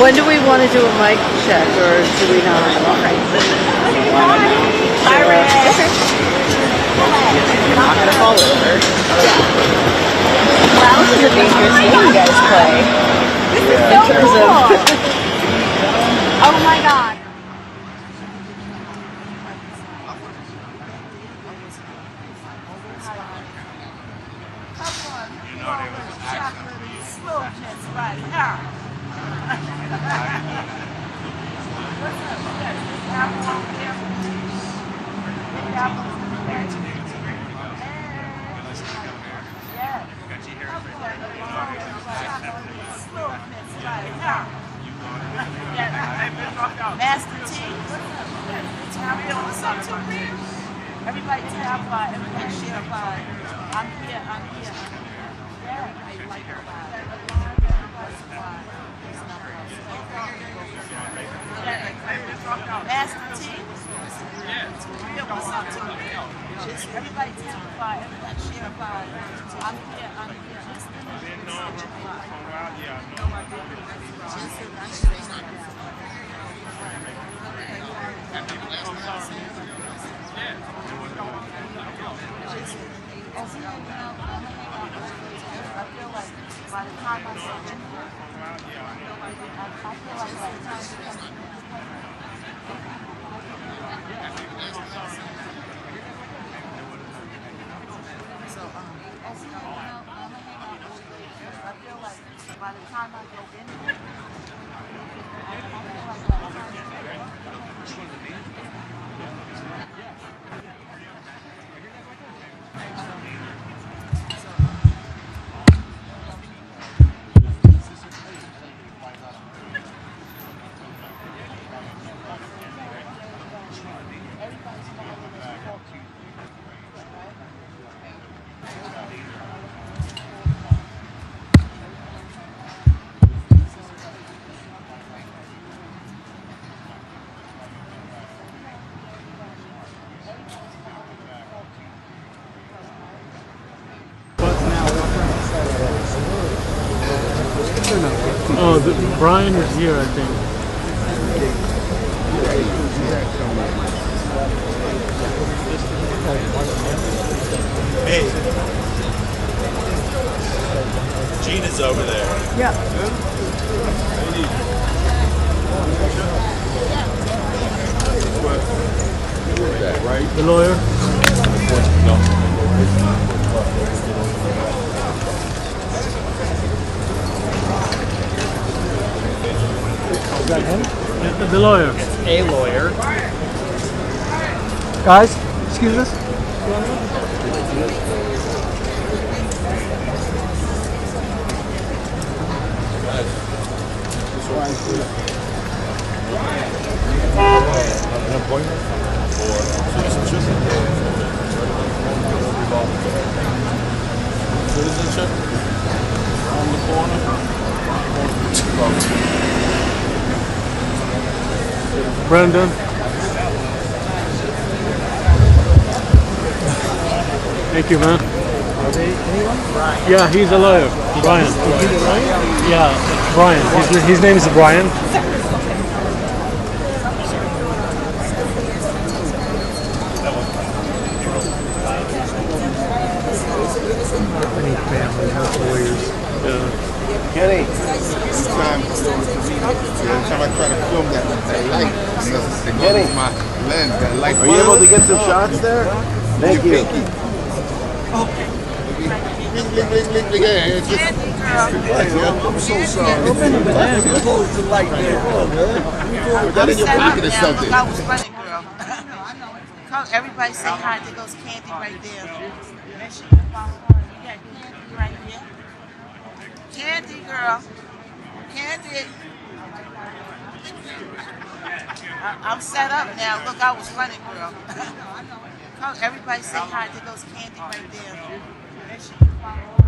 When do we want to do a mic check, or do we not? Byron. You're not going to follow her. Wow, this is a dangerous game you guys play. This is so cool. Oh my god. Master T. What's up, too, man? Everybody tap by, everybody share by. I'm here. Yeah, I like her Master T. What's up, too, man? Just everybody tap by, everybody share by. I'm here. By the time I said I feel like by the time so I feel like by the time I go in Oh, Brian is here, I think. Hey, Gina's over there. Yeah. Right? The lawyer? Is that him? The lawyer. It's a lawyer. Guys, excuse us. An appointment for citizenship on the corner. Brandon. Thank you, man. Are they anyone? Yeah, he's a lawyer. Brian. Yeah, Brian. His name is Brian. Any family has lawyers. Kenny, every time I try to film that light, Kenny, my lens, that light. Are you able to get some shots there? Thank you. Bling, bling, bling, bling, bling. Yeah, it's just, I'm so sorry. Close the light there. Put that in your pocket or something. I was running, girl. Come, everybody say hi. There goes Candy right there. Make sure you follow her. You got Candy right here. Candy, girl. Candy. I'm set up now. Look, I was running, girl. Come, everybody say hi. There goes Candy right there. Make sure you follow her.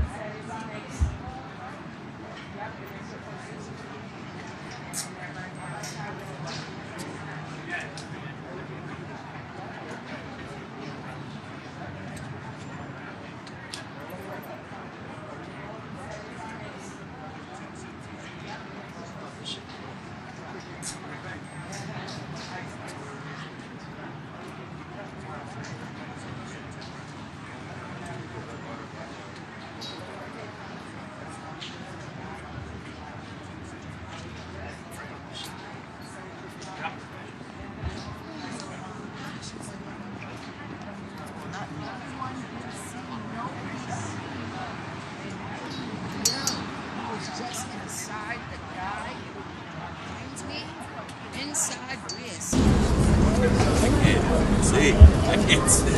see. I can't see.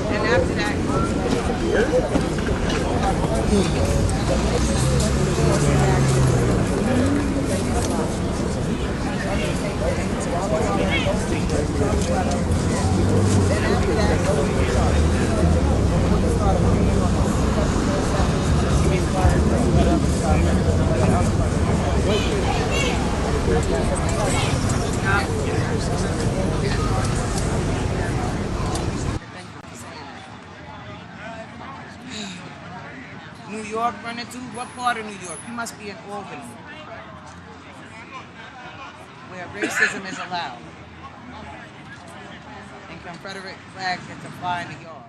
And after that, New York running through? What part of New York? You must be in Albany, where racism is allowed. And Confederate flags get to fly in the yard.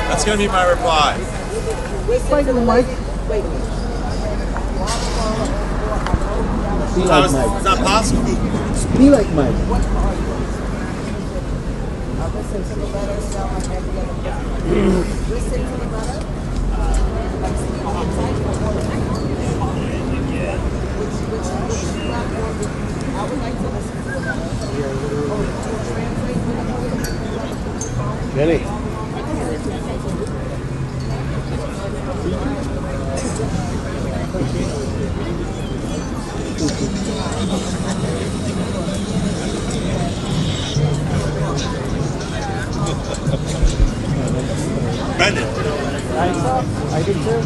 That's gonna be my reply. Mike in the mic. Be like Mike. It's not possible. Be like Mike. Kenny. Brendan. I did too.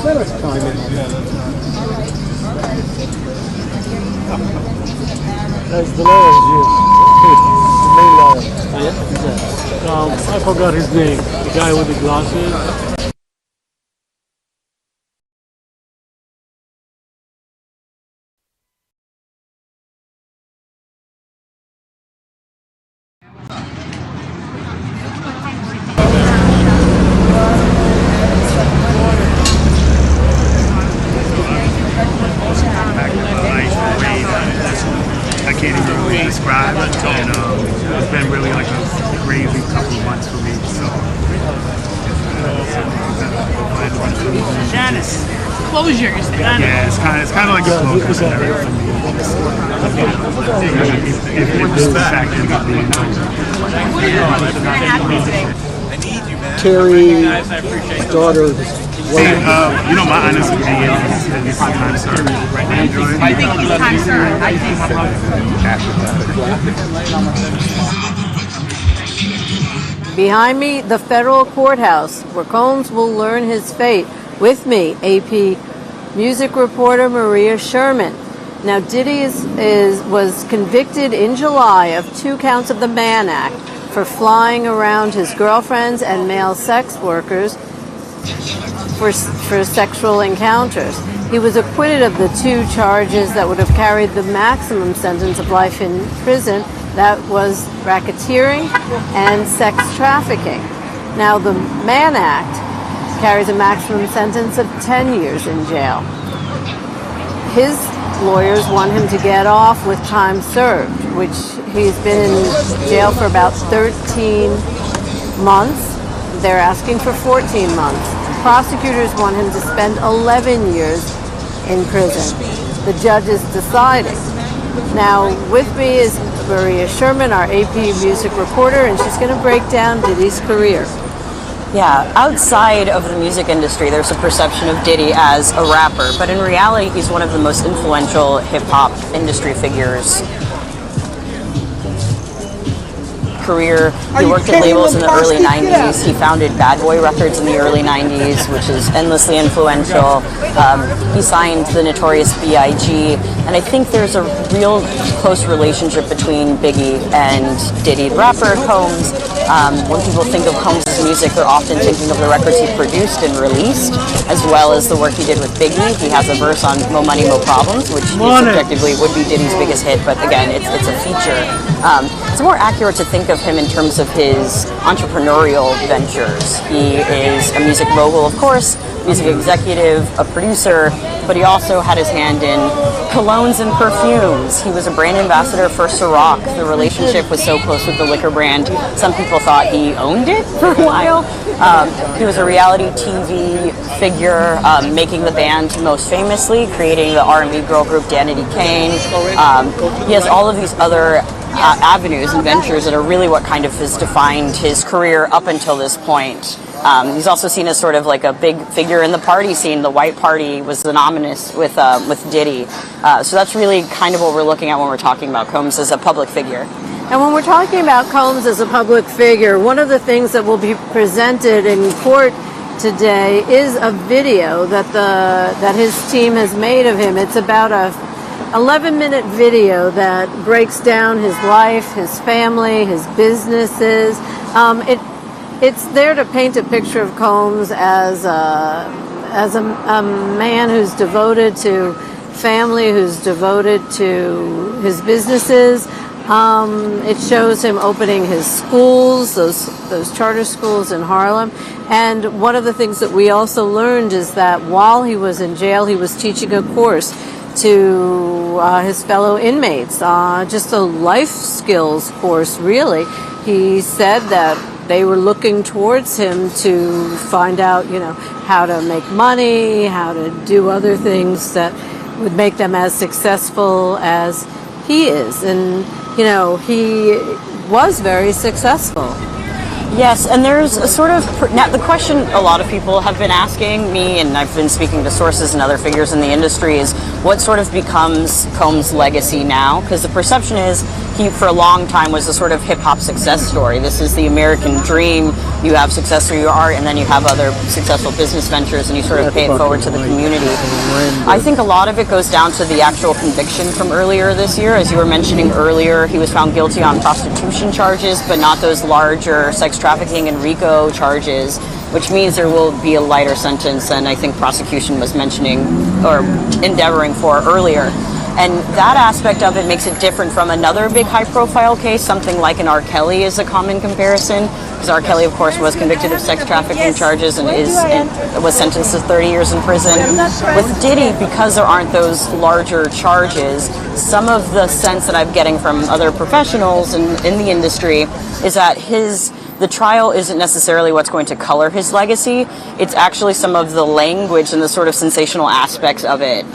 Let us climb in. That's the lawyer, the main lawyer. I forgot his name. The guy with the glasses. I can't even really describe it, and it's been really like a crazy couple of months for me. So, Janice, closure. yeah, it's kind of like a closure area for me. If this is the fact that it's being I need you, man. Terry's daughter. you know, my honest opinion is this is time served right now. I think he's time served. I think Behind me, the federal courthouse, where Combs will learn his fate. With me, AP music reporter Maria Sherman. Now, Diddy was convicted in July of 2 counts of the Mann Act for flying around his girlfriends and male sex workers for sexual encounters. He was acquitted of the 2 charges that would have carried the maximum sentence of life in prison. That was racketeering and sex trafficking. Now, the Mann Act carries a maximum sentence of 10 years in jail. His lawyers want him to get off with time served, which he's been in jail for about 13 months. They're asking for 14 months. Prosecutors want him to spend 11 years in prison. The judge is deciding. Now, with me is Maria Sherman, our AP music reporter, and she's going to break down Diddy's career. Yeah, outside of the music industry, there's a perception of Diddy as a rapper, but in reality, he's one of the most influential hip-hop industry figures. Career. He worked at labels in the early 90s. He founded Bad Boy Records in the early 90s, which is endlessly influential. He signed the Notorious B.I.G. And I think there's a real close relationship between Biggie and Diddy. Rapper Combs, when people think of Combs' music, they're often thinking of the records he produced and released, as well as the work he did with Biggie. He has a verse on Mo Money, Mo Problems, which subjectively would be Diddy's biggest hit, but again, it's a feature. It's more accurate to think of him in terms of his entrepreneurial ventures. He is a music mogul, of course, music executive, a producer, but he also had his hand in colognes and perfumes. He was a brand ambassador for Ciroc. The relationship was so close with the liquor brand, some people thought he owned it for a while. He was a reality TV figure, making the band most famously, creating the R&B girl group Danity Kane. He has all of these other avenues and ventures that are really what kind of has defined his career up until this point. He's also seen as sort of like a big figure in the party scene. The White Party was synonymous with Diddy. So that's really kind of what we're looking at when we're talking about Combs as a public figure. And when we're talking about Combs as a public figure, one of the things that will be presented in court today is a video that his team has made of him. It's about a 11-minute video that breaks down his life, his family, his businesses. It's there to paint a picture of Combs as a man who's devoted to family, who's devoted to his businesses. It shows him opening his schools, those charter schools in Harlem. And one of the things that we also learned is that while he was in jail, he was teaching a course to his fellow inmates, just a life skills course, really. He said that they were looking towards him to find out, how to make money, how to do other things that would make them as successful as he is. And, he was very successful. Yes, and there's a sort of, now the question a lot of people have been asking me, and I've been speaking to sources and other figures in the industry, is what sort of becomes Combs' legacy now? Because the perception is he, for a long time, was a sort of hip-hop success story. This is the American dream. You have success through your art, and then you have other successful business ventures, and you sort of pay it forward to the community. I think a lot of it goes down to the actual conviction from earlier this year. As you were mentioning earlier, he was found guilty on prostitution charges, but not those larger sex trafficking and RICO charges, which means there will be a lighter sentence than I think prosecution was mentioning or endeavoring for earlier. And that aspect of it makes it different from another big high-profile case. Something like an R. Kelly is a common comparison, because R. Kelly, of course, was convicted of sex trafficking charges and was sentenced to 30 years in prison. With Diddy, because there aren't those larger charges, some of the sense that I'm getting from other professionals in the industry is that the trial isn't necessarily what's going to color his legacy. It's actually some of the language and the sort of sensational aspects of it.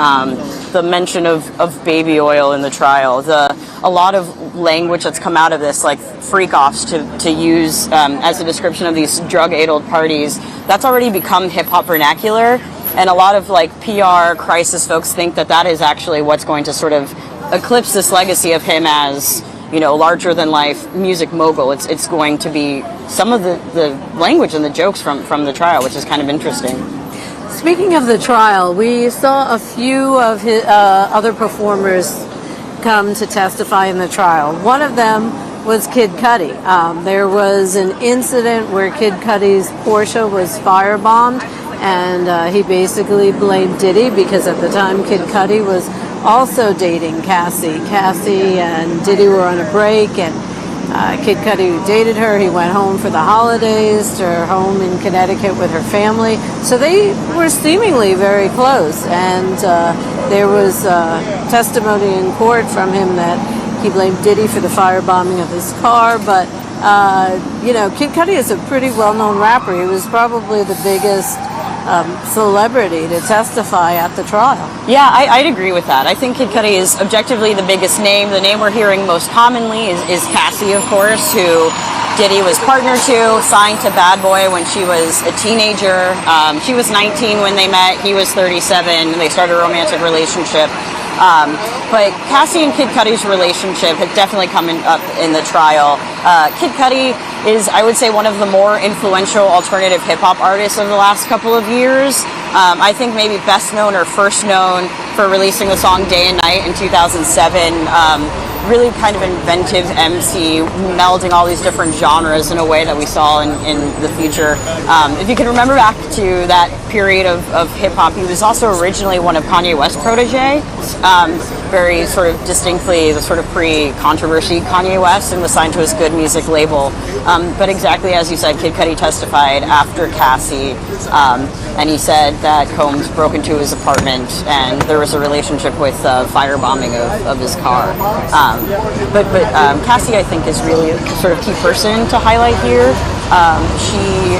The mention of baby oil in the trial, a lot of language that's come out of this, like freak-offs to use as a description of these drug-addled parties, that's already become hip-hop vernacular. And a lot of PR crisis folks think that is actually what's going to sort of eclipse this legacy of him as larger than life music mogul. It's going to be some of the language and the jokes from the trial, which is kind of interesting. Speaking of the trial, we saw a few of his other performers come to testify in the trial. One of them was Kid Cudi. There was an incident where Kid Cudi's Porsche was firebombed, and he basically blamed Diddy because at the time Kid Cudi was also dating Cassie. Cassie and Diddy were on a break, and Kid Cudi dated her. He went home for the holidays to her home in Connecticut with her family. So they were seemingly very close, and there was testimony in court from him that he blamed Diddy for the firebombing of his car. But Kid Cudi is a pretty well-known rapper. He was probably the biggest celebrity to testify at the trial. Yeah, I'd agree with that. I think Kid Cudi is objectively the biggest name. The name we're hearing most commonly is Cassie, of course, who Diddy was partner to, signed to Bad Boy when she was a teenager. She was 19 when they met. He was 37. They started a romantic relationship. But Cassie and Kid Cudi's relationship had definitely come up in the trial. Kid Cudi is, I would say, one of the more influential alternative hip-hop artists of the last couple of years. I think maybe best known or first known for releasing the song Day and Night in 2007. Really kind of inventive MC, melding all these different genres in a way that we saw in the future. If you can remember back to that period of hip-hop, he was also originally one of Kanye West's protege, very sort of distinctly the sort of pre-controversy Kanye West, and was signed to his Good Music label. But exactly as you said, Kid Cudi testified after Cassie, and he said that Combs broke into his apartment and there was a relationship with firebombing of his car. But Cassie, I think, is really a sort of key person to highlight here. She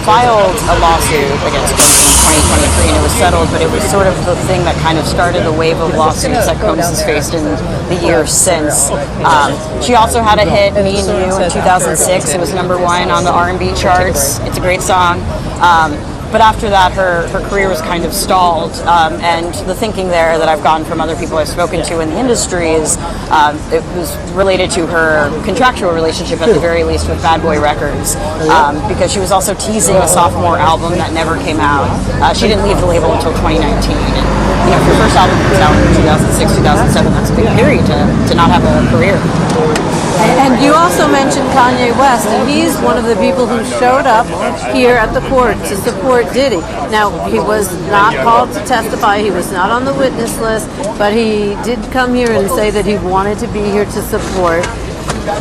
filed a lawsuit against Combs in 2023, and it was settled, but it was sort of the thing that kind of started a wave of lawsuits that Combs has faced in the years since. She also had a hit, Me and You, in 2006. It was #1 on the R&B charts. It's a great song. But after that, her career was kind of stalled, and the thinking there that I've gotten from other people I've spoken to in the industry is it was related to her contractual relationship, at the very least, with Bad Boy Records, because she was also teasing a sophomore album that never came out. She didn't leave the label until 2019. And, if your first album comes out in 2006, 2007, that's a big period to not have a career. And you also mentioned Kanye West, and he's one of the people who showed up here at the court to support Diddy. Now, he was not called to testify, he was not on the witness list, but he did come here and say that he wanted to be here to support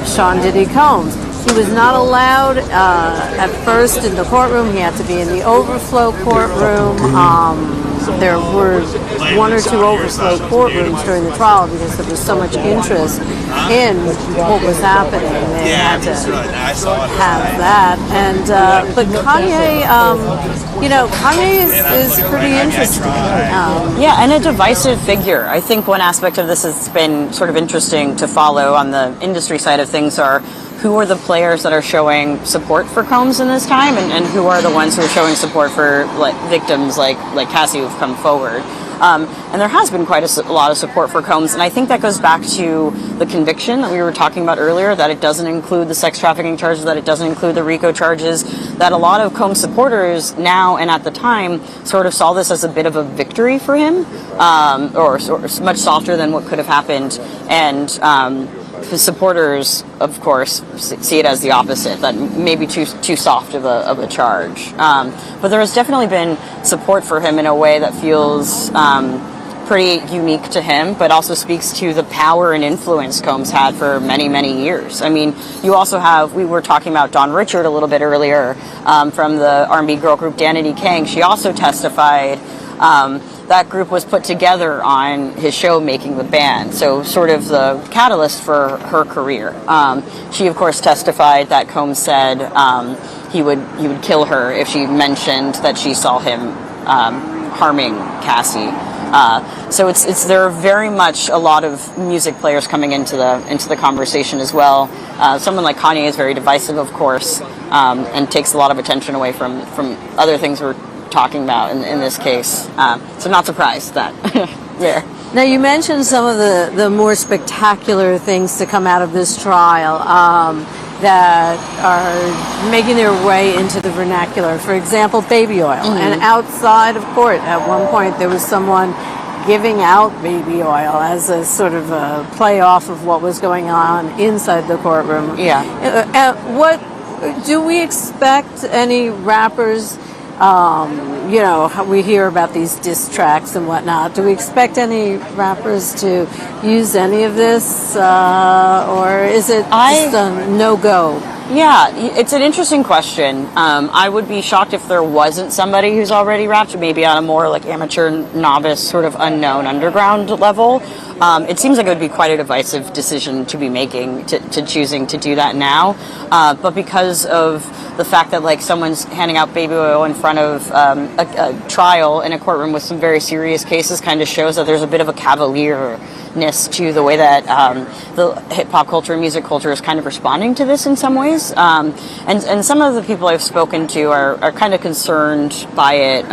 Sean Diddy Combs. He was not allowed at first in the courtroom. He had to be in the overflow courtroom. There were 1 or 2 overflow courtrooms during the trial because there was so much interest in what was happening. They had to have that. And but Kanye, Kanye is pretty interesting. Yeah, and a divisive figure. I think one aspect of this has been sort of interesting to follow on the industry side of things are who are the players that are showing support for Combs in this time, and who are the ones who are showing support for victims like Cassie who've come forward. And there has been quite a lot of support for Combs, and I think that goes back to the conviction that we were talking about earlier, that it doesn't include the sex trafficking charges, that it doesn't include the RICO charges, that a lot of Combs supporters now and at the time sort of saw this as a bit of a victory for him, or much softer than what could have happened, and his supporters, of course, see it as the opposite, that maybe too soft of a charge. But there has definitely been support for him in a way that feels pretty unique to him, but also speaks to the power and influence Combs had for many, many years. I mean, you also have, we were talking about Dawn Richard a little bit earlier from the R&B girl group Danity Kang. She also testified. That group was put together on his show Making the Band, so sort of the catalyst for her career. She, of course, testified that Combs said he would kill her if she mentioned that she saw him harming Cassie. So there are very much a lot of music players coming into the conversation as well. Someone like Kanye is very divisive, of course, and takes a lot of attention away from other things we're talking about in this case. So I'm not surprised that there. Now, you mentioned some of the more spectacular things to come out of this trial. that are making their way into the vernacular. For example, baby oil. And outside of court, at one point, there was someone giving out baby oil as a sort of a play off of what was going on inside the courtroom. Yeah. What do we expect any rappers? You know, we hear about these diss tracks and whatnot. Do we expect any rappers to use any of this, or is it just a no-go? Yeah, it's an interesting question. I would be shocked if there wasn't somebody who's already rapped, maybe on a more like amateur, novice, sort of unknown underground level. It seems like it would be quite a divisive decision to be making, to choosing to do that now. But because of the fact that like someone's handing out baby oil in front of a trial in a courtroom with some very serious cases kind of shows that there's a bit of a cavalierness to the way that the hip hop culture and music culture is kind of responding to this in some ways. And some of the people I've spoken to are kind of concerned by it.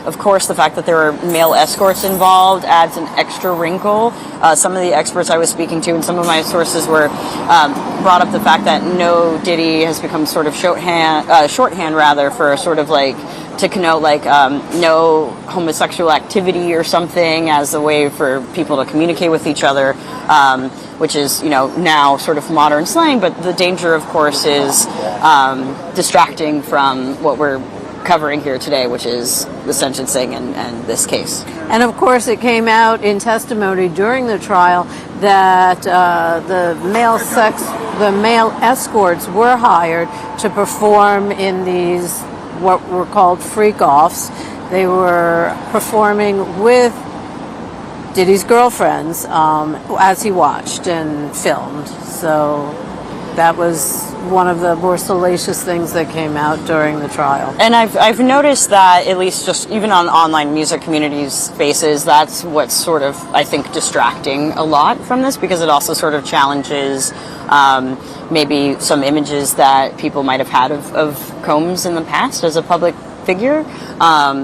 Of course, the fact that there are male escorts involved adds an extra wrinkle. Some of the experts I was speaking to and some of my sources were brought up the fact that no Diddy has become sort of shorthand rather for sort of like to connote like no homosexual activity or something as a way for people to communicate with each other, which is, you know, now sort of modern slang. But the danger, of course, is distracting from what we're covering here today, which is the sentencing and this case. And of course, it came out in testimony during the trial that the male escorts were hired to perform in these what were called freak-offs. They were performing with Diddy's girlfriends as he watched and filmed. So that was one of the more salacious things that came out during the trial. And I've noticed that, at least just even on online music communities spaces, that's what's sort of, I think, distracting a lot from this, because it also sort of challenges maybe some images that people might have had of Combs in the past as a public figure.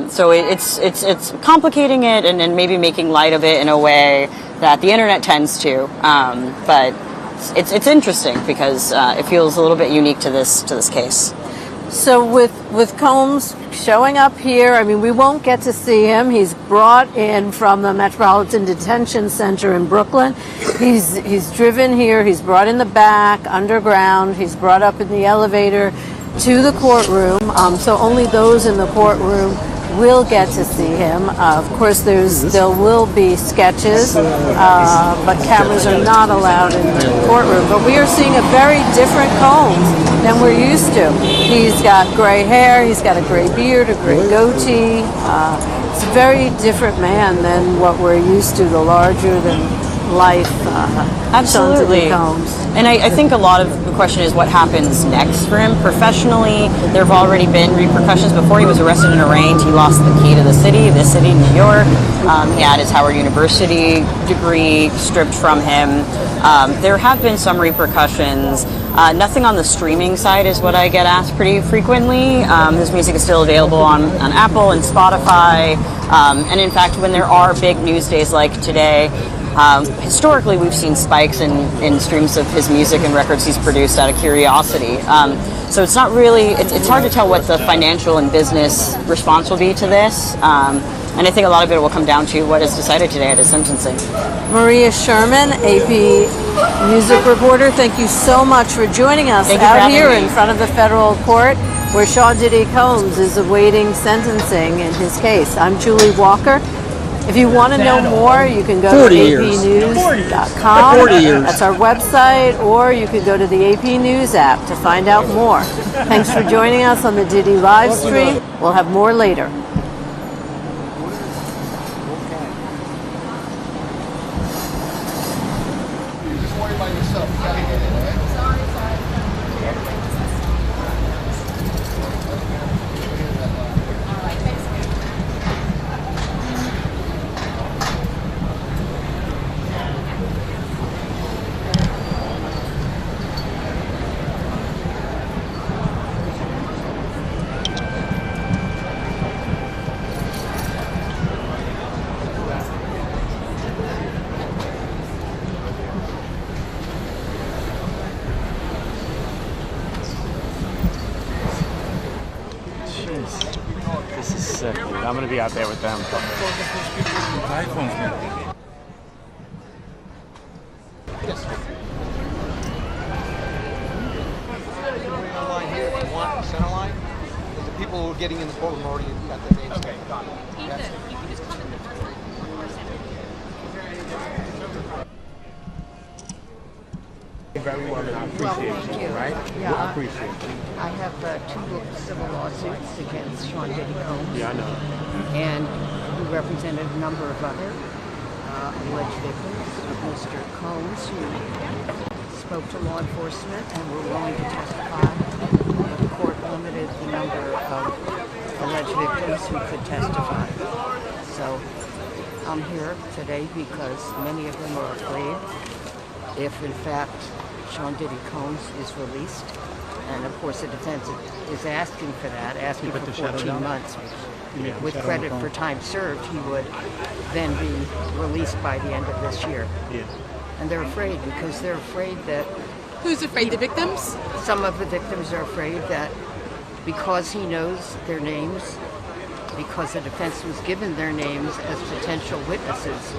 So it's complicating it and maybe making light of it in a way that the internet tends to. But it's interesting because it feels a little bit unique to this case. So with Combs showing up here, I mean, we won't get to see him. He's brought in from the Metropolitan Detention Center in Brooklyn. He's driven here. He's brought in the back, underground. He's brought up in the elevator to the courtroom. So only those in the courtroom will get to see him. Of course, there will be sketches, but cameras are not allowed in the courtroom. But we are seeing a very different Combs than we're used to. He's got gray hair, he's got a gray beard, a gray goatee. It's a very different man than what we're used to, the larger than life Absolutely. Combs. And I think a lot of the question is what happens next for him professionally. There have already been repercussions. Before he was arrested and arraigned, he lost the key to this city, New York. He had his Howard University degree stripped from him. There have been some repercussions. Nothing on the streaming side is what I get asked pretty frequently. His music is still available on Apple and Spotify. And in fact, when there are big news days like today, historically, we've seen spikes in streams of his music and records he's produced out of curiosity. So it's not really, it's hard to tell what the financial and business response will be to this. And I think a lot of it will come down to what is decided today at his sentencing. Maria Sherman, AP music reporter, thank you so much for joining us out here in front of the federal court where Sean Diddy Combs is awaiting sentencing in his case. I'm Julie Walker. If you want to know more, you can go to apnews.com. That's our website, or you can go to the AP News app to find out more. Thanks for joining us on the Diddy live stream. We'll have more later. I'm going to be out there with them. Line here, if you want, center line. The people who are getting in the courtroom already got their names. Okay, got it. You can just come in the first line. Very well, I appreciate thank you. Right? Yeah, I appreciate it. I have 2 civil lawsuits against Sean Diddy Combs. Yeah, I know. And who represented a number of other alleged victims of Mr. Combs, who spoke to law enforcement and were willing to testify. But the court limited the number of alleged victims who could testify. So I'm here today because many of them are afraid if, in fact, Sean Diddy Combs is released, and of course the defense is asking for that, asking for 14 months. With credit for time served, he would then be released by the end of this year. And they're afraid because they're afraid that... Who's afraid? The victims? Some of the victims are afraid that because he knows their names, because the defense was given their names as potential witnesses,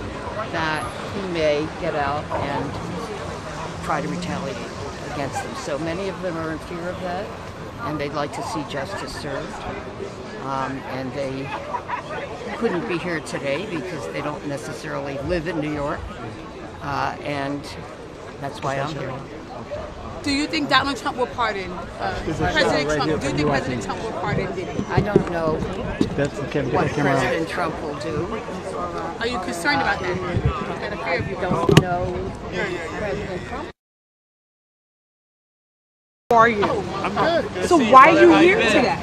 that he may get out and try to retaliate against them. So many of them are in fear of that, and they'd like to see justice served. And they couldn't be here today because they don't necessarily live in New York, and that's why I'm here. Do you think Donald Trump will pardon President Trump? Do you think President Trump will pardon Diddy? I don't know what President Trump will do. Are you concerned about that? Is that a fear of yours? Don't know President Trump. How are you? I'm good. So why are you here today?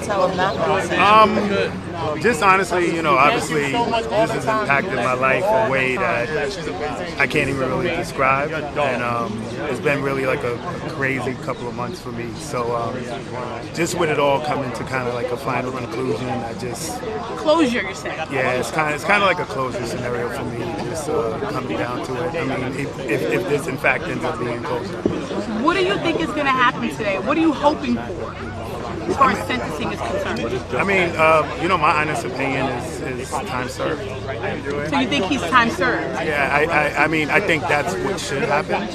Just honestly, obviously this has impacted my life in a way that I can't even really describe, and it's been really like a crazy couple of months for me. So just with it all coming to kind of like a final conclusion, I just Closure, you're saying? yeah, it's kind of like a closure scenario for me. Just coming down to it. I mean, if this in fact ends up being closure. What do you think is going to happen today? What are you hoping for as far as sentencing is concerned? I mean, my honest opinion is time served. So you think he's time served? Yeah, I mean, I think that's what should happen.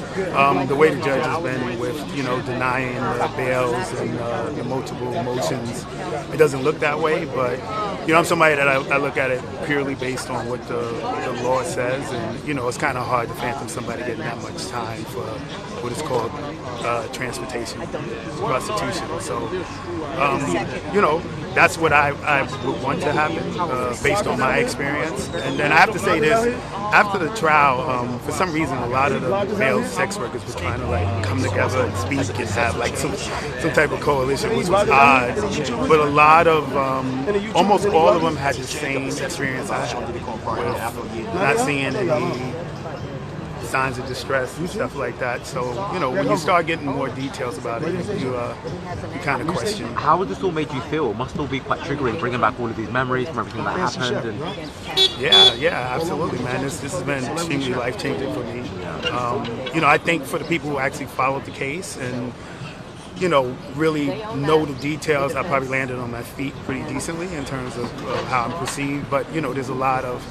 The way the judge has been with, denying the bails and the multiple motions, it doesn't look that way. But, I'm somebody that I look at it purely based on what the law says. And, it's kind of hard to fathom somebody getting that much time for what is called transportation, prostitution. So, that's what I would want to happen based on my experience. And then I have to say this, after the trial, for some reason, a lot of the male sex workers were trying to come together and speak and have some type of coalition, which was odd. But a lot of, almost all of them had the same experience I had with not seeing any signs of distress and stuff like that. So, when you start getting more details about it, you kind of question. How has this all made you feel? It must all be quite triggering, bringing back all of these memories from everything that happened. And Yeah, absolutely, man. This has been extremely life-changing for me. I think for the people who actually followed the case and really know the details, I probably landed on my feet pretty decently in terms of how I'm perceived. But, there's a lot of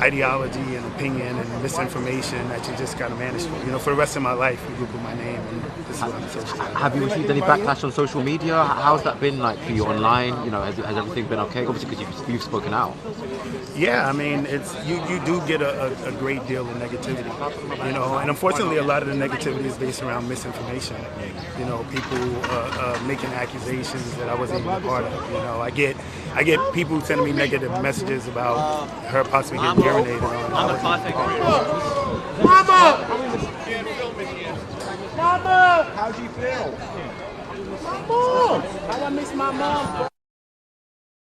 ideology and opinion and misinformation that you just got to manage for. For the rest of my life, you Google my name and this is what I'm associated with. have you received any backlash on social media? How's that been like for you online? Has everything been okay? Obviously, because you've spoken out. Yeah, I mean, it's you do get a great deal of negativity, and unfortunately a lot of the negativity is based around misinformation. People making accusations that I wasn't even a part of. I get people sending me negative messages about her possibly getting urinated on. Mama! How'd you feel? Mama! How I miss my mom?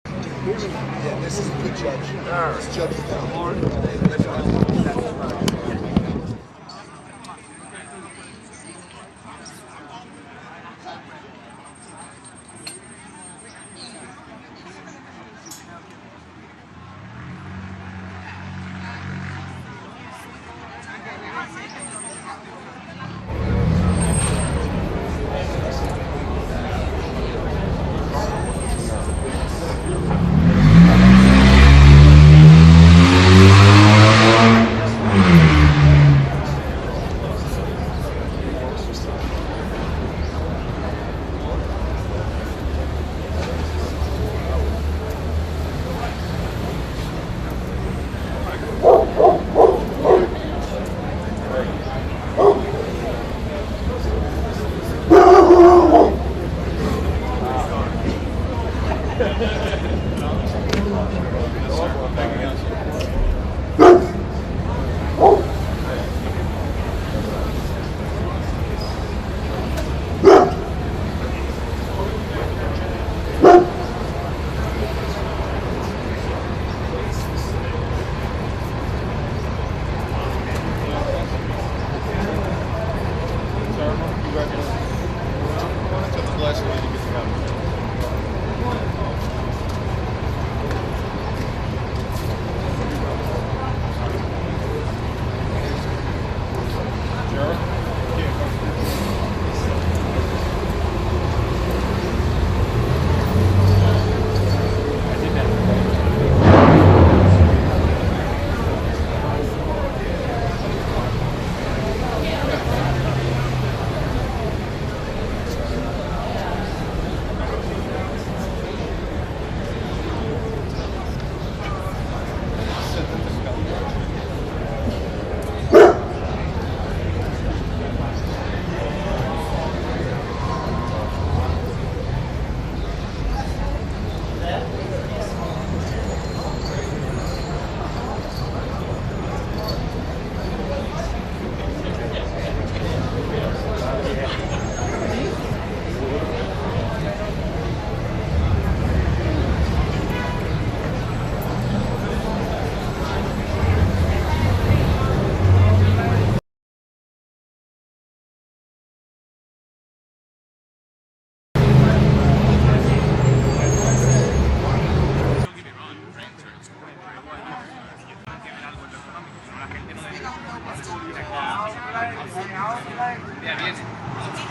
Yeah, this is the judge. This judge is down.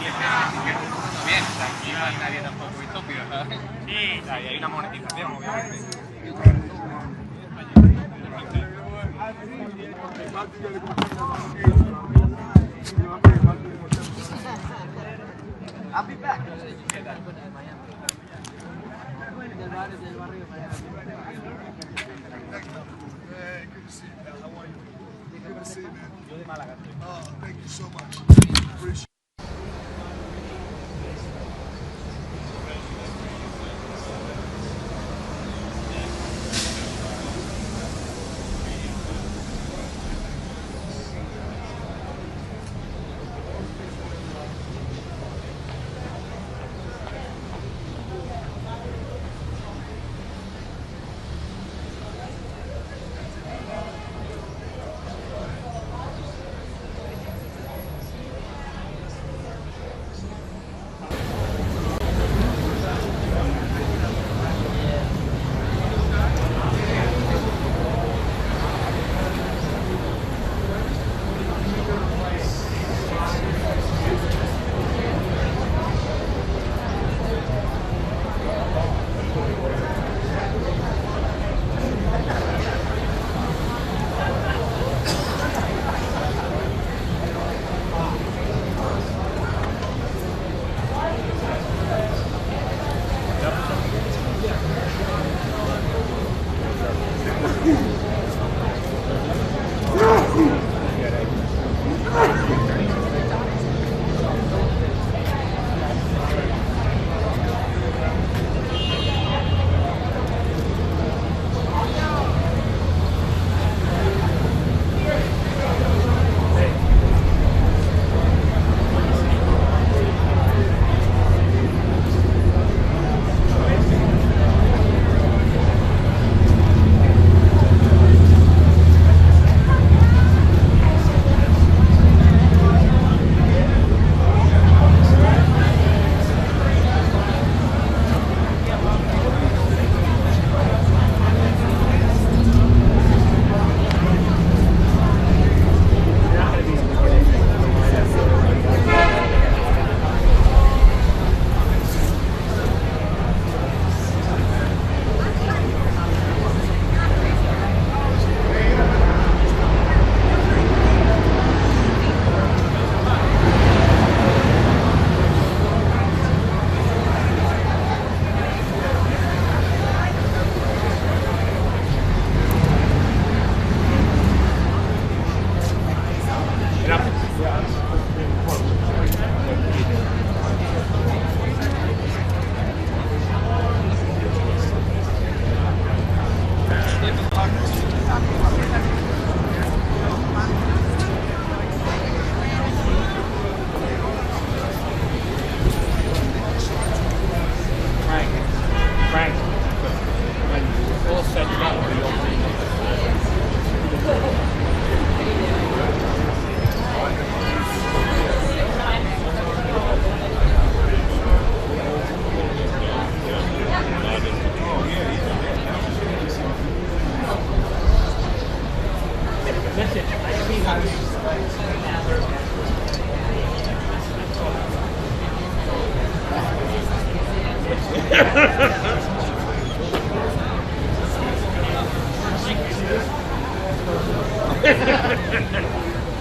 Bien, aquí no hay nadie tampoco estúpido, ¿sabes? Sí, hay una monetización, obviamente. I'll be back. Hey, good to see you, man. How are you? Good to see you, man. Oh, thank you so much. Appreciate it.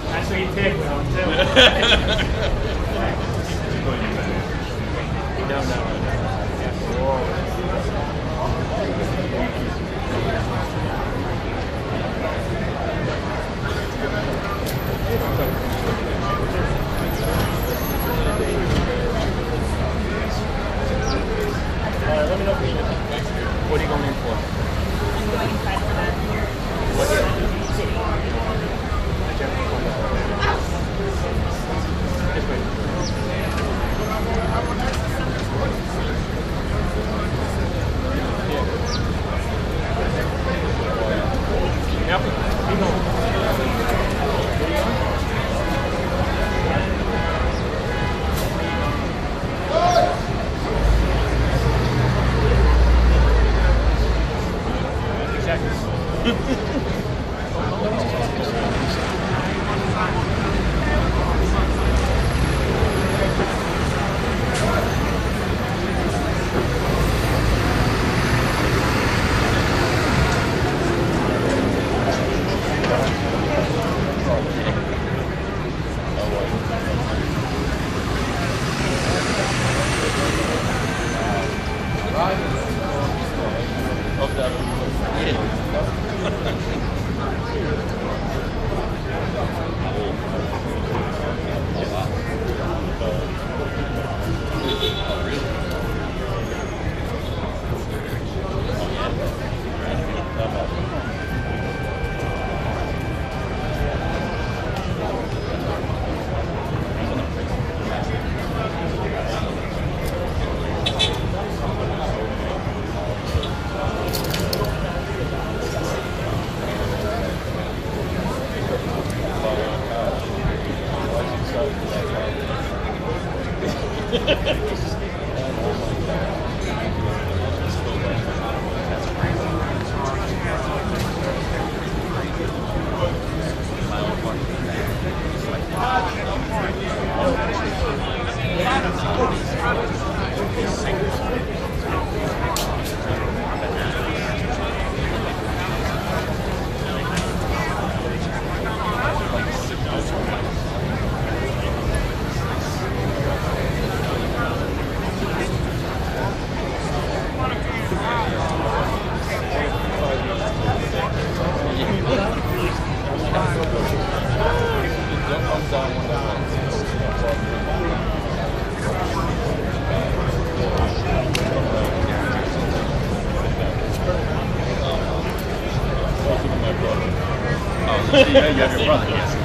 That's what you take with them, too. No. Let me know if you need anything. What are you going in for? I'm going inside for that. Yeah, you have your brother. Yes.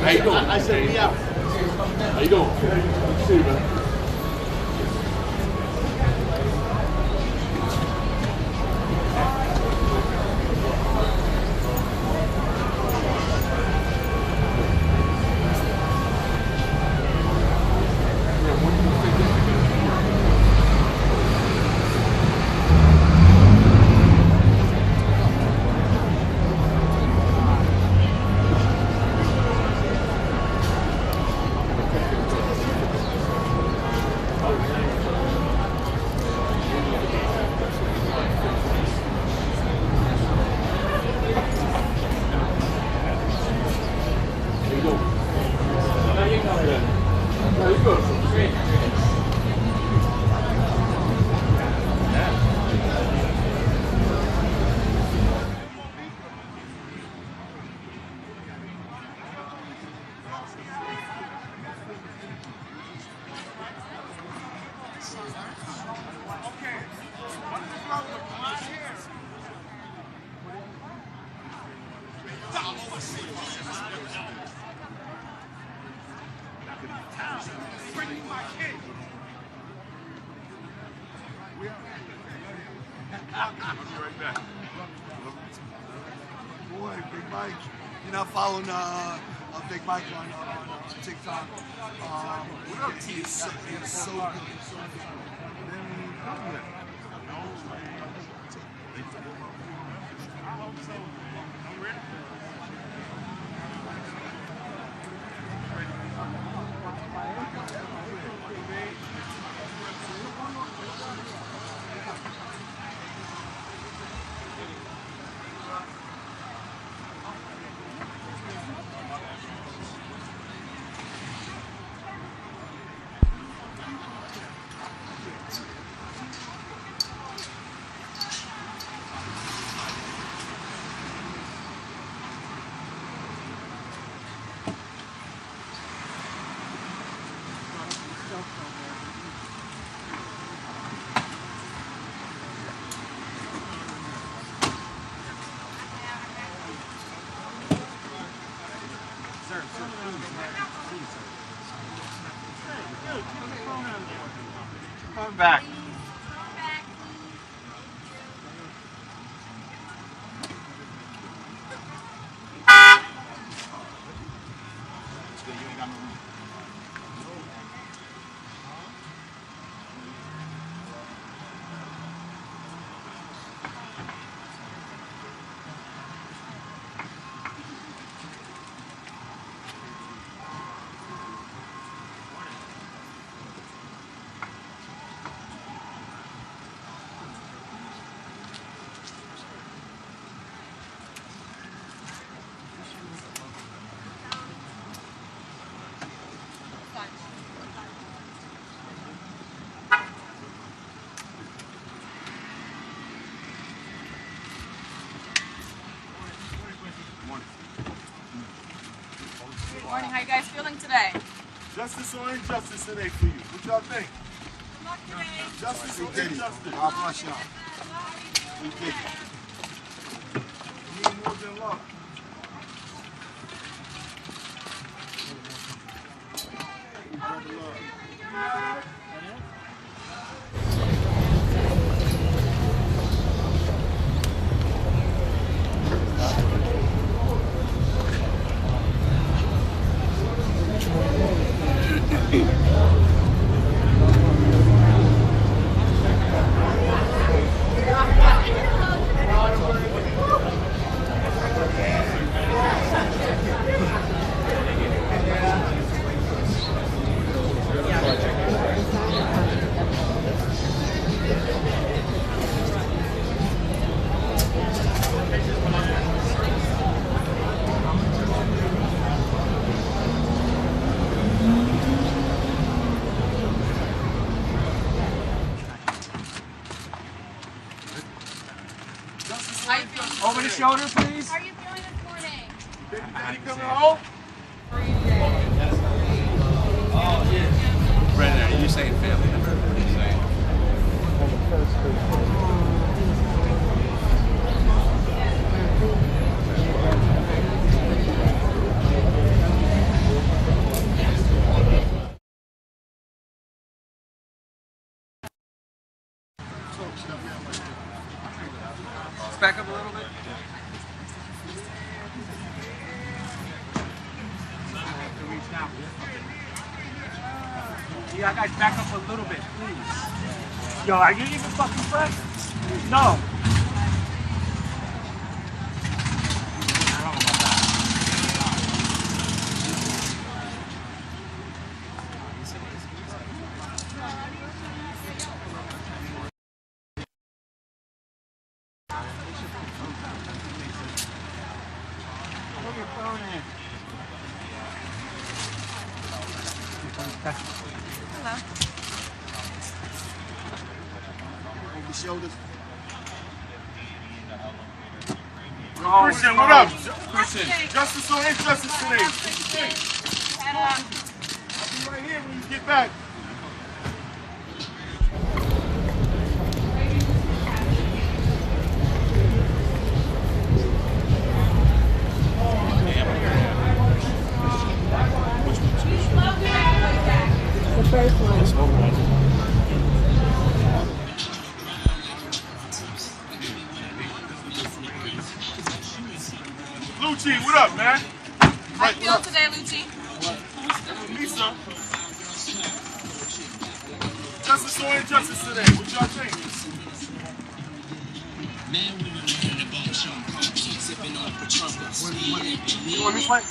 How you doing? I said, yeah. How you doing? Good to see you, man. Boy, Big Mike. You're not following Big Mike on TikTok. He's so good. So good. I hope so. I'm ready. Come back. Good morning. How you guys feeling today? Justice or injustice today for you? What y'all think? Justice or injustice? God bless y'all. We did it. We need more than love. Over the shoulder, please. How are you feeling this morning? Daddy coming home? Oh, yeah. Brandon, are you saying family member? What are you saying? Let's back up a little bit. Yeah, I got to back up a little bit, please. Yo, are you even fucking fresh? No. Put your phone in. Hello. Over the shoulders. Christian, what up? Christian. Justice or injustice today? What you think? I'll be right here when you get back. Which one? feeling today, Lucci? Lisa. Justice or injustice today? What y'all think? You want this one?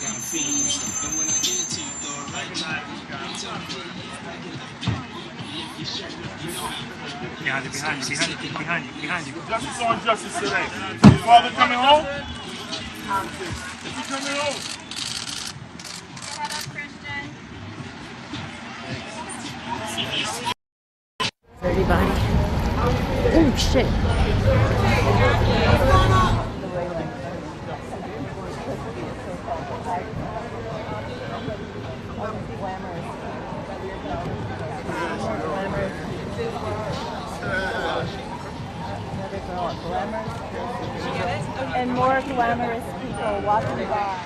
Behind you. Justice or injustice today? Is your father coming home? Is he coming home? Dirty body. Oh shit. And more glamorous people walking by.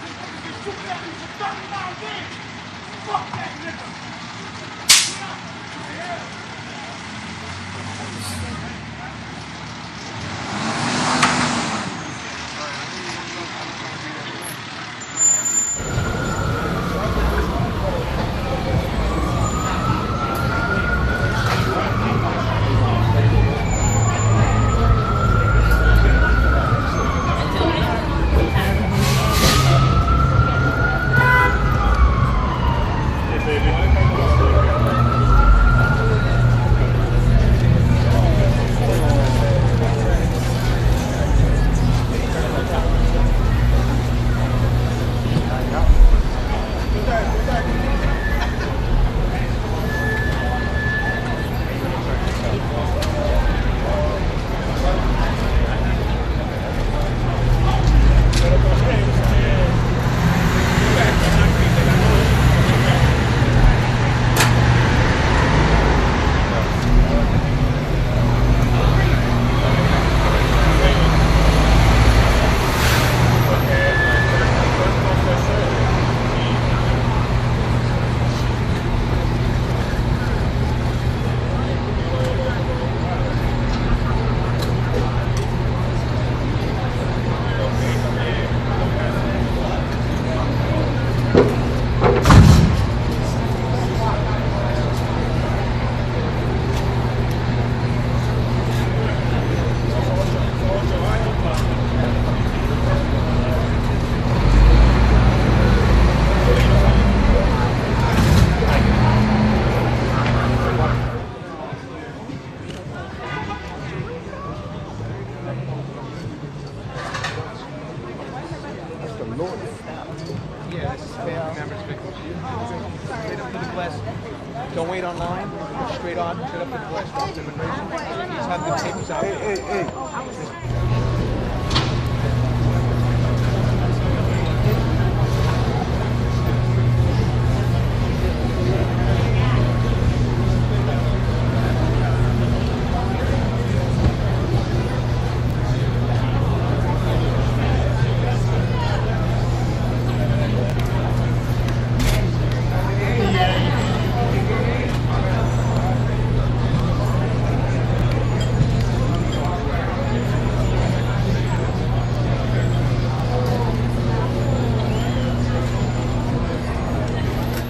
Yeah, this is family members, victims. Straight up to the glass. Don't wait online. Straight on, straight up to the glass. Don't immigration. Just have the papers out. Hey.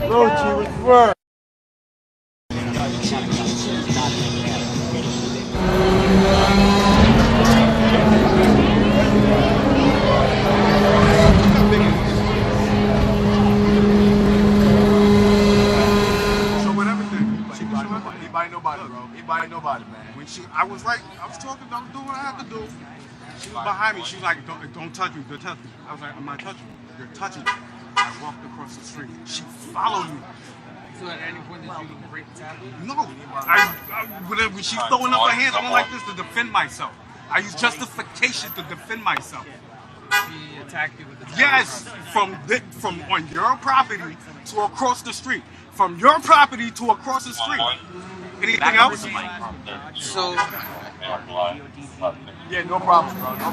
Rochi with fur. Nobody, bro. Anybody, nobody, man. When I was talking, I was doing what I had to do. She was behind me. She was like, don't touch me, don't touch me. I was like, I'm not touching you. You're touching me. I walked across the street. She followed me. So at any point did you break the tablet? No. When she's throwing up her hands, I went like this to defend myself. I use justification to defend myself. She attacked you with the tablet? Yes, from on your property to across the street. From your property to across the street. Anything else? So, yeah, no problem, bro.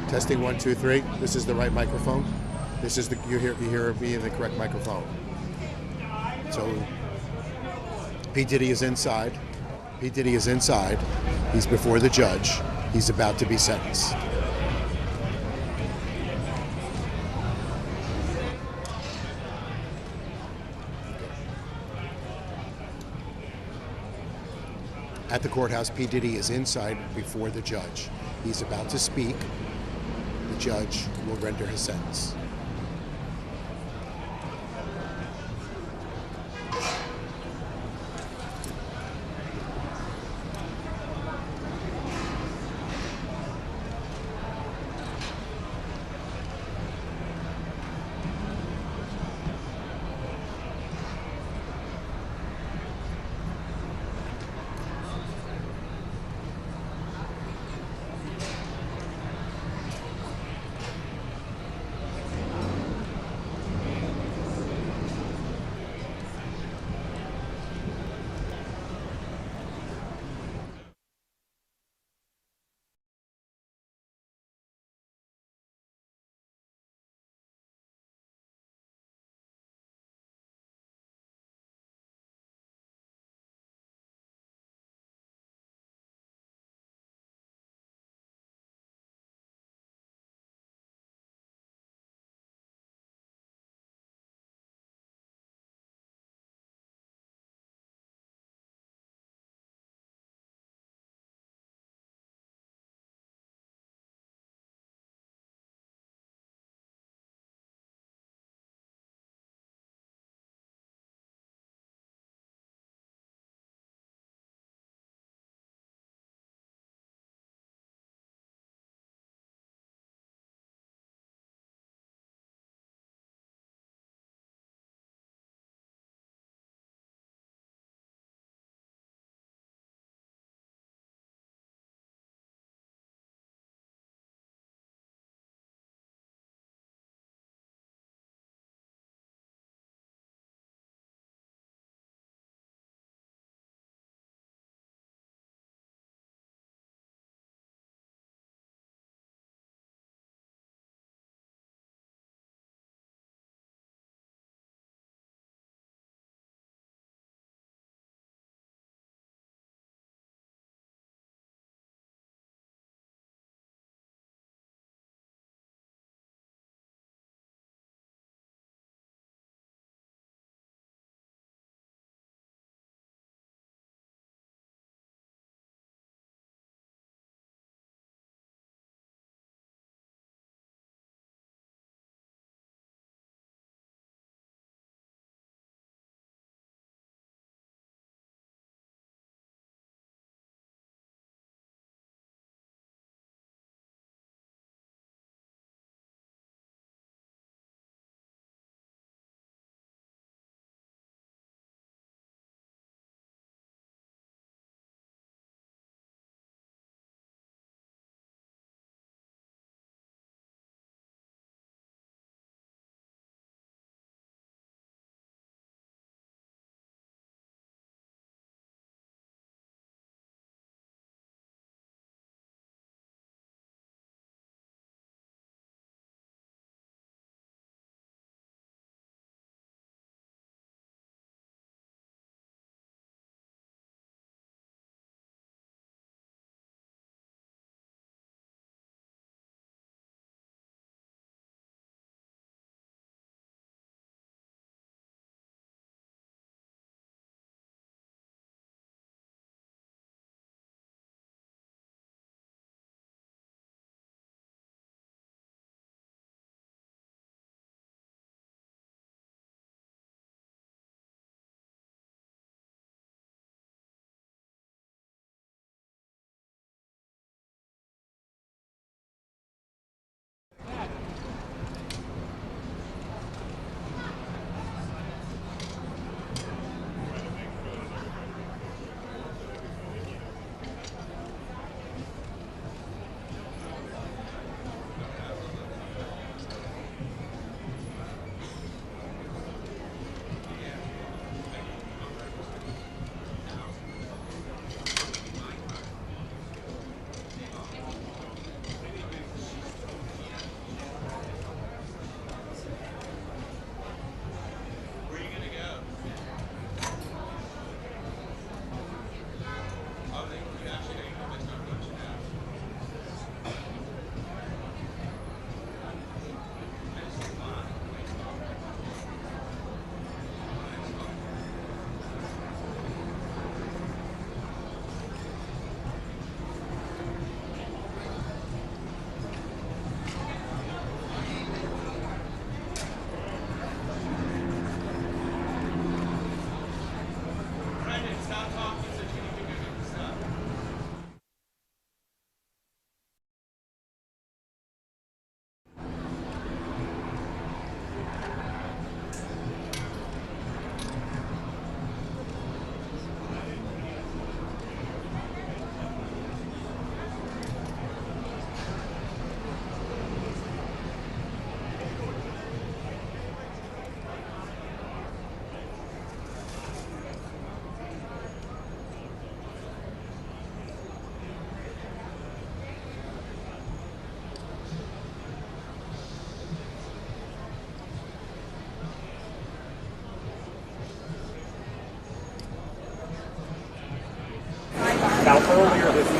Testing 1, 2, 3. This is the right microphone. This is the you hear me in the correct microphone. So P. Diddy is inside. P. Diddy is inside. He's before the judge. He's about to be sentenced. At the courthouse, P. Diddy is inside before the judge. He's about to speak. The judge will render his sentence.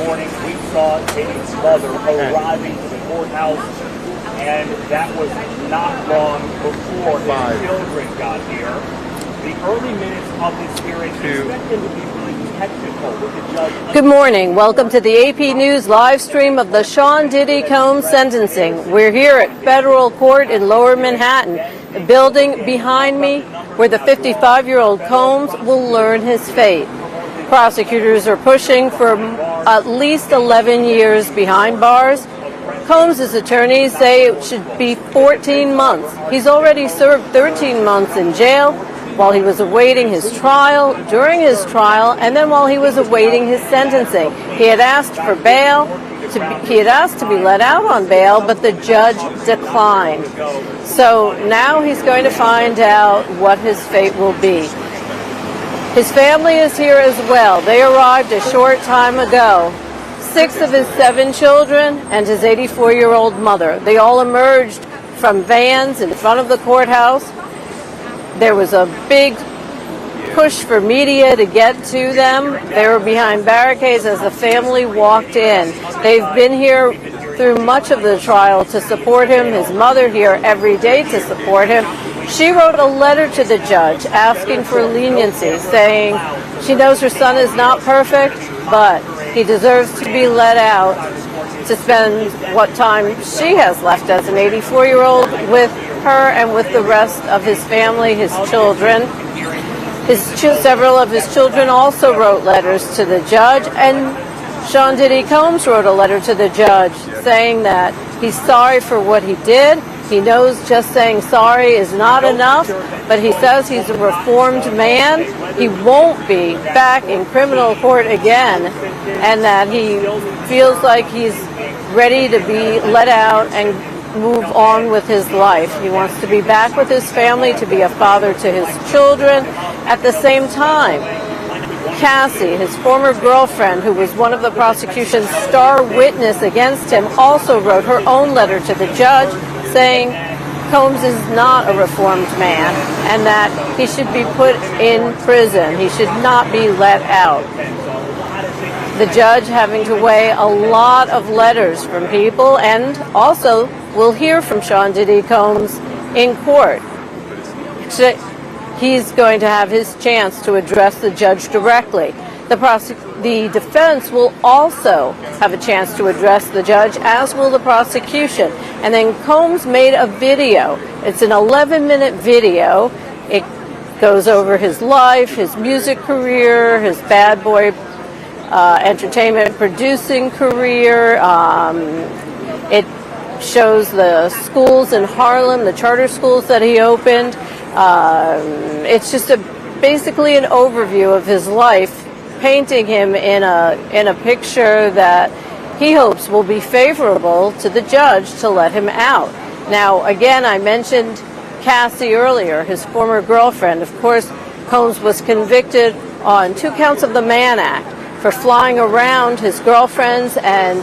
morning, we saw Diddy's mother arriving to the courthouse, and that was not long before his children got here. The early minutes of this hearing expect them to be really technical with the judge. Good morning. Welcome to the AP News live stream of the Sean Diddy Combs sentencing. We're here at federal court in Lower Manhattan, the building behind me where the 55-year-old Combs will learn his fate. Prosecutors are pushing for at least 11 years behind bars. Combs' attorneys say it should be 14 months. He's already served 13 months in jail while he was awaiting his trial, during his trial, and then while he was awaiting his sentencing. He had asked for bail. He had asked to be let out on bail, but the judge declined. So now he's going to find out what his fate will be. His family is here as well. They arrived a short time ago. 6 of his 7 children and his 84-year-old mother. They all emerged from vans in front of the courthouse. There was a big push for media to get to them. They were behind barricades as the family walked in. They've been here through much of the trial to support him. His mother here every day to support him. She wrote a letter to the judge asking for leniency, saying she knows her son is not perfect, but he deserves to be let out to spend what time she has left as an 84-year-old with her and with the rest of his family, his children. Several of his children also wrote letters to the judge, and Sean Diddy Combs wrote a letter to the judge saying that he's sorry for what he did. He knows just saying sorry is not enough, but he says he's a reformed man. He won't be back in criminal court again, and that he feels like he's ready to be let out and move on with his life. He wants to be back with his family, to be a father to his children. At the same time, Cassie, his former girlfriend, who was one of the prosecution's star witness against him, also wrote her own letter to the judge saying Combs is not a reformed man and that he should be put in prison. He should not be let out. The judge having to weigh a lot of letters from people, and also we'll hear from Sean Diddy Combs in court. He's going to have his chance to address the judge directly. The defense will also have a chance to address the judge, as will the prosecution. And then Combs made a video. It's an 11-minute video. It goes over his life, his music career, his bad boy entertainment producing career. It shows the schools in Harlem, the charter schools that he opened. It's just basically an overview of his life, painting him in a picture that he hopes will be favorable to the judge to let him out. Now, again, I mentioned Cassie earlier, his former girlfriend. Of course, Combs was convicted on 2 counts of the Mann Act for flying around his girlfriends and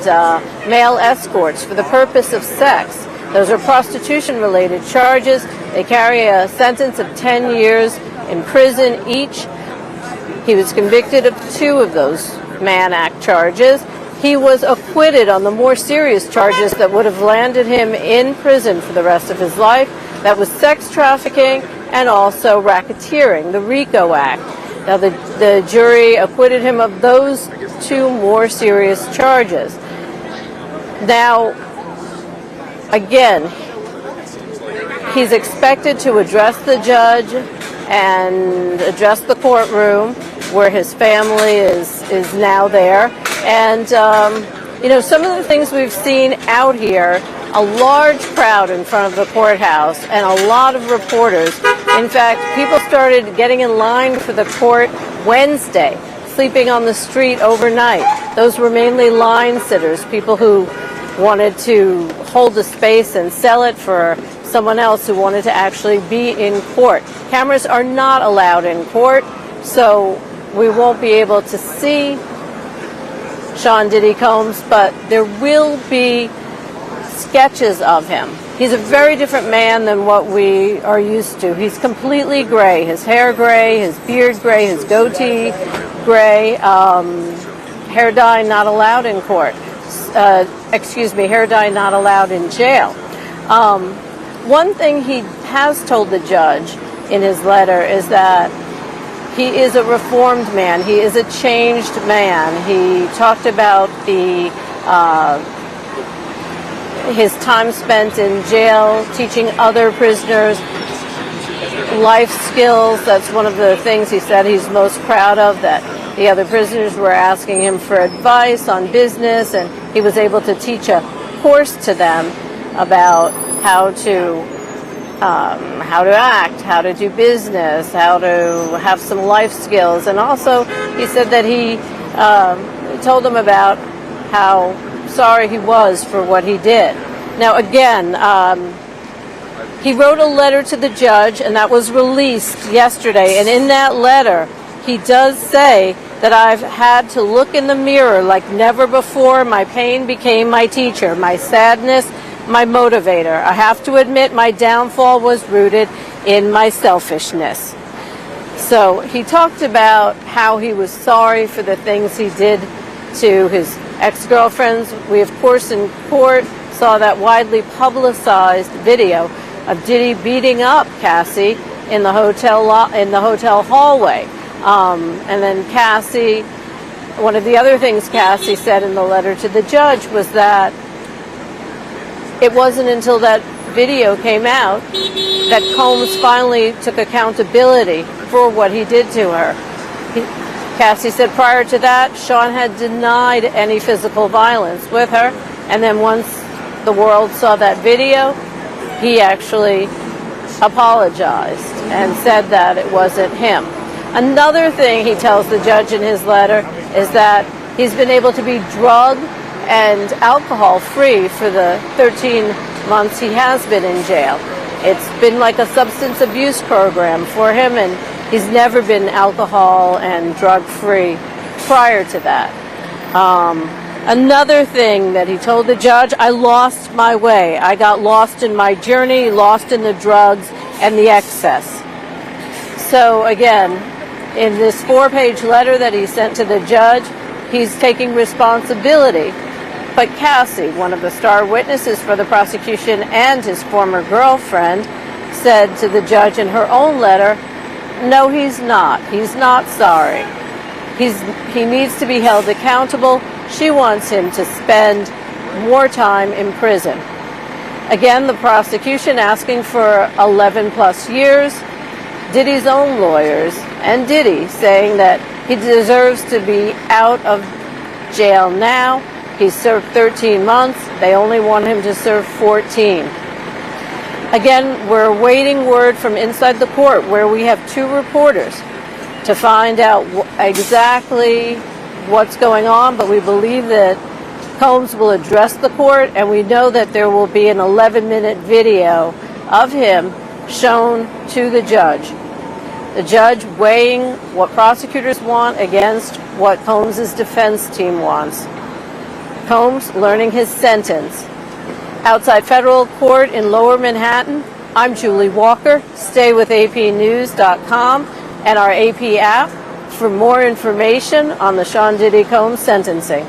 male escorts for the purpose of sex. Those are prostitution-related charges. They carry a sentence of 10 years in prison each. He was convicted of 2 of those Mann Act charges. He was acquitted on the more serious charges that would have landed him in prison for the rest of his life. That was sex trafficking and also racketeering, the RICO Act. Now, the jury acquitted him of those 2 more serious charges. Now, again, he's expected to address the judge and address the courtroom where his family is now there. And, some of the things we've seen out here, a large crowd in front of the courthouse and a lot of reporters. In fact, people started getting in line for the court Wednesday, sleeping on the street overnight. Those were mainly line sitters, people who wanted to hold the space and sell it for someone else who wanted to actually be in court. Cameras are not allowed in court, so we won't be able to see Sean Diddy Combs, but there will be sketches of him. He's a very different man than what we are used to. He's completely gray. His hair gray, his beard gray, his goatee gray, hair dye not allowed in court. Hair dye not allowed in jail. One thing he has told the judge in his letter is that he is a reformed man. He is a changed man. He talked about his time spent in jail teaching other prisoners life skills. That's one of the things he said he's most proud of, that the other prisoners were asking him for advice on business, and he was able to teach a course to them about how to act, how to do business, how to have some life skills. And also he said that he told them about how sorry he was for what he did. Now again, he wrote a letter to the judge, and that was released yesterday. And in that letter, he does say that I've had to look in the mirror like never before. My pain became my teacher, my sadness, my motivator. I have to admit my downfall was rooted in my selfishness. So he talked about how he was sorry for the things he did to his ex-girlfriends. We, of course, in court saw that widely publicized video of Diddy beating up Cassie in the hotel hallway. And then Cassie, one of the other things Cassie said in the letter to the judge was that it wasn't until that video came out that Combs finally took accountability for what he did to her. Cassie said prior to that, Sean had denied any physical violence with her, and then once the world saw that video, he actually apologized and said that it wasn't him. Another thing he tells the judge in his letter is that he's been able to be drug and alcohol free for the 13 months he has been in jail. It's been like a substance abuse program for him, and he's never been alcohol and drug free prior to that. Another thing that he told the judge, I lost my way. I got lost in my journey, lost in the drugs and the excess. So again, in this 4-page letter that he sent to the judge, he's taking responsibility. But Cassie, one of the star witnesses for the prosecution and his former girlfriend, said to the judge in her own letter, no, he's not. He's not sorry. He needs to be held accountable. She wants him to spend more time in prison. Again, the prosecution asking for 11 plus years. Diddy's own lawyers and Diddy saying that he deserves to be out of jail now. He served 13 months. They only want him to serve 14. Again, we're awaiting word from inside the court, where we have 2 reporters, to find out exactly what's going on, but we believe that Combs will address the court, and we know that there will be an 11-minute video of him shown to the judge. The judge weighing what prosecutors want against what Combs' defense team wants. Combs learning his sentence. Outside federal court in Lower Manhattan, I'm Julie Walker. Stay with apnews.com and our AP app for more information on the Sean Diddy Combs sentencing.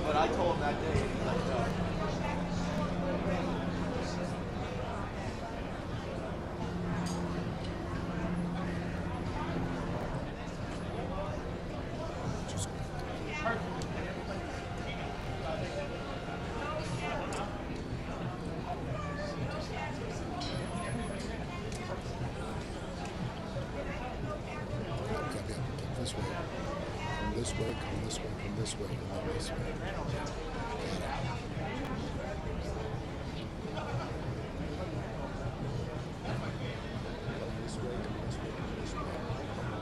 But I told him that day, he's like, no. This way. Come this way, come this way, come this way, and then this way. This way, come this way, come this way.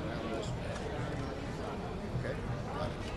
Around this way. Okay? Got it.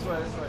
way, this way.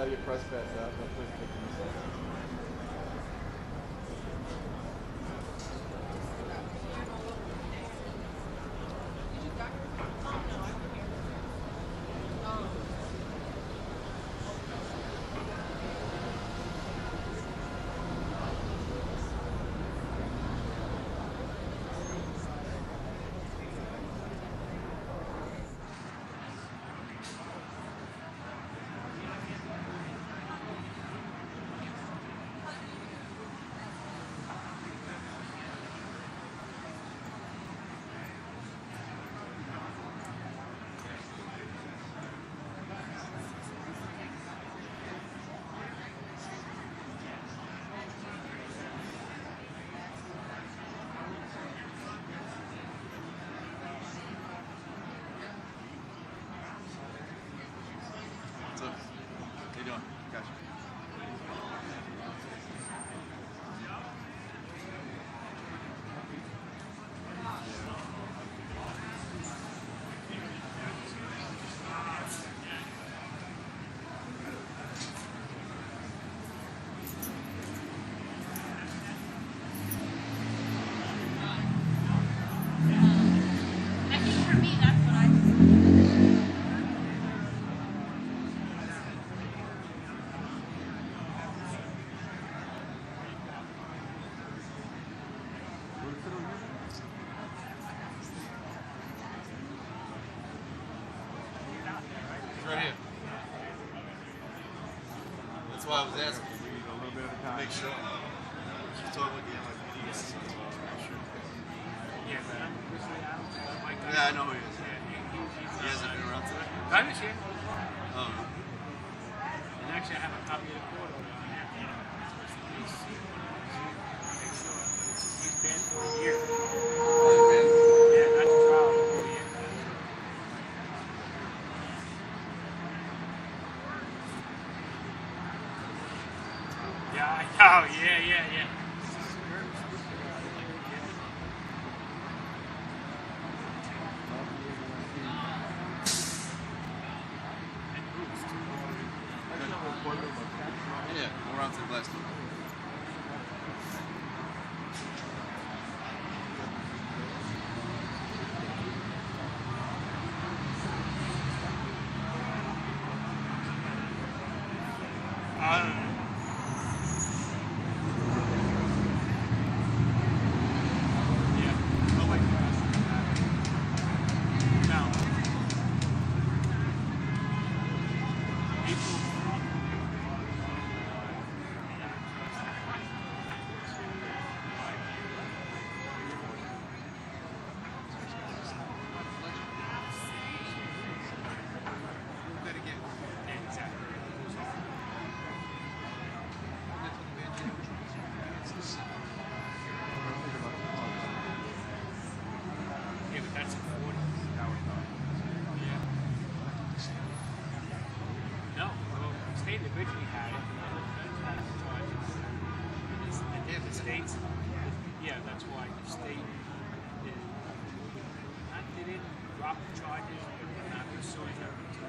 Have your press pass out. Don't put pictures. Right here. That's why I was asking. To make sure. She's talking with the NYPD. Yeah, I know who he is. He hasn't been around today. I understand. Oh. And actually, I have a copy of the court order on that. He's banned for a year. Yeah, not the trial. For a year. Yeah, I know. Yeah. Yeah, we're on to the last one. Yeah, that's why the state did not, they didn't drop the charges, but they're not pursuing her until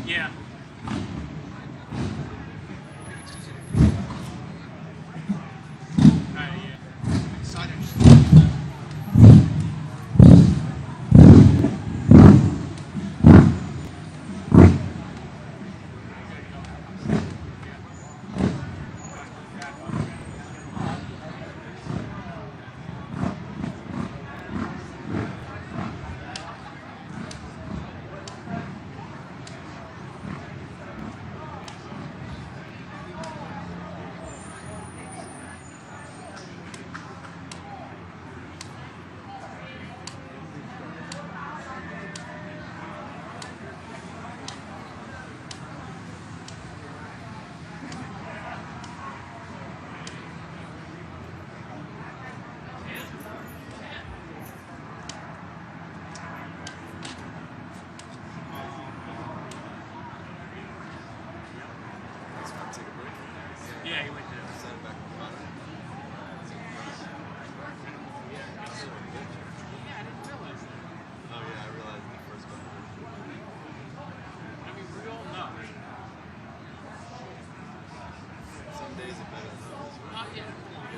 Yeah. Yeah, he went to Oh yeah, I realized the first one. I mean, we all know. Some days are better than others. Not yet.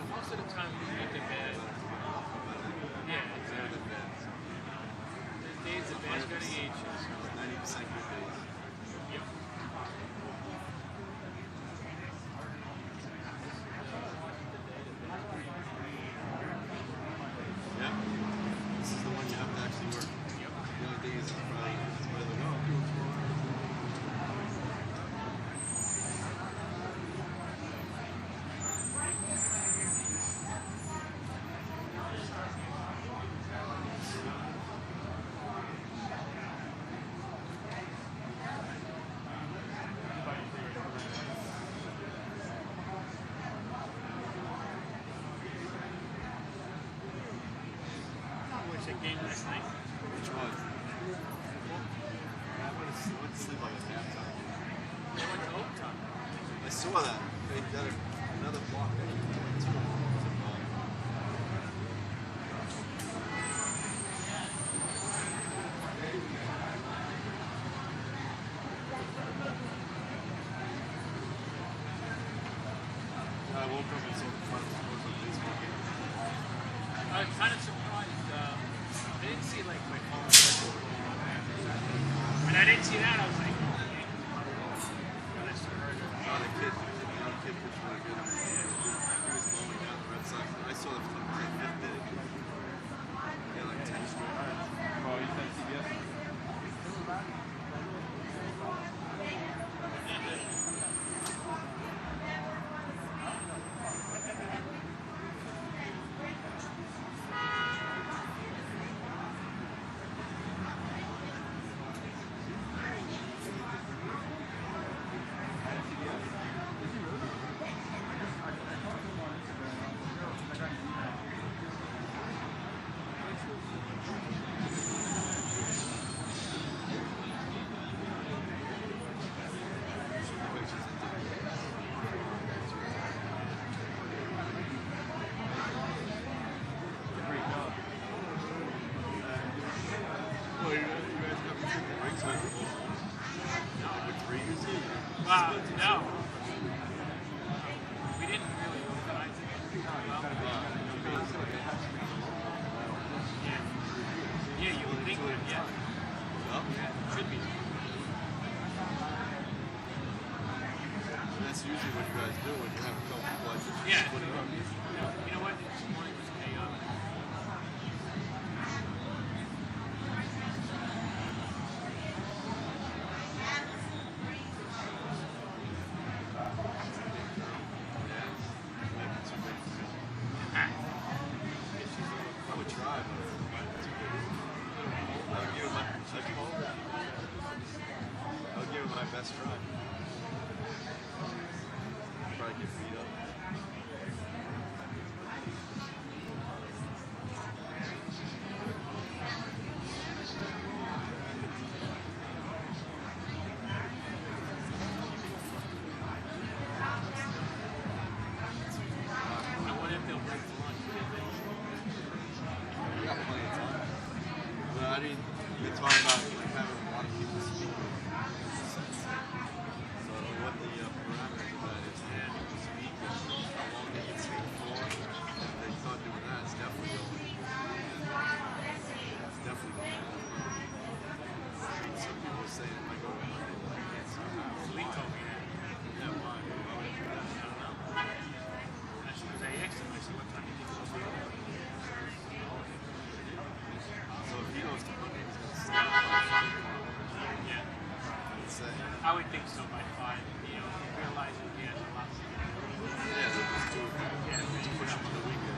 Most of the time we get to bed. Yeah, exactly. The days of bed got to age. 90% good days. Yep. Yeah. This is the one you have to actually work. Yep. The only thing is probably it's where they go. Which they came last night. Which one? I went to sleep like a halftime. They went to overtime. I saw that. They got another block there. I woke up and saw the front of the baseball game. I was kind of surprised. I didn't see like my phone. When I didn't see that, I was like, Oh, the kid was really good. He was blowing down the Red Sox. I saw the fifth inning. He had like 10 straight. Oh, you said CBS? no. We didn't really organize it. Yeah, you would think that, yeah. Should be. That's usually what you guys do when you have a couple people like this. Yeah. You know what? This morning was chaotic. I would try, but I'll give it my best try. Probably get beat up. I would think so by 5. You know, realizing he has a lot to do. Yeah, let's do it. Yeah, push him on the weekend.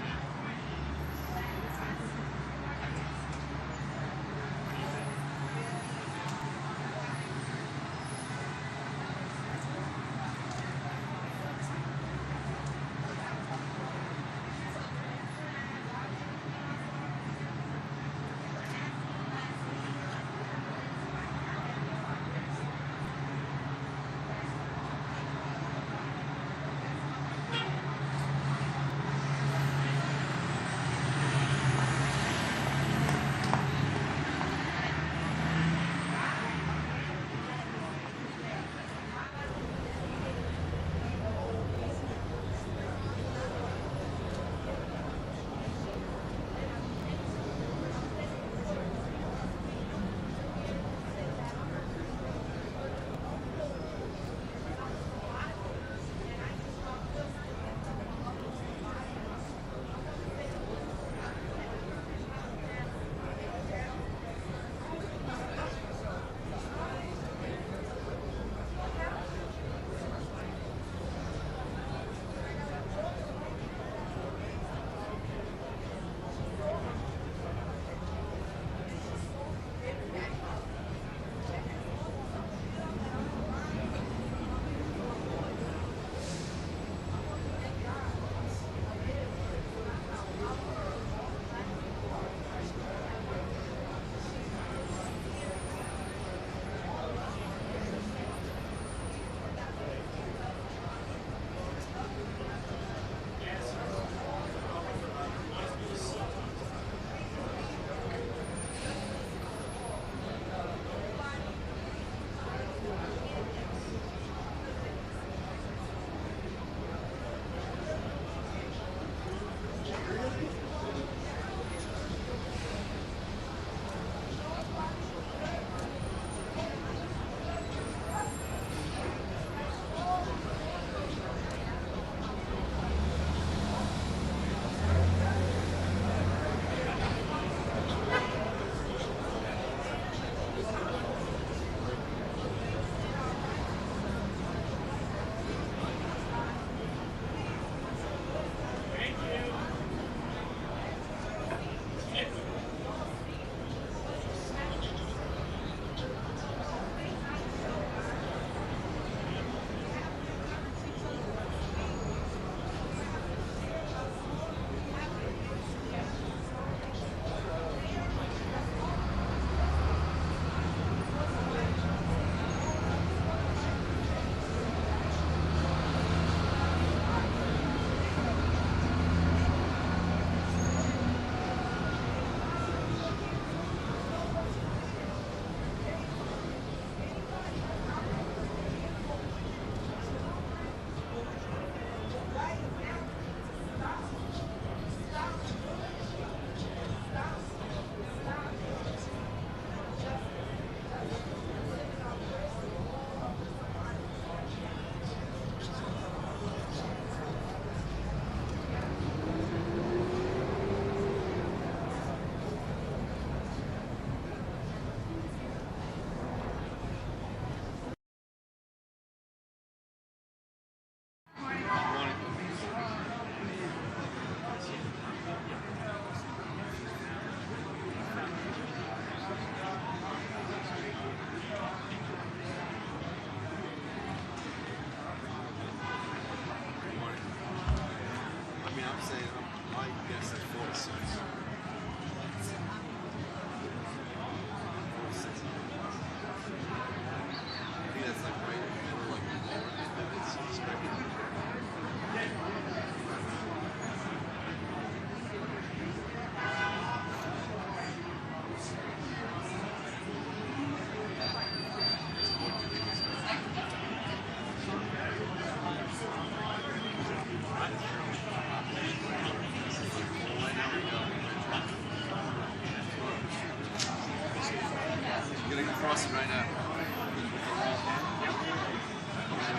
crossing right now.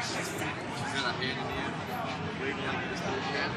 She's got a hand in the air, waving like this little cat.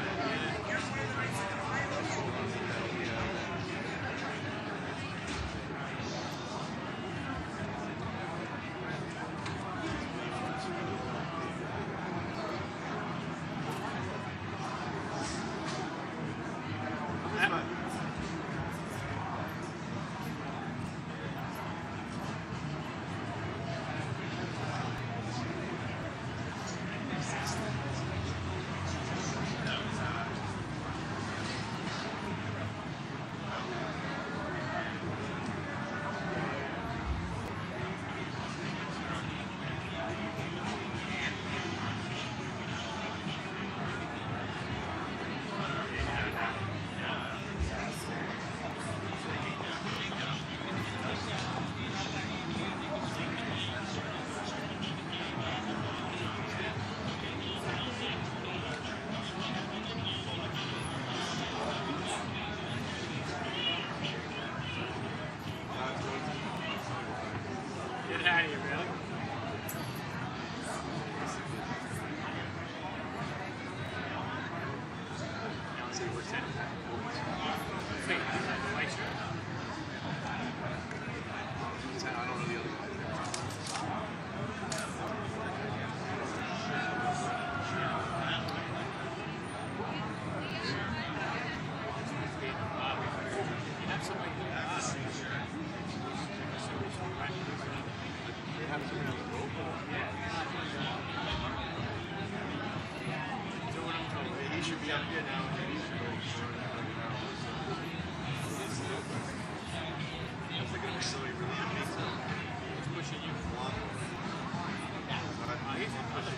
So he works at I don't know the other guy. He should be up here now. It's like a silly relief pizza. He's pushing you for long. He's pushing me.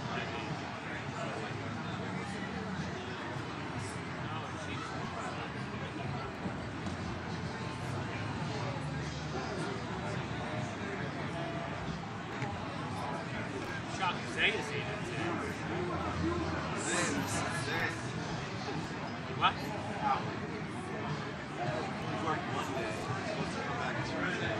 Zay is eating too. What? He worked Monday. He's supposed to come back Tuesday.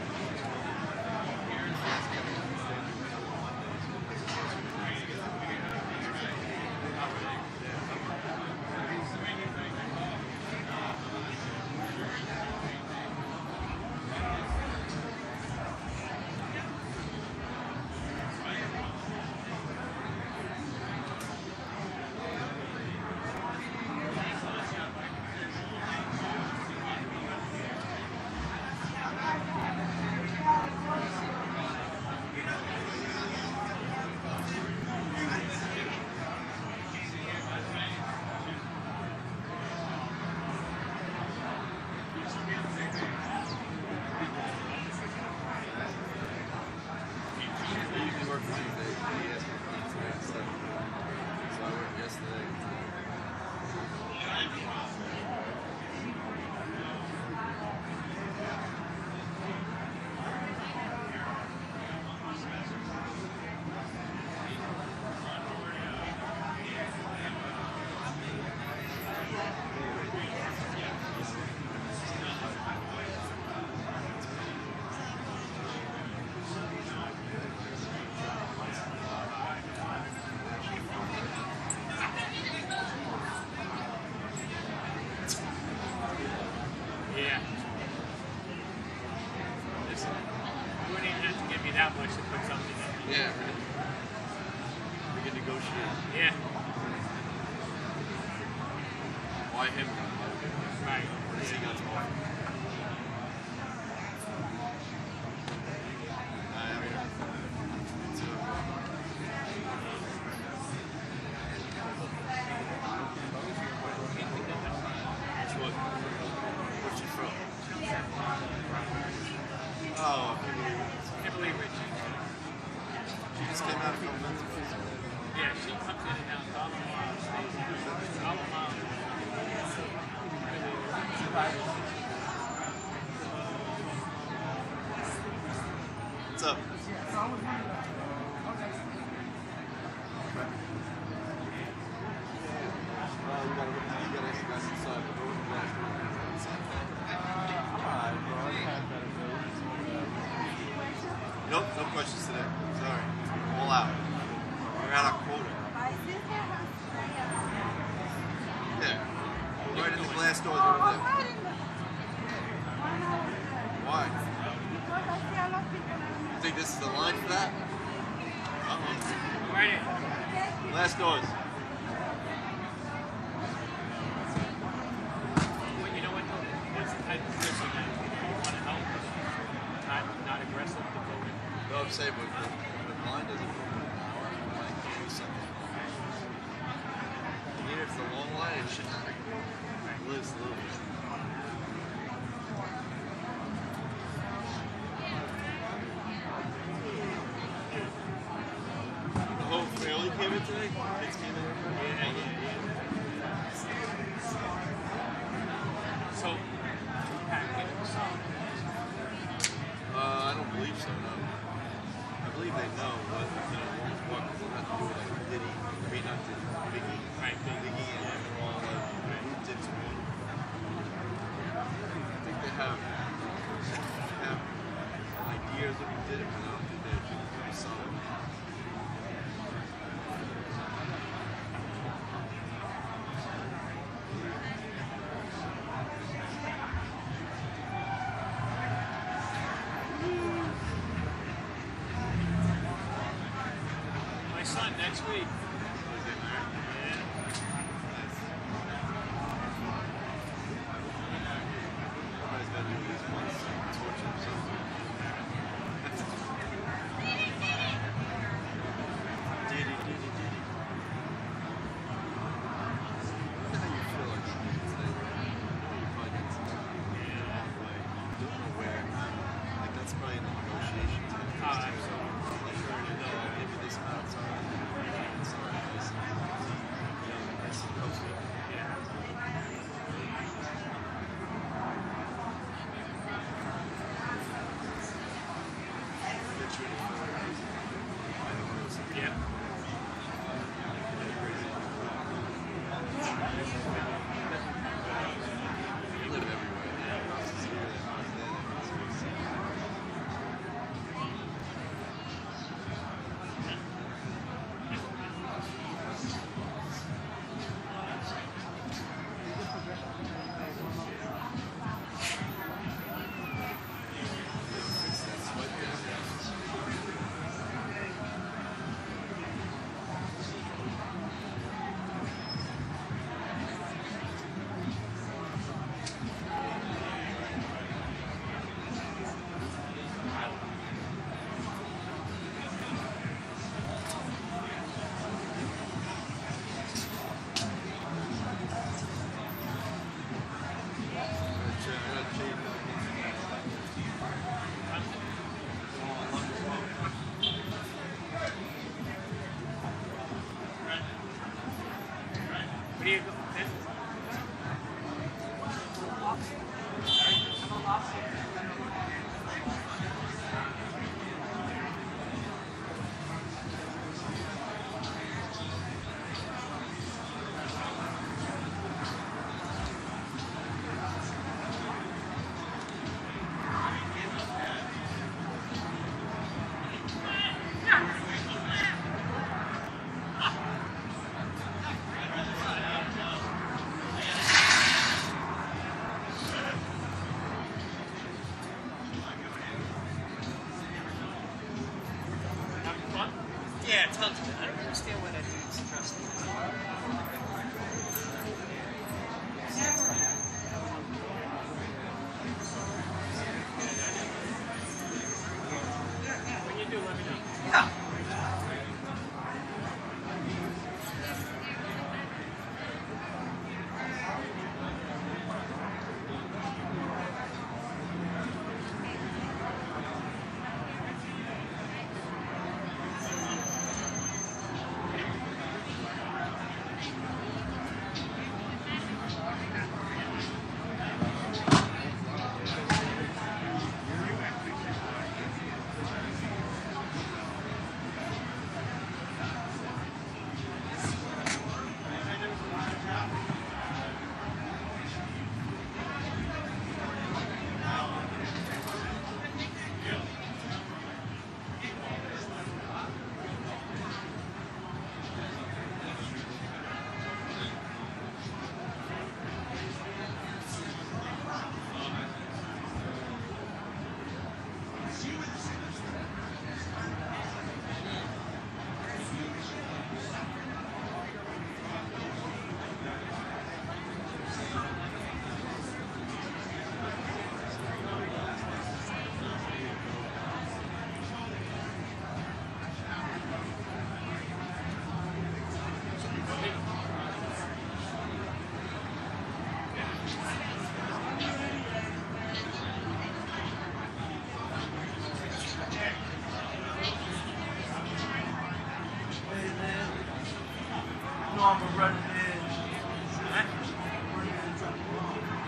Yeah. Listen, you wouldn't even have to give me that much to put something in. Yeah, right. We can negotiate. Yeah. Why him? Right. What has he got to offer? Oh, I can't believe it. She just came out a couple minutes ago. Yeah, she comes in and out all the while. All the while. What's up? Nope, no questions today. Sorry. All out. We're at our quota. Yeah. Right in the glass doors over there. Why? You think this is the line for that? Right in. Glass doors. Well, you know what? What's the type of person that you want to help? Not aggressive to go in. No, I'm saying, but the line doesn't move an hour, like 20 seconds. Even if it's a long line, it should not live a little bit. The whole family came in today? Kids came in? So, I don't believe so, no. I believe they know what, what, because it has to do with like Diddy, I mean not Diddy, Biggie. Right, Biggie and they're all like grouped into one. I think they have ideas of who did it, but I don't think they're solid. The Next week. Yeah, tons of it. I don't understand why that dude's stressed. When you do, let me know. Yeah.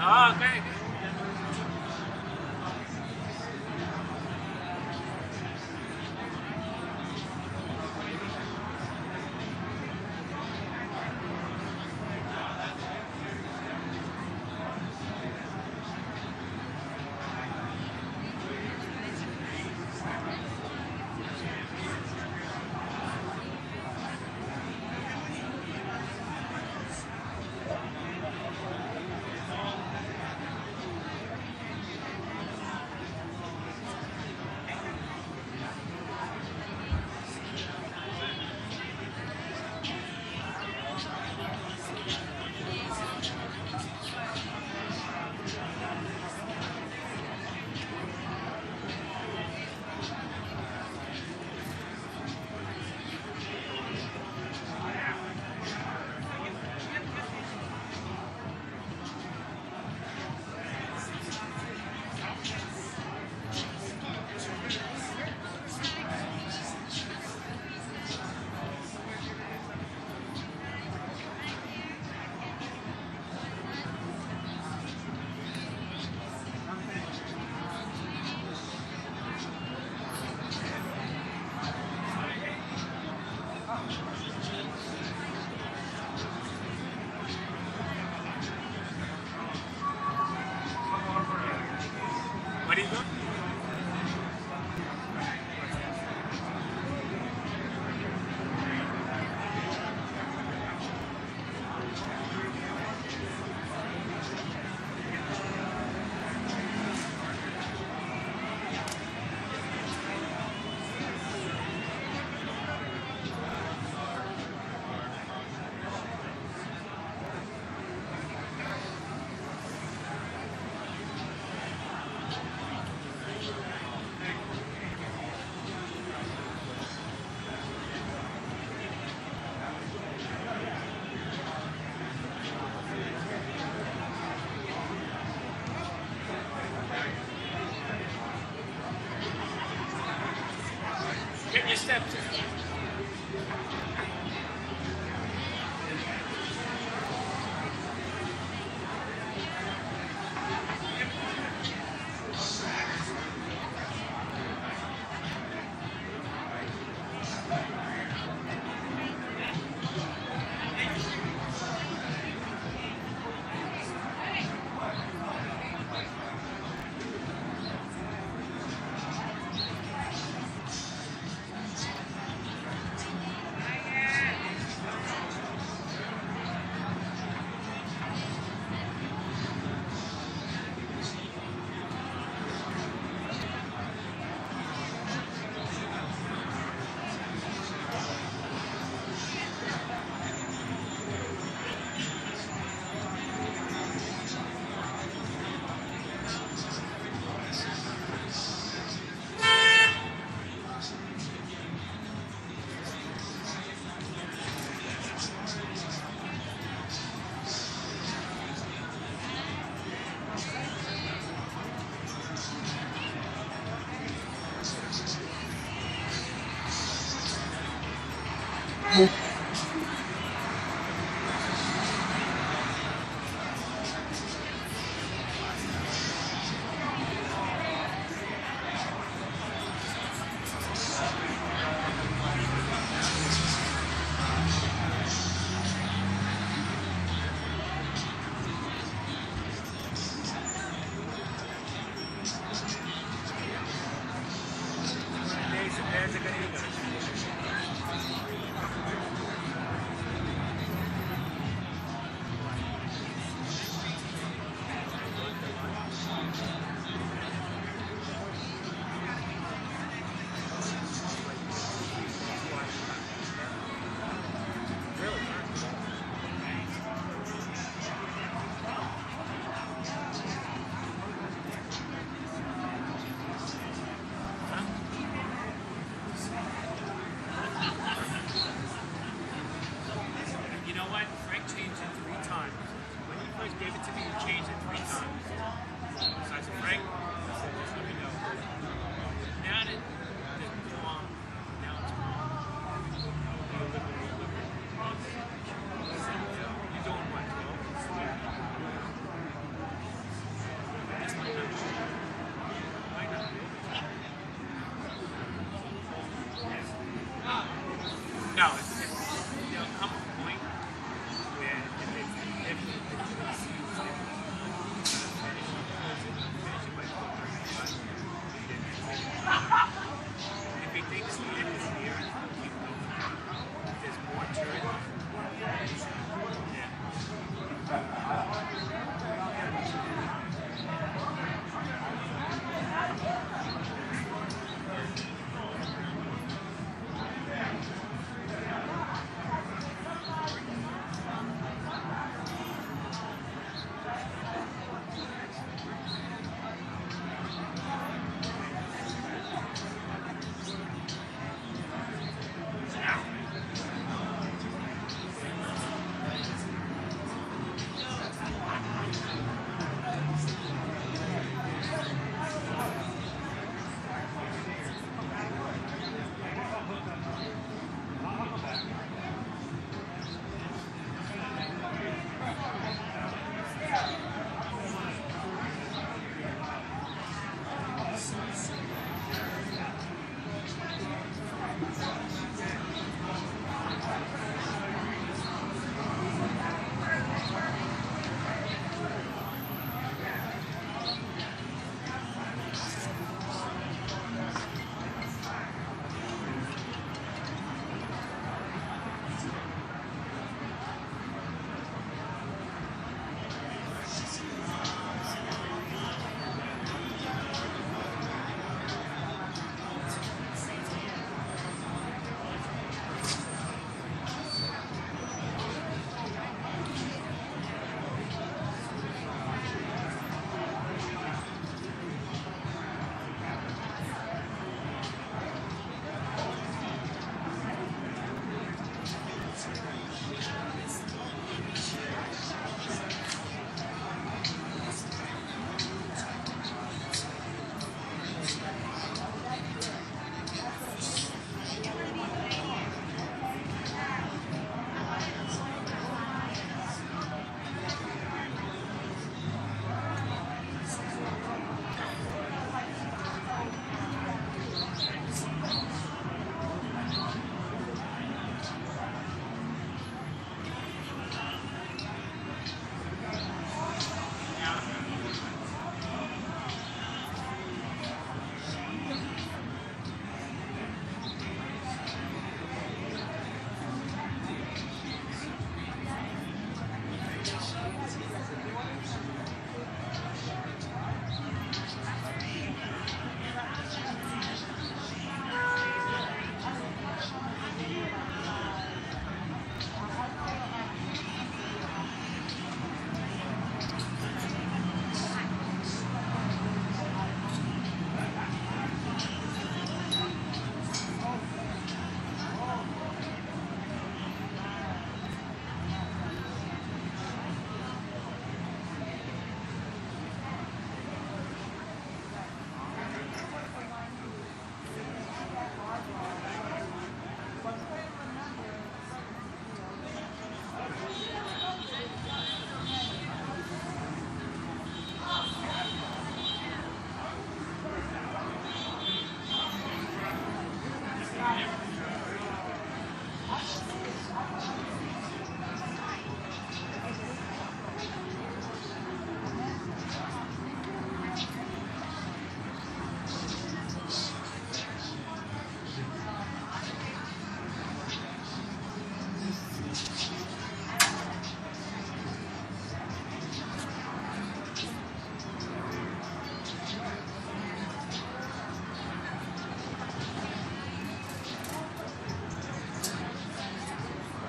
Oh, okay.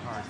Hard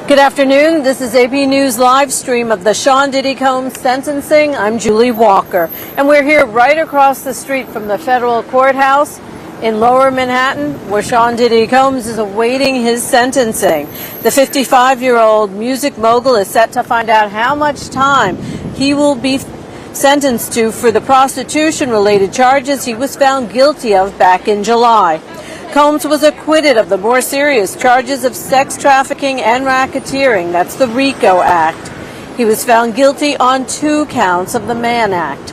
Good afternoon. This is AP News live stream of the Sean Diddy Combs sentencing. I'm Julie Walker, and we're here right across the street from the federal courthouse in Lower Manhattan, where Sean Diddy Combs is awaiting his sentencing. The 55-year-old music mogul is set to find out how much time he will be sentenced to for the prostitution-related charges he was found guilty of back in July. Combs was acquitted of the more serious charges of sex trafficking and racketeering. That's the RICO Act. He was found guilty on 2 counts of the Mann Act.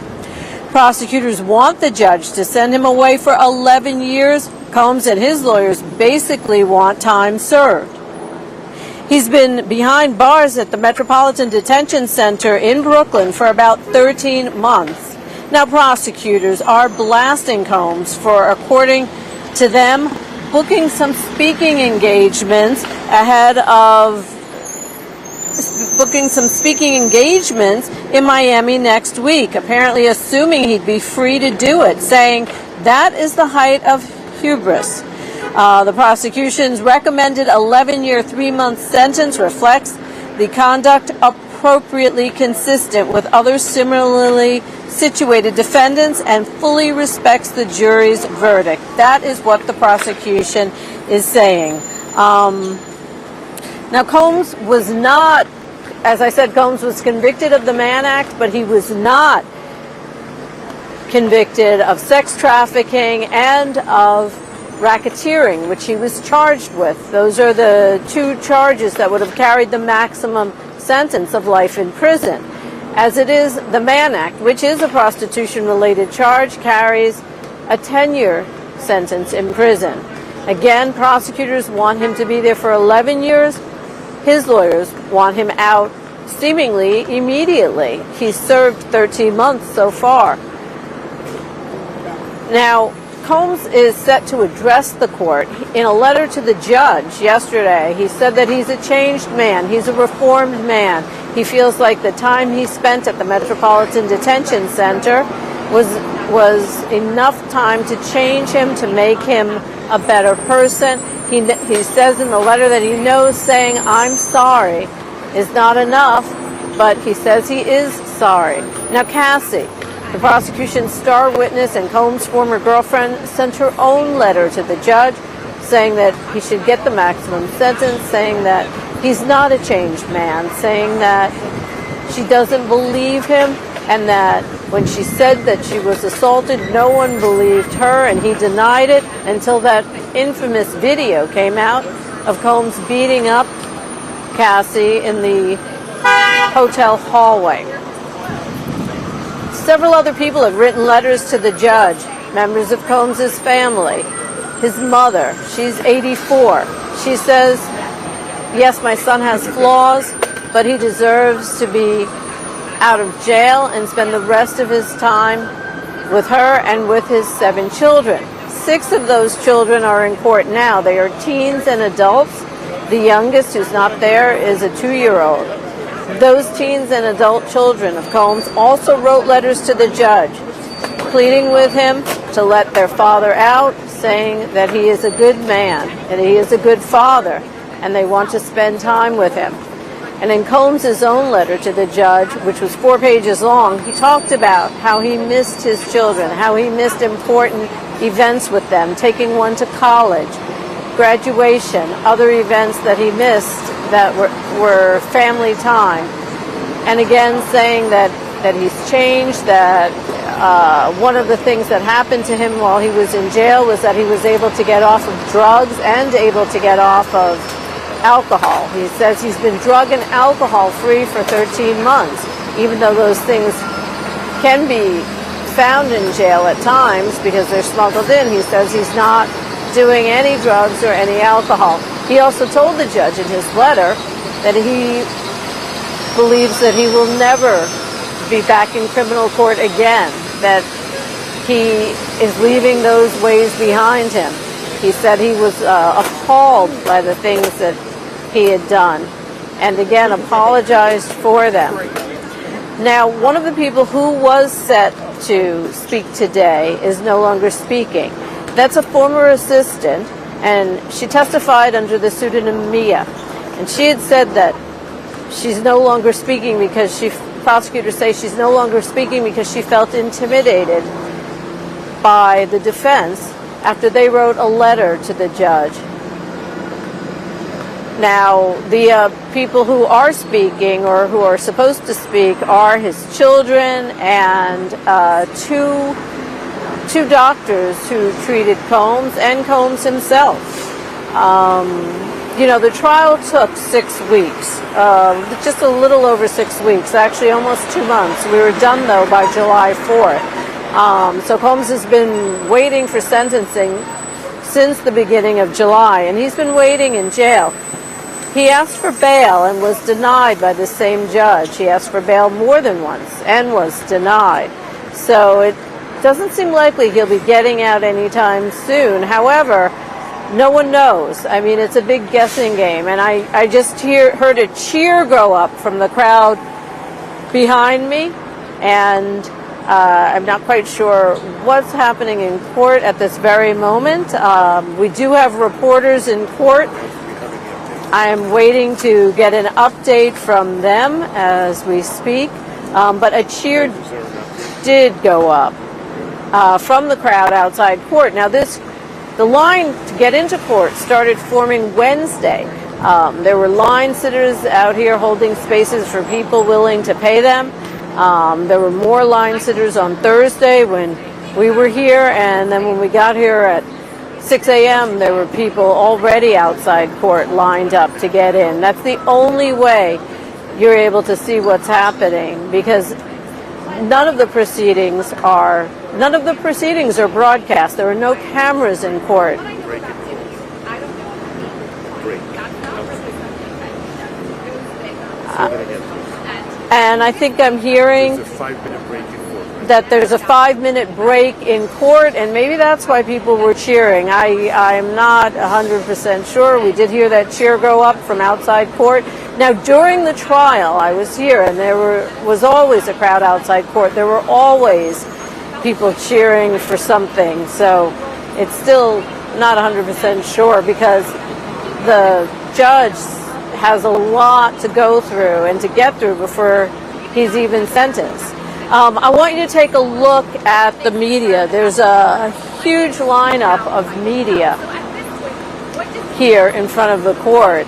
Prosecutors want the judge to send him away for 11 years. Combs and his lawyers basically want time served. He's been behind bars at the Metropolitan Detention Center in Brooklyn for about 13 months. Now, prosecutors are blasting Combs for, according to them, booking some speaking engagements in Miami next week, apparently assuming he'd be free to do it, saying that is the height of hubris. The prosecution's recommended 11-year, 3-month sentence reflects the conduct appropriately consistent with other similarly situated defendants and fully respects the jury's verdict. That is what the prosecution is saying. Now, Combs was not, as I said, Combs was convicted of the Mann Act, but he was not convicted of sex trafficking and of racketeering, which he was charged with. Those are the 2 charges that would have carried the maximum sentence of life in prison. As it is, the Mann Act, which is a prostitution-related charge, carries a 10-year sentence in prison. Again, prosecutors want him to be there for 11 years. His lawyers want him out seemingly immediately. He's served 13 months so far. Now, Combs is set to address the court. In a letter to the judge yesterday, he said that he's a changed man. He's a reformed man. He feels like the time he spent at the Metropolitan Detention Center was enough time to change him, to make him a better person. He says in the letter that he knows saying "I'm sorry" is not enough, but he says he is sorry. Now, Cassie, the prosecution's star witness and Combs' former girlfriend, sent her own letter to the judge saying that he should get the maximum sentence, saying that he's not a changed man, saying that she doesn't believe him, and that when she said that she was assaulted, no one believed her, and he denied it until that infamous video came out of Combs beating up Cassie in the hotel hallway. Several other people have written letters to the judge, members of Combs' family. His mother, she's 84. She says, yes, my son has flaws, but he deserves to be out of jail and spend the rest of his time with her and with his 7 children. 6 of those children are in court now. They are teens and adults. The youngest, who's not there, is a 2-year-old. Those teens and adult children of Combs also wrote letters to the judge, pleading with him to let their father out, saying that he is a good man, and he is a good father, and they want to spend time with him. And in Combs' own letter to the judge, which was 4 pages long, he talked about how he missed his children, how he missed important events with them, taking one to college, graduation, other events that he missed that were family time. And again, saying that he's changed, that one of the things that happened to him while he was in jail was that he was able to get off of drugs and able to get off of alcohol. He says he's been drug and alcohol free for 13 months, even though those things can be found in jail at times because they're smuggled in. He says he's not doing any drugs or any alcohol. He also told the judge in his letter that he believes that he will never be back in criminal court again, that he is leaving those ways behind him. He said he was appalled by the things that he had done, and again apologized for them. Now, one of the people who was set to speak today is no longer speaking. That's a former assistant, and she testified under the pseudonym Mia. And she had said that she's no longer speaking because prosecutors say she's no longer speaking because she felt intimidated by the defense after they wrote a letter to the judge. Now, the people who are speaking or who are supposed to speak are his children and two doctors who treated Combs and Combs himself. You know, the trial took 6 weeks, just a little over 6 weeks, actually almost 2 months. We were done, though, by July 4th. So Combs has been waiting for sentencing since the beginning of July, and he's been waiting in jail. He asked for bail and was denied by the same judge. He asked for bail more than once and was denied. So it doesn't seem likely he'll be getting out anytime soon. However, no one knows. I mean, it's a big guessing game. And I just heard a cheer go up from the crowd behind me. And I'm not quite sure what's happening in court at this very moment. We do have reporters in court. I am waiting to get an update from them as we speak. But a cheer did go up from the crowd outside court. Now, the line to get into court started forming Wednesday. There were line sitters out here holding spaces for people willing to pay them. There were more line sitters on Thursday when we were here, and then when we got here at 6 a.m., there were people already outside court lined up to get in. That's the only way you're able to see what's happening, because none of the proceedings are broadcast. There are no cameras in court. And I think I'm hearing that there's a 5-minute break in court, and maybe that's why people were cheering. I'm not 100% sure. We did hear that cheer go up from outside court. Now, during the trial, I was here, and there was always a crowd outside court. There were always people cheering for something. So it's still not 100% sure, because the judge has a lot to go through and to get through before he's even sentenced. I want you to take a look at the media. There's a huge lineup of media here in front of the court,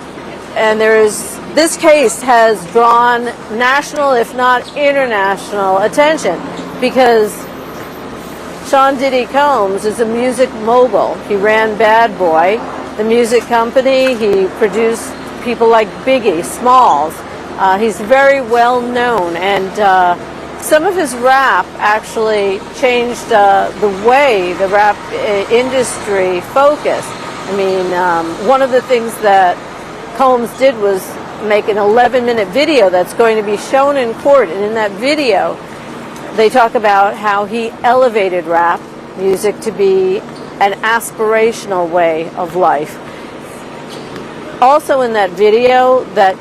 and this case has drawn national, if not international, attention, because Sean Diddy Combs is a music mogul. He ran Bad Boy, the music company. He produced people like Biggie, Smalls. He's very well known, and some of his rap actually changed the way the rap industry focused. I mean, one of the things that Combs did was make an 11-minute video that's going to be shown in court, and in that video they talk about how he elevated rap music to be an aspirational way of life. Also in that video that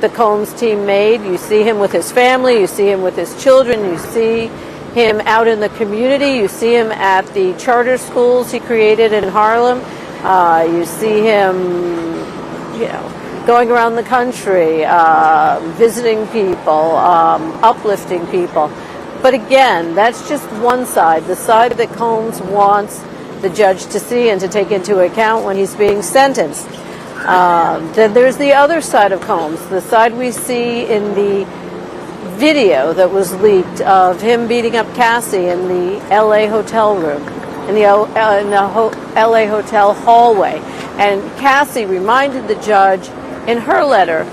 the Combs team made, you see him with his family, you see him with his children, you see him out in the community, you see him at the charter schools he created in Harlem, you see him, going around the country, visiting people, uplifting people. But again, that's just one side, the side that Combs wants the judge to see and to take into account when he's being sentenced. Then there's the other side of Combs, the side we see in the video that was leaked of him beating up Cassie in the LA hotel room, in the LA hotel hallway. And Cassie reminded the judge in her letter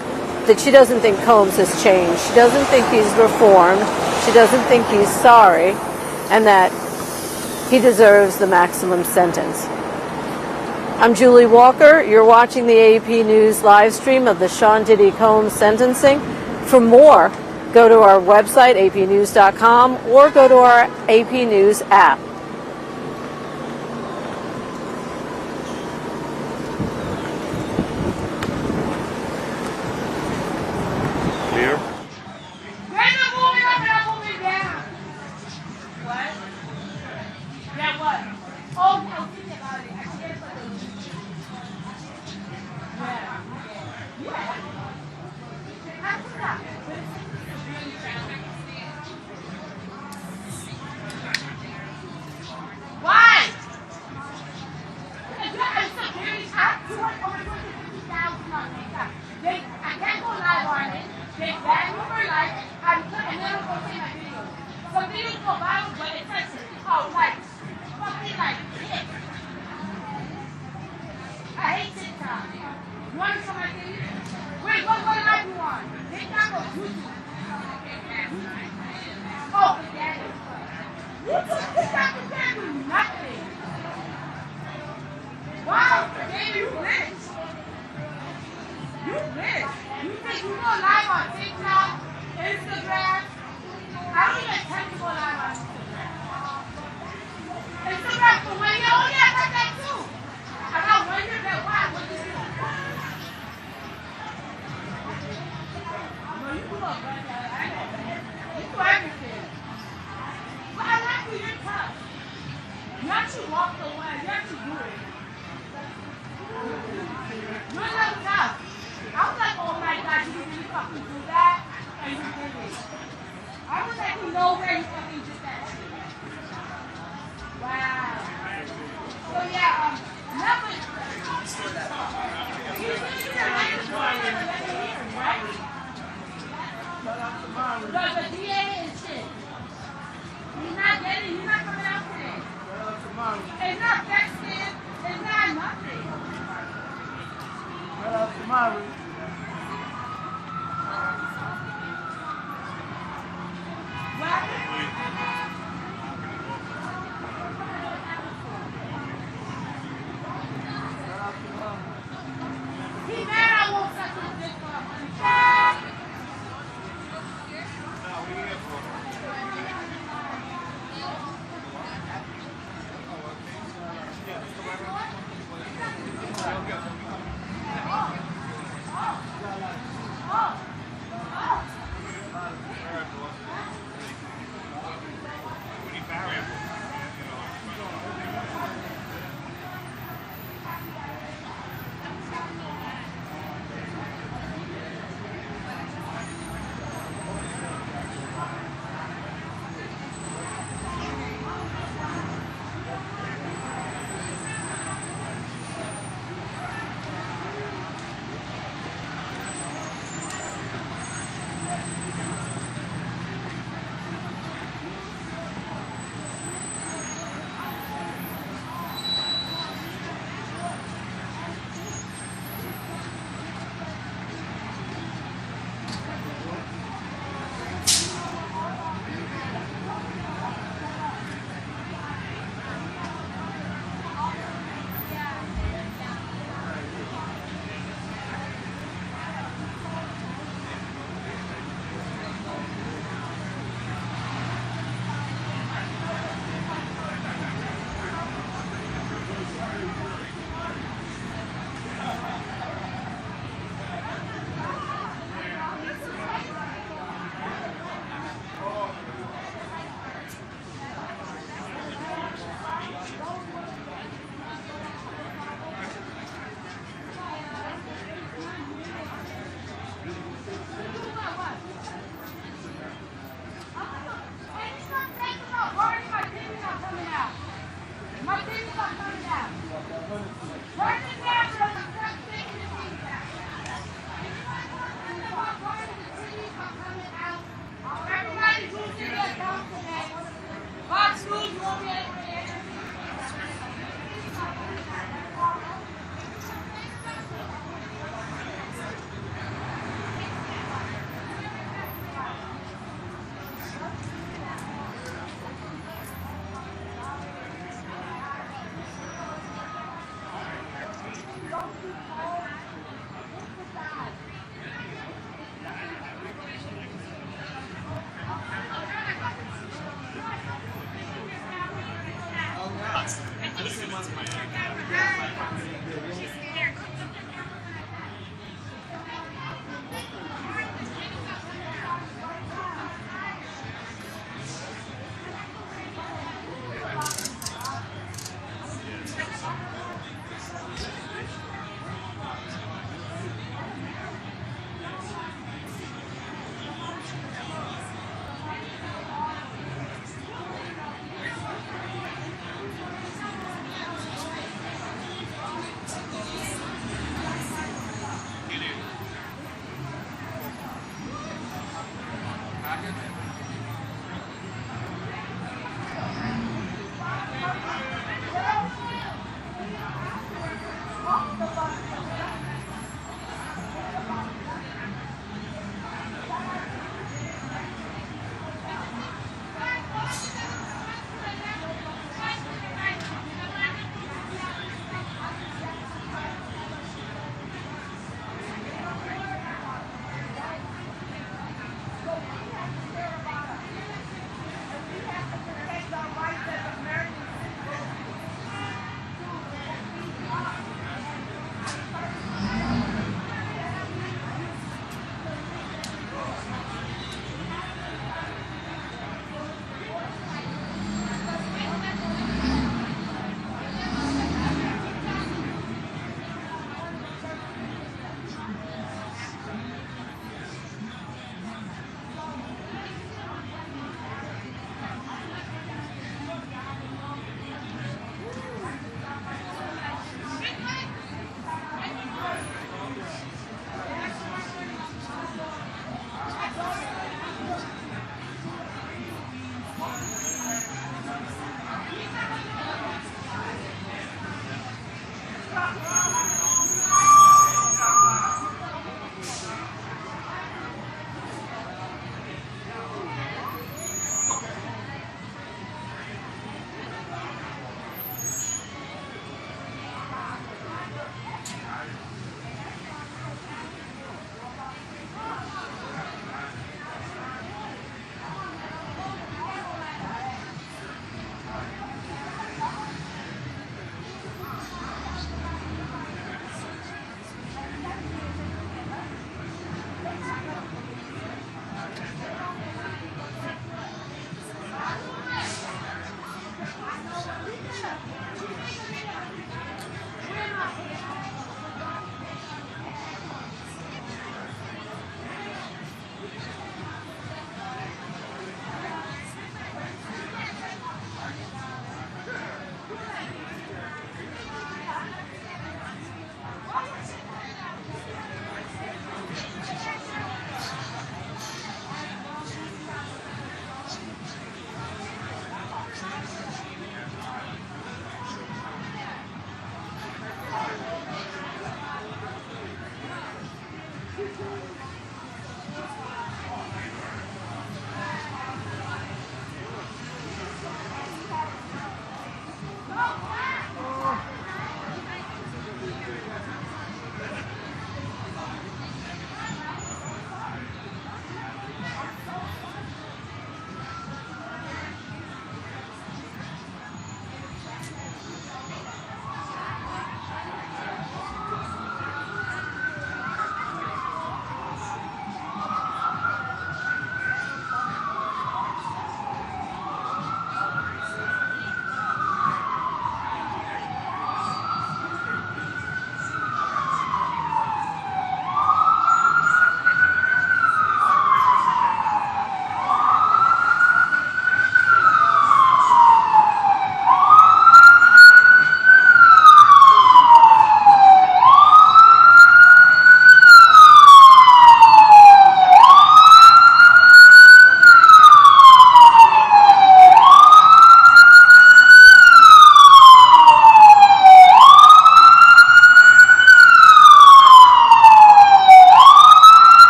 that she doesn't think Combs has changed. She doesn't think he's reformed. She doesn't think he's sorry, and that he deserves the maximum sentence. I'm Julie Walker. You're watching the AP News live stream of the Sean Diddy Combs sentencing. For more, go to our website, apnews.com, or go to our AP News app. Clear? Yeah, what? Oh, no, think about it. I can get it for the why? Because you're a security cop. You want over $250,000 on makeup. I can't go live on it. They banned me for life. And then I'm going to say my videos. Some videos go viral, but it says, oh, like, fucking like this. I hate TikTok. You want to show my video? Wait, what live you on? TikTok or YouTube? Oh, but that is fun. YouTube, TikTok, you can't do nothing. Wow, baby, you rich. You rich. You think you go live on TikTok, Instagram? I don't even attempt to go live on Instagram. Instagram for 1 year? Oh, yeah, I got that too. I got 1 year, but why? What did you do? No, you do a bunch of I know that. You do everything. But I like you, you're tough. You actually walk the way. You actually do it. You're a little tough. I was like, oh my God, you really fucking do that? And you did it. I was like, no way you fucking did that shit. Wow. So yeah, never. You didn't get a license for racketeering, right? The DA and shit. He's not coming out today. It's not festive. It's not nothing. He mad I won't suck his dick off.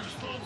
Thank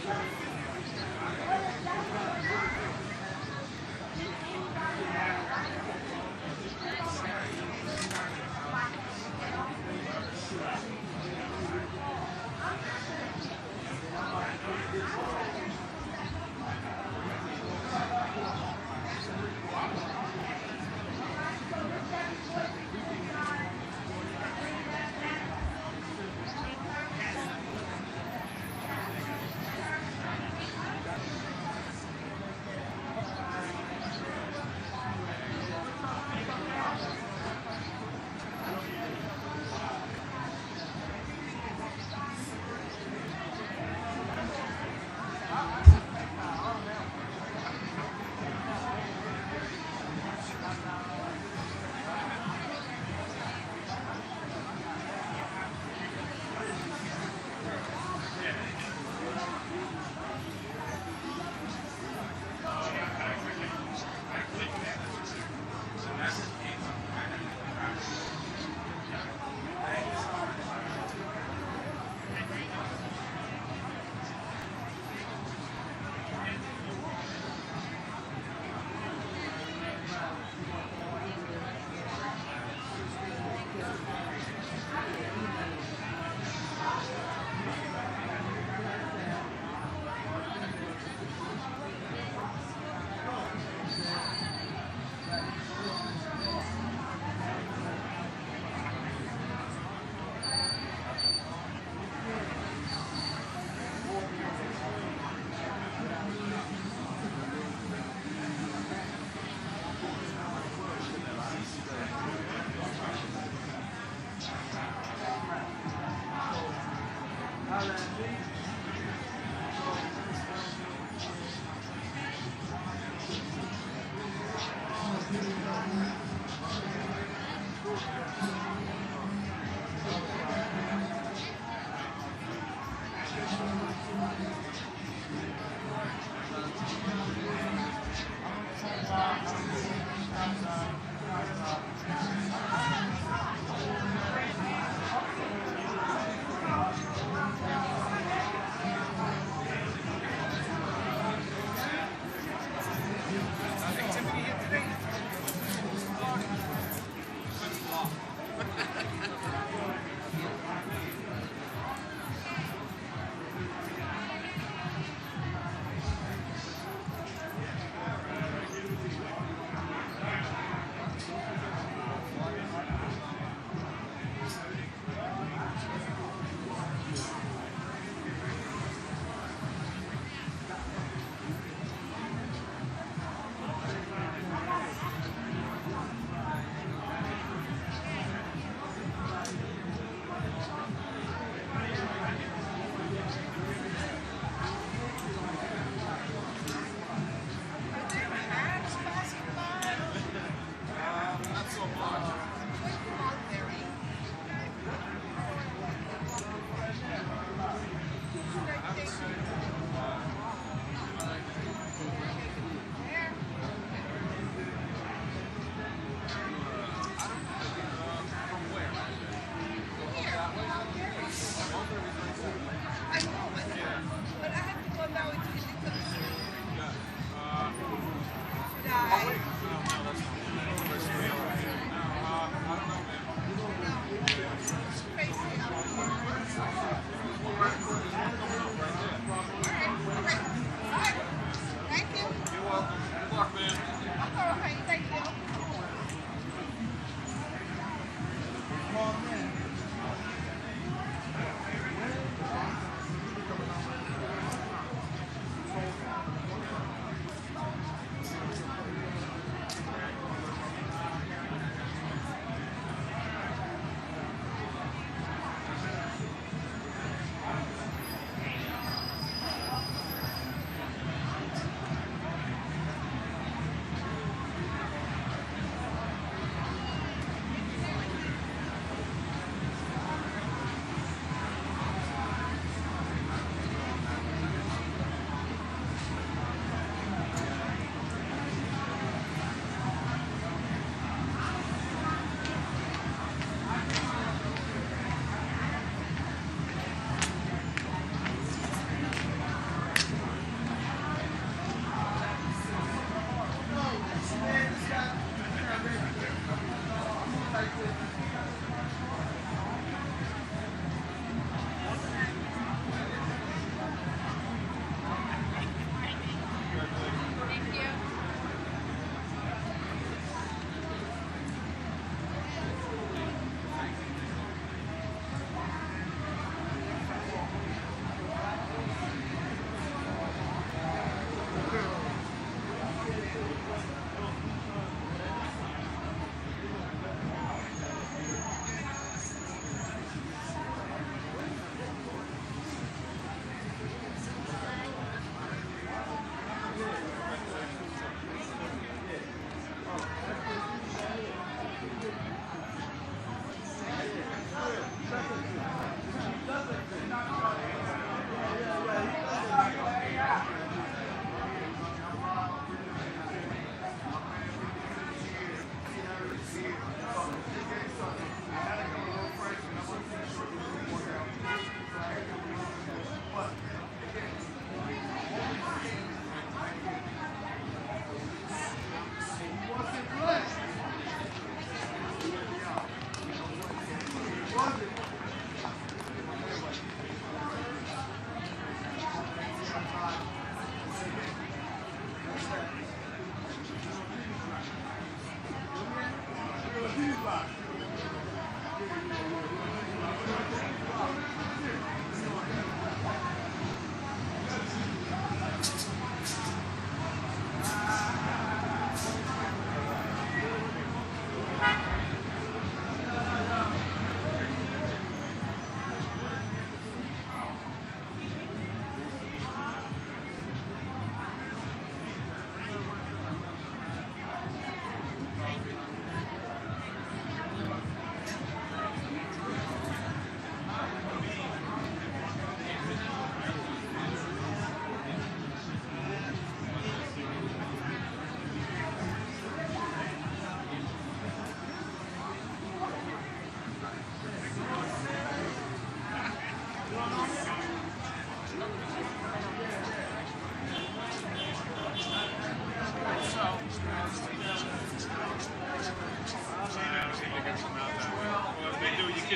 you.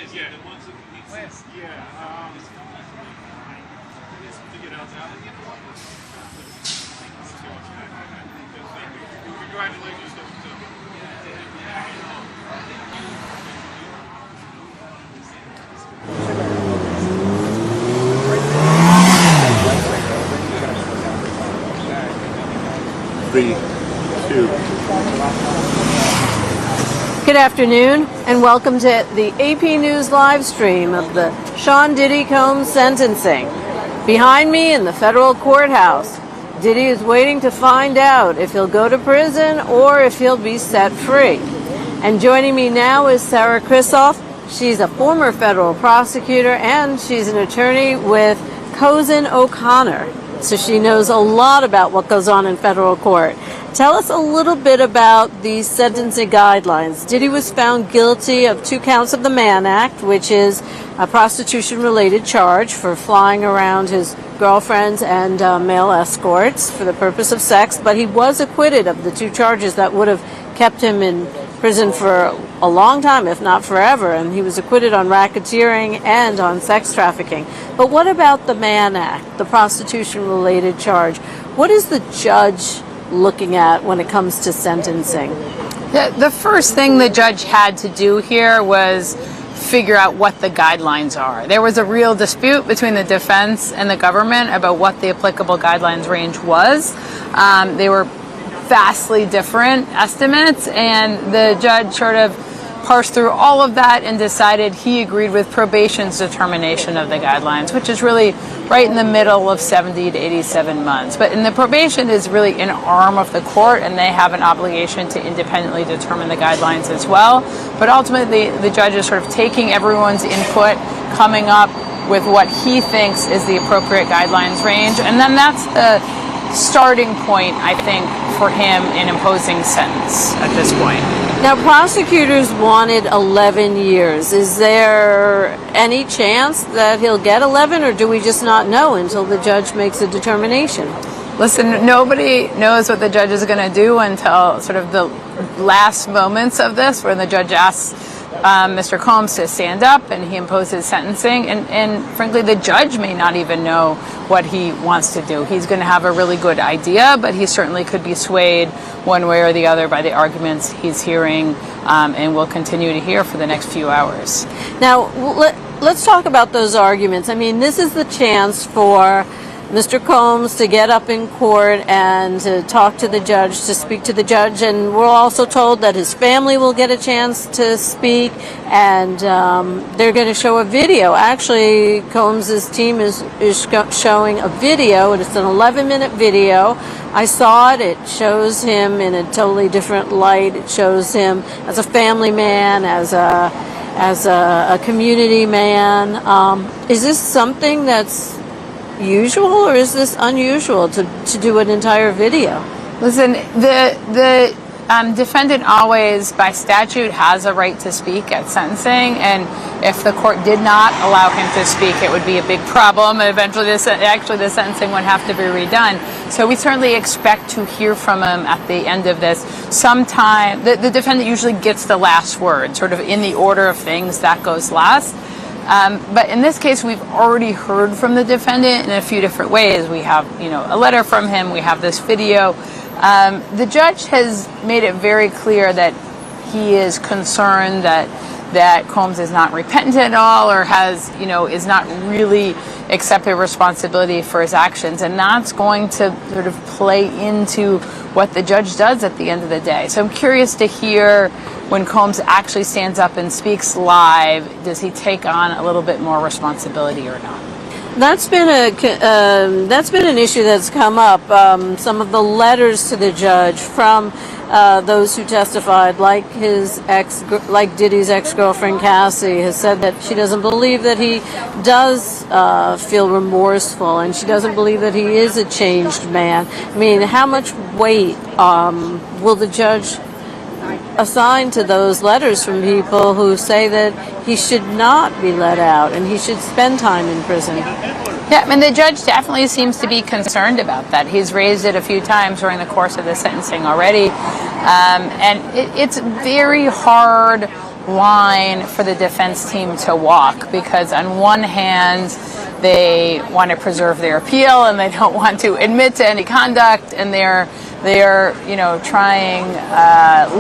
is, yeah. Congratulations. Good afternoon, and welcome to the AP News live stream of the Sean Diddy Combs sentencing. Behind me in the federal courthouse, Diddy is waiting to find out if he'll go to prison or if he'll be set free. And joining me now is Sarah Krisoff. She's a former federal prosecutor and she's an attorney with Cozen O'Connor. So she knows a lot about what goes on in federal court. Tell us a little bit about these sentencing guidelines. Diddy was found guilty of 2 counts of the Mann Act, which is a prostitution-related charge for flying around his girlfriends and male escorts for the purpose of sex, but he was acquitted of the 2 charges that would have kept him in prison for a long time, if not forever, and he was acquitted on racketeering and on sex trafficking. But what about the Mann Act, the prostitution-related charge? What is the judge looking at when it comes to sentencing? The first thing the judge had to do here was figure out what the guidelines are. There was a real dispute between the defense and the government about what the applicable guidelines range was. They were vastly different estimates, and the judge sort of parsed through all of that and decided he agreed with probation's determination of the guidelines, which is really right in the middle of 70 to 87 months. But the probation is really an arm of the court, and they have an obligation to independently determine the guidelines as well. But ultimately, the judge is sort of taking everyone's input, coming up with what he thinks is the appropriate guidelines range, and then that's the starting point, I think, for him in imposing sentence at this point. Now, prosecutors wanted 11 years. Is there any chance that he'll get 11, or do we just not know until the judge makes a determination? Listen, nobody knows what the judge is going to do until sort of the last moments of this, where the judge asks Mr. Combs to stand up and he imposes sentencing, and frankly the judge may not even know what he wants to do. He's going to have a really good idea, but he certainly could be swayed one way or the other by the arguments he's hearing, and will continue to hear for the next few hours. Now, let's talk about those arguments. I mean, this is the chance for Mr. Combs to get up in court and to talk to the judge, to speak to the judge, and we're also told that his family will get a chance to speak, and they're going to show a video. Actually, Combs' team is showing a video, and it's an 11-minute video. I saw it. It shows him in a totally different light. It shows him as a family man, as a community man. Is this something that's usual, or is this unusual to do an entire video? Listen, the defendant always, by statute, has a right to speak at sentencing, and if the court did not allow him to speak, it would be a big problem. Eventually, the sentencing would have to be redone. So we certainly expect to hear from him at the end of this. Sometime, the defendant usually gets the last word, sort of in the order of things, that goes last. But in this case, we've already heard from the defendant in a few different ways. We have, a letter from him. We have this video. The judge has made it very clear that he is concerned that Combs is not repentant at all, or is not really accepted responsibility for his actions, and that's going to sort of play into what the judge does at the end of the day. So I'm curious to hear, when Combs actually stands up and speaks live, does he take on a little bit more responsibility or not? That's been an issue that's come up. Some of the letters to the judge from those who testified, like Diddy's ex-girlfriend Cassie, has said that she doesn't believe that he does feel remorseful, and she doesn't believe that he is a changed man. I mean, how much weight will the judge assign to those letters from people who say that he should not be let out and he should spend time in prison? Yeah, I mean, the judge definitely seems to be concerned about that. He's raised it a few times during the course of the sentencing already. And it's very hard line for the defense team to walk, because on one hand they want to preserve their appeal and they don't want to admit to any conduct, and they're trying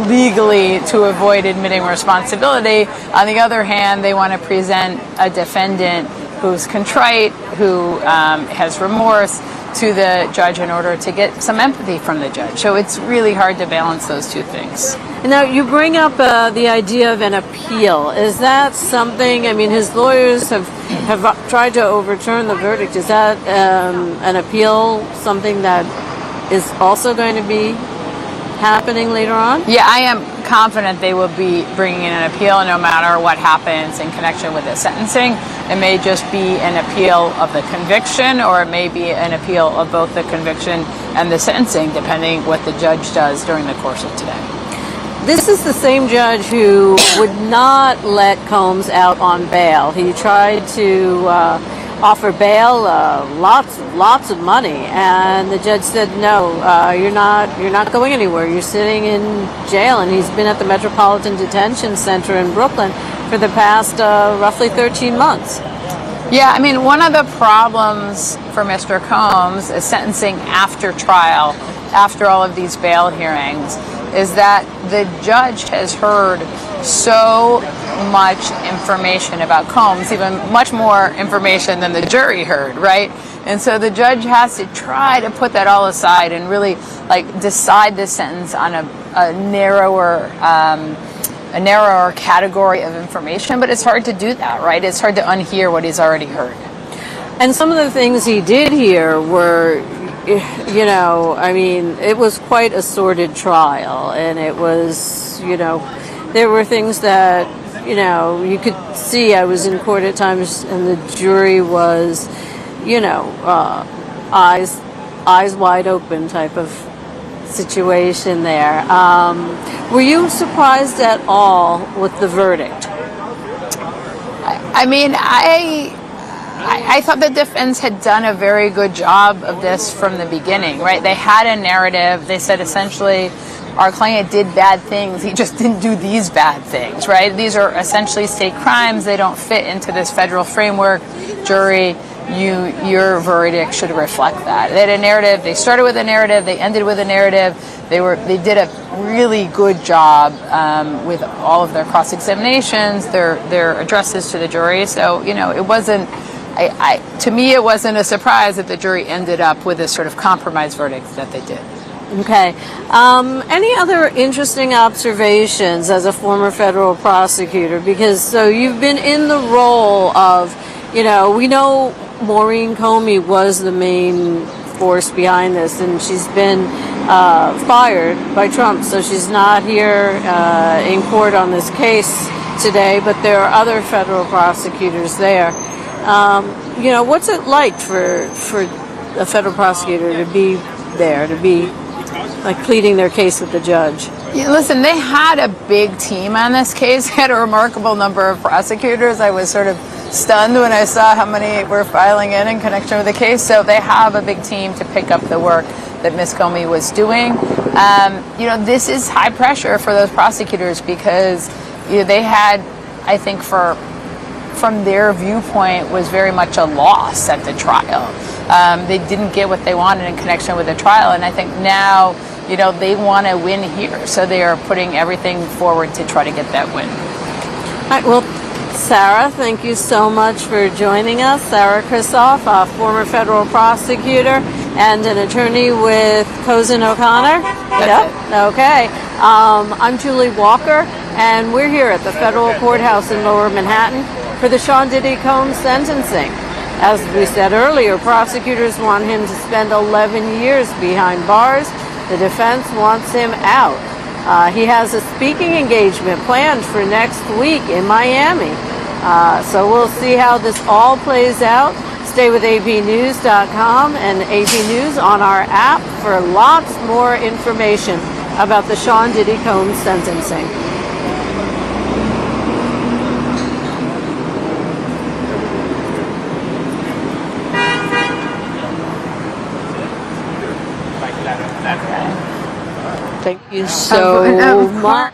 legally to avoid admitting responsibility. On the other hand, they want to present a defendant who's contrite, who has remorse, to the judge in order to get some empathy from the judge. So it's really hard to balance those two things. Now, you bring up the idea of an appeal. Is that something, I mean, his lawyers have tried to overturn the verdict. Is that an appeal something that is also going to be happening later on? Yeah, I am confident they will be bringing in an appeal no matter what happens in connection with the sentencing. It may just be an appeal of the conviction, or it may be an appeal of both the conviction and the sentencing, depending what the judge does during the course of today. This is the same judge who would not let Combs out on bail. He tried to offer bail, lots of money, and the judge said, no, you're not going anywhere. You're sitting in jail. And he's been at the Metropolitan Detention Center in Brooklyn for the past roughly 13 months. Yeah, I mean, one of the problems for Mr. Combs is sentencing after trial, after all of these bail hearings, is that the judge has heard so much information about Combs, even much more information than the jury heard, right? And so the judge has to try to put that all aside and really decide the sentence on a narrower category of information. But it's hard to do that, right? It's hard to unhear what he's already heard. And some of the things he did here were, I mean, it was quite a sordid trial, and it was, there were things that, you could see. I was in court at times, and the jury was, eyes wide open type of situation there. Were you surprised at all with the verdict? I mean, I thought the defense had done a very good job of this from the beginning, right? They had a narrative. They said essentially, our client did bad things. He just didn't do these bad things, right? These are essentially state crimes. They don't fit into this federal framework. Jury, your verdict should reflect that. They had a narrative. They started with a narrative. They ended with a narrative. They did a really good job with all of their cross-examinations, their addresses to the jury. So, it wasn't. To me, it wasn't a surprise that the jury ended up with this sort of compromise verdict that they did. Okay. Any other interesting observations as a former federal prosecutor? Because so you've been in the role of, we know Maureen Comey was the main force behind this, and she's been fired by Trump, so she's not here in court on this case today, but there are other federal prosecutors there. What's it like for a federal prosecutor to be there, to be pleading their case with the judge? Yeah, listen, they had a big team on this case. They had a remarkable number of prosecutors. I was sort of stunned when I saw how many were filing in connection with the case. So they have a big team to pick up the work that Ms. Comey was doing. This is high pressure for those prosecutors because they had, I think, from their viewpoint, was very much a loss at the trial. They didn't get what they wanted in connection with the trial, and I think now, they want to win here, so they are putting everything forward to try to get that win. All right, well, Sarah, thank you so much for joining us. Sarah Kristoff, a former federal prosecutor and an attorney with Cozen O'Connor. Yep. Okay. I'm Julie Walker, and we're here at the federal courthouse in Lower Manhattan for the Sean Diddy Combs sentencing. As we said earlier, prosecutors want him to spend 11 years behind bars. The defense wants him out. He has a speaking engagement planned for next week in Miami. So we'll see how this all plays out. Stay with apnews.com and AP News on our app for lots more information about the Sean Diddy Combs sentencing. Thank you so much.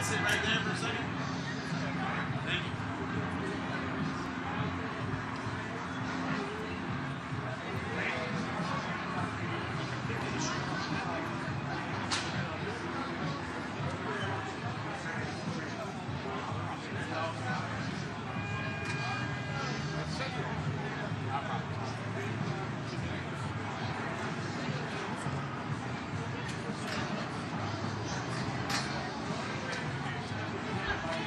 sit right there for a second? Thank you.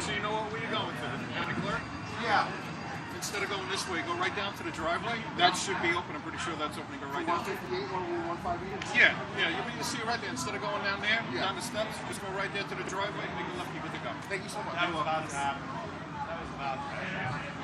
Actually, you know what? Where are you going to? The county clerk? Yeah. Instead of going this way, go right down to the driveway. That should be open. I'm pretty sure that's open. Go right down. 158 or 158? Yeah, you'll be to see it right there. Instead of going down there, down the steps, just go right there to the driveway and make a left. You're good to go. Thank you so much. That was about to happen. That was about to happen.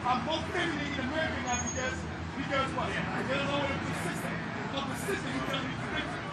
I'm more feminine in America now because what? They're no longer consistent. I'm persistent because he's consistent.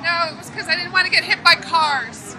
No, it was because I didn't want to get hit by cars.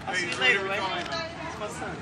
I'll see you later, right? It's my son.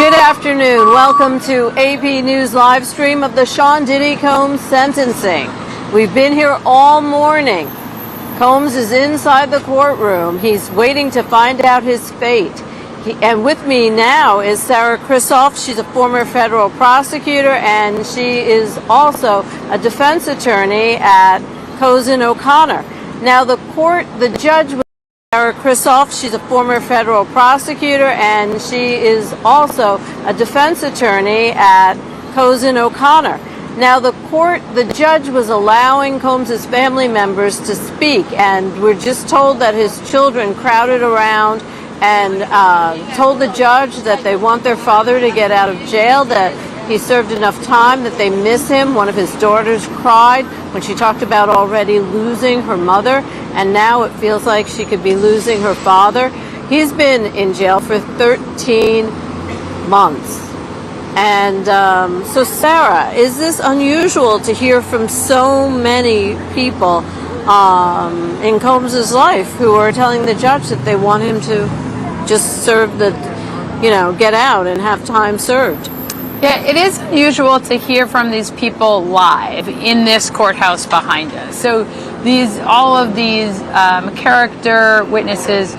Good afternoon. Welcome to AP News live stream of the Sean Diddy Combs sentencing. We've been here all morning. Combs is inside the courtroom. He's waiting to find out his fate. And with me now is Sarah Krisoff. She's a former federal prosecutor, and she is also a defense attorney at Cozen O'Connor. Now, the judge was Sarah Krisoff. She's a former federal prosecutor, and she is also a defense attorney at Cozen O'Connor. Now, the judge was allowing Combs' family members to speak, and we're just told that his children crowded around and told the judge that they want their father to get out of jail, that he served enough time, that they miss him. One of his daughters cried when she talked about already losing her mother, and now it feels like she could be losing her father. He's been in jail for 13 months. And so, Sarah, is this unusual to hear from so many people in Combs' life who are telling the judge that they want him to just serve get out and have time served? Yeah, it is unusual to hear from these people live in this courthouse behind us. So all of these character witnesses,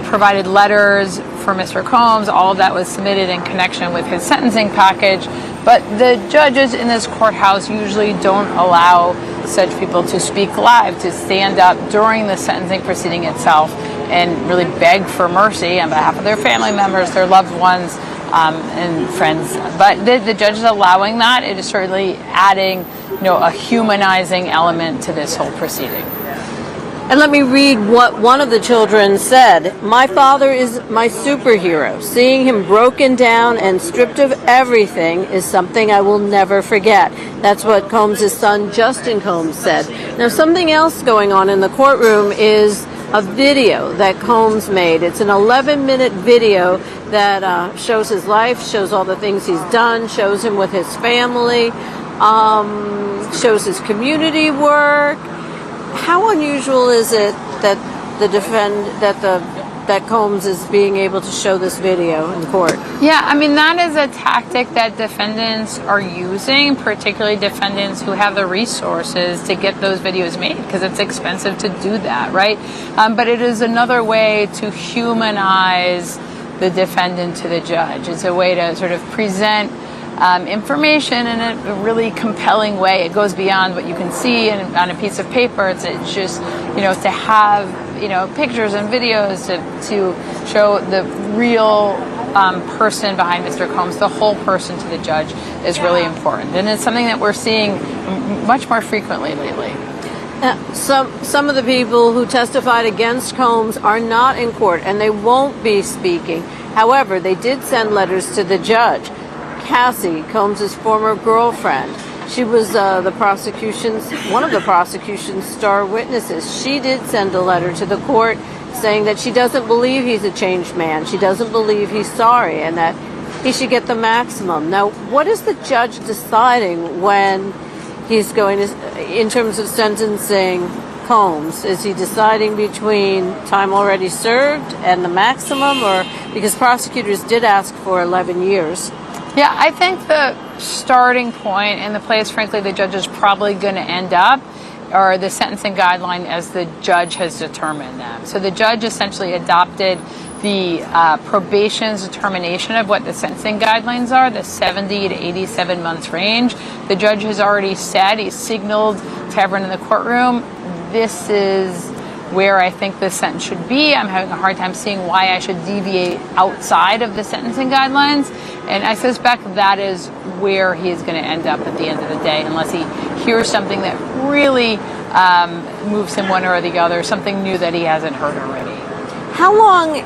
provided letters for Mr. Combs. All of that was submitted in connection with his sentencing package. But the judges in this courthouse usually don't allow such people to speak live, to stand up during the sentencing proceeding itself and really beg for mercy on behalf of their family members, their loved ones, and friends. But the judge is allowing that. It is certainly adding, a humanizing element to this whole proceeding. And let me read what one of the children said. "My father is my superhero. Seeing him broken down and stripped of everything is something I will never forget." That's what Combs' son, Justin Combs, said. Now, something else going on in the courtroom is a video that Combs made. It's an 11-minute video that shows his life, shows all the things he's done, shows him with his family, shows his community work. How unusual is it that that Combs is being able to show this video in court? Yeah, I mean, that is a tactic that defendants are using, particularly defendants who have the resources to get those videos made, because it's expensive to do that, right? But it is another way to humanize the defendant to the judge. It's a way to sort of present information in a really compelling way. It goes beyond what you can see on a piece of paper. It's just, to have, pictures and videos to show the real person behind Mr. Combs, the whole person to the judge, is really important. And it's something that we're seeing much more frequently lately. Some of the people who testified against Combs are not in court, and they won't be speaking. However, they did send letters to the judge. Cassie, Combs' former girlfriend, she was one of the prosecution's star witnesses. She did send a letter to the court saying that she doesn't believe he's a changed man. She doesn't believe he's sorry, and that he should get the maximum. Now, what is the judge deciding when he's going to, in terms of sentencing Combs? Is he deciding between time already served and the maximum, or because prosecutors did ask for 11 years? Yeah, I think the starting point and the place, frankly, the judge is probably going to end up are the sentencing guideline as the judge has determined them. So the judge essentially adopted the probation's determination of what the sentencing guidelines are, the 70 to 87 months range. The judge has already said, he signaled to everyone in the courtroom, this is where I think the sentence should be. I'm having a hard time seeing why I should deviate outside of the sentencing guidelines. And I suspect that is where he is going to end up at the end of the day, unless he hears something that really moves him one or the other, something new that he hasn't heard already. How long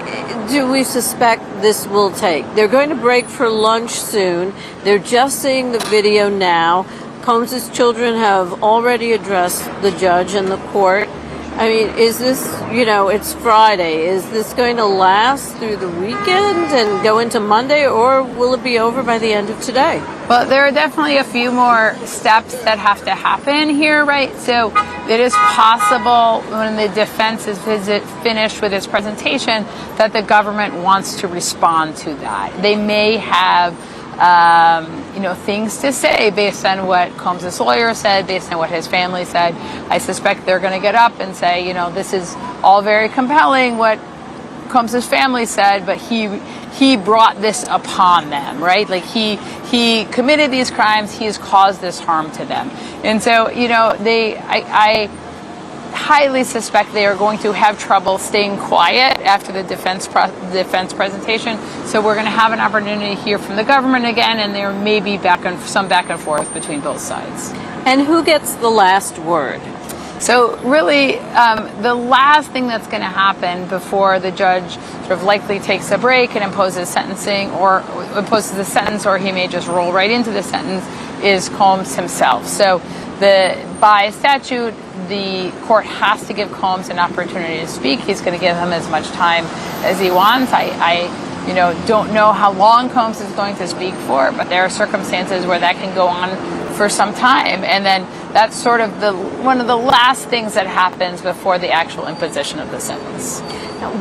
do we suspect this will take? They're going to break for lunch soon. They're just seeing the video now. Combs' children have already addressed the judge and the court. I mean, is this, it's Friday. Is this going to last through the weekend and go into Monday, or will it be over by the end of today? Well, there are definitely a few more steps that have to happen here, right? So it is possible when the defense is finished with its presentation that the government wants to respond to that. They may have things to say based on what Combs' lawyer said, based on what his family said. I suspect they're going to get up and say, this is all very compelling what Combs' family said, but he brought this upon them, right? Like he committed these crimes, he's caused this harm to them. And so, I highly suspect they are going to have trouble staying quiet after the defense presentation. So we're going to have an opportunity to hear from the government again, and there may be some back and forth between both sides. And who gets the last word? So really, the last thing that's going to happen before the judge sort of likely takes a break and imposes sentencing, or imposes a sentence, or he may just roll right into the sentence, is Combs himself. So by statute, the court has to give Combs an opportunity to speak. He's going to give him as much time as he wants. I don't know how long Combs is going to speak for, but there are circumstances where that can go on for some time. And then that's sort of one of the last things that happens before the actual imposition of the sentence. Now,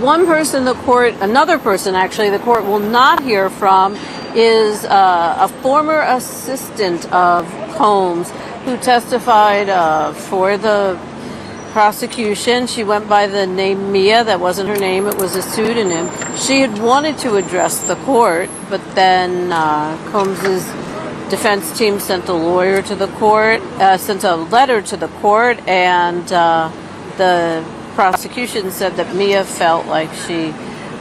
another person actually, the court will not hear from is a former assistant of Combs who testified for the prosecution. She went by the name Mia. That wasn't her name, it was a pseudonym. She had wanted to address the court, but then Combs's defense team sent a letter to the court, and the prosecution said that Mia felt like she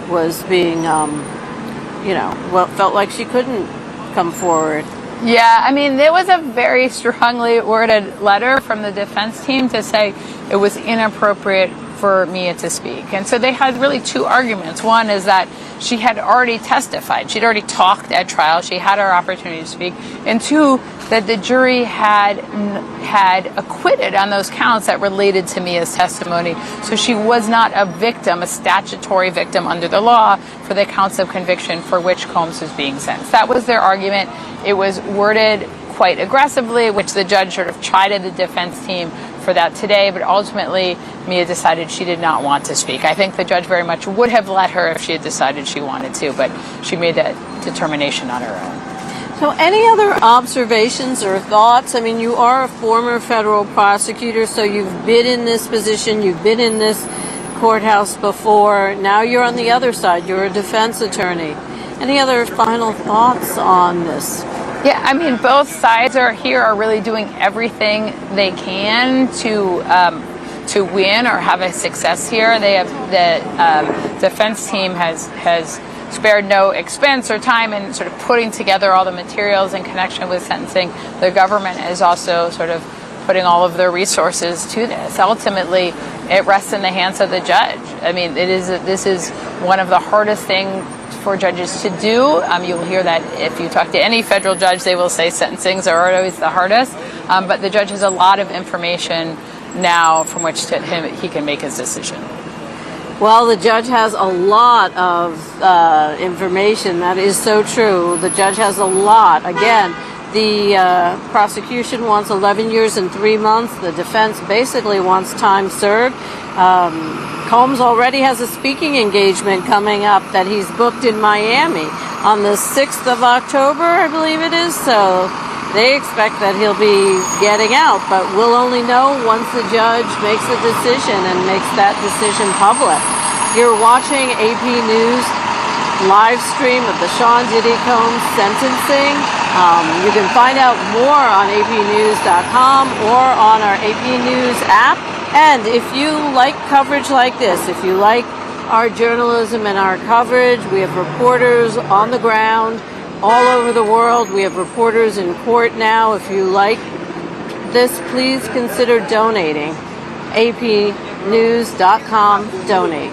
was being, felt like she couldn't come forward. Yeah, I mean, there was a very strongly worded letter from the defense team to say it was inappropriate for Mia to speak. And so they had really two arguments. One is that she had already testified. She'd already talked at trial. She had her opportunity to speak. And two, that the jury had acquitted on those counts that related to Mia's testimony. So she was not a victim, a statutory victim under the law for the counts of conviction for which Combs was being sentenced. That was their argument. It was worded quite aggressively, which the judge sort of chided the defense team for that today, but ultimately Mia decided she did not want to speak. I think the judge very much would have let her if she had decided she wanted to, but she made that determination on her own. So any other observations or thoughts? I mean, you are a former federal prosecutor, so you've been in this position, you've been in this courthouse before. Now you're on the other side, you're a defense attorney. Any other final thoughts on this? Yeah, I mean, both sides are really doing everything they can to win or have a success here. They have the defense team has spared no expense or time in sort of putting together all the materials in connection with sentencing. The government is also sort of putting all of their resources to this. Ultimately, it rests in the hands of the judge. I mean, this is one of the hardest things for judges to do. You'll hear that if you talk to any federal judge, they will say sentencings are always the hardest. But the judge has a lot of information now from which he can make his decision. Well, the judge has a lot of information. That is so true. The judge has a lot. Again, the prosecution wants 11 years and 3 months. The defense basically wants time served. Combs already has a speaking engagement coming up that he's booked in Miami on the 6th of October, I believe it is. So they expect that he'll be getting out, but we'll only know once the judge makes a decision and makes that decision public. You're watching AP News live stream of the Sean Diddy Combs sentencing. You can find out more on apnews.com or on our AP News app. And if you like coverage like this, if you like our journalism and our coverage, we have reporters on the ground all over the world. We have reporters in court now. If you like this, please consider donating. apnews.com, donate.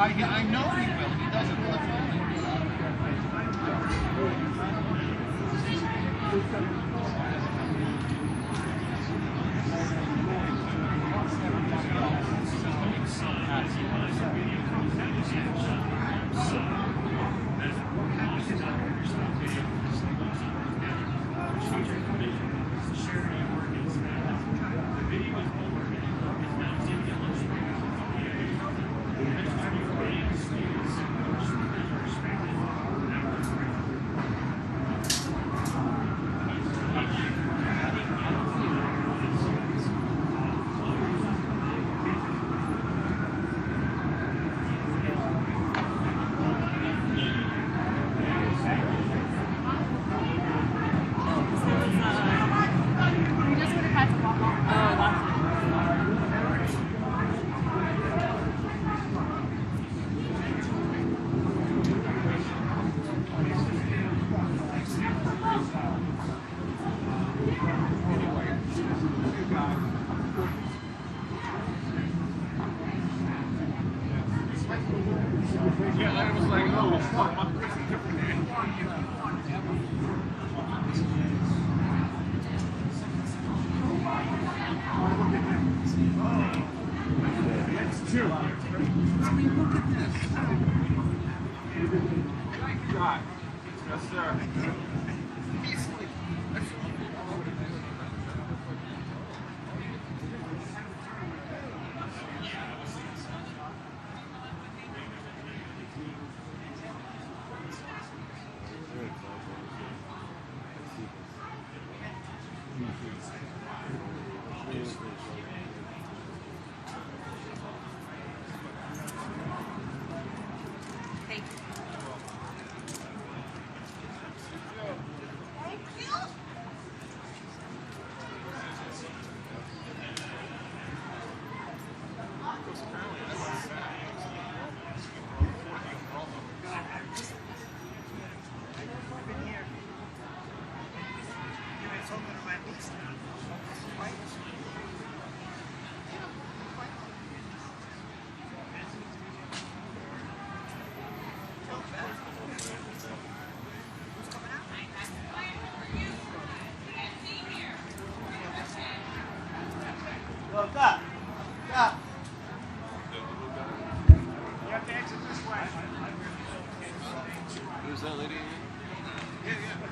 I know he will. He doesn't live Yeah, then it was like, oh, one person different. That's two. I mean, look at this. Thank God. Yes, sir. Easily. What's up? What's up? You have to exit this way. Who's that lady? Yeah, yeah.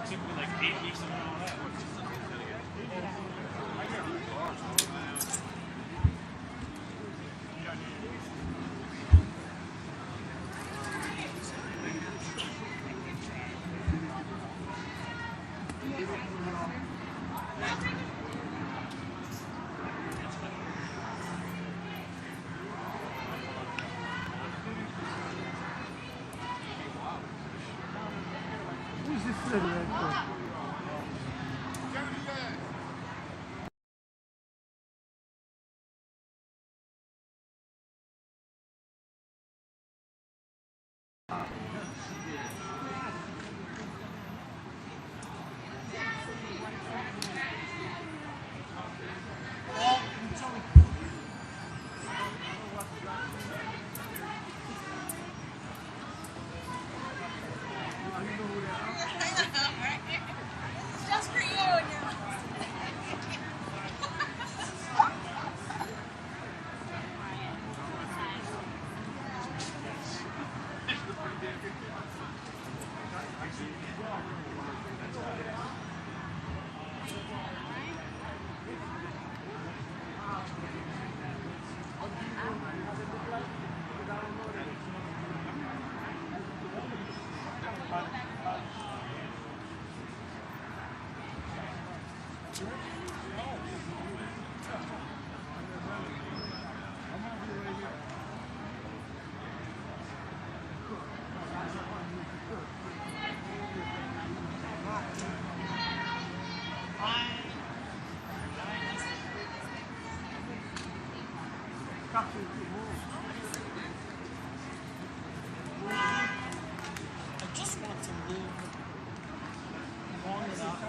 It took me like 8 weeks to know all that. Who's this lady right there? Just for you. I just want to live long enough.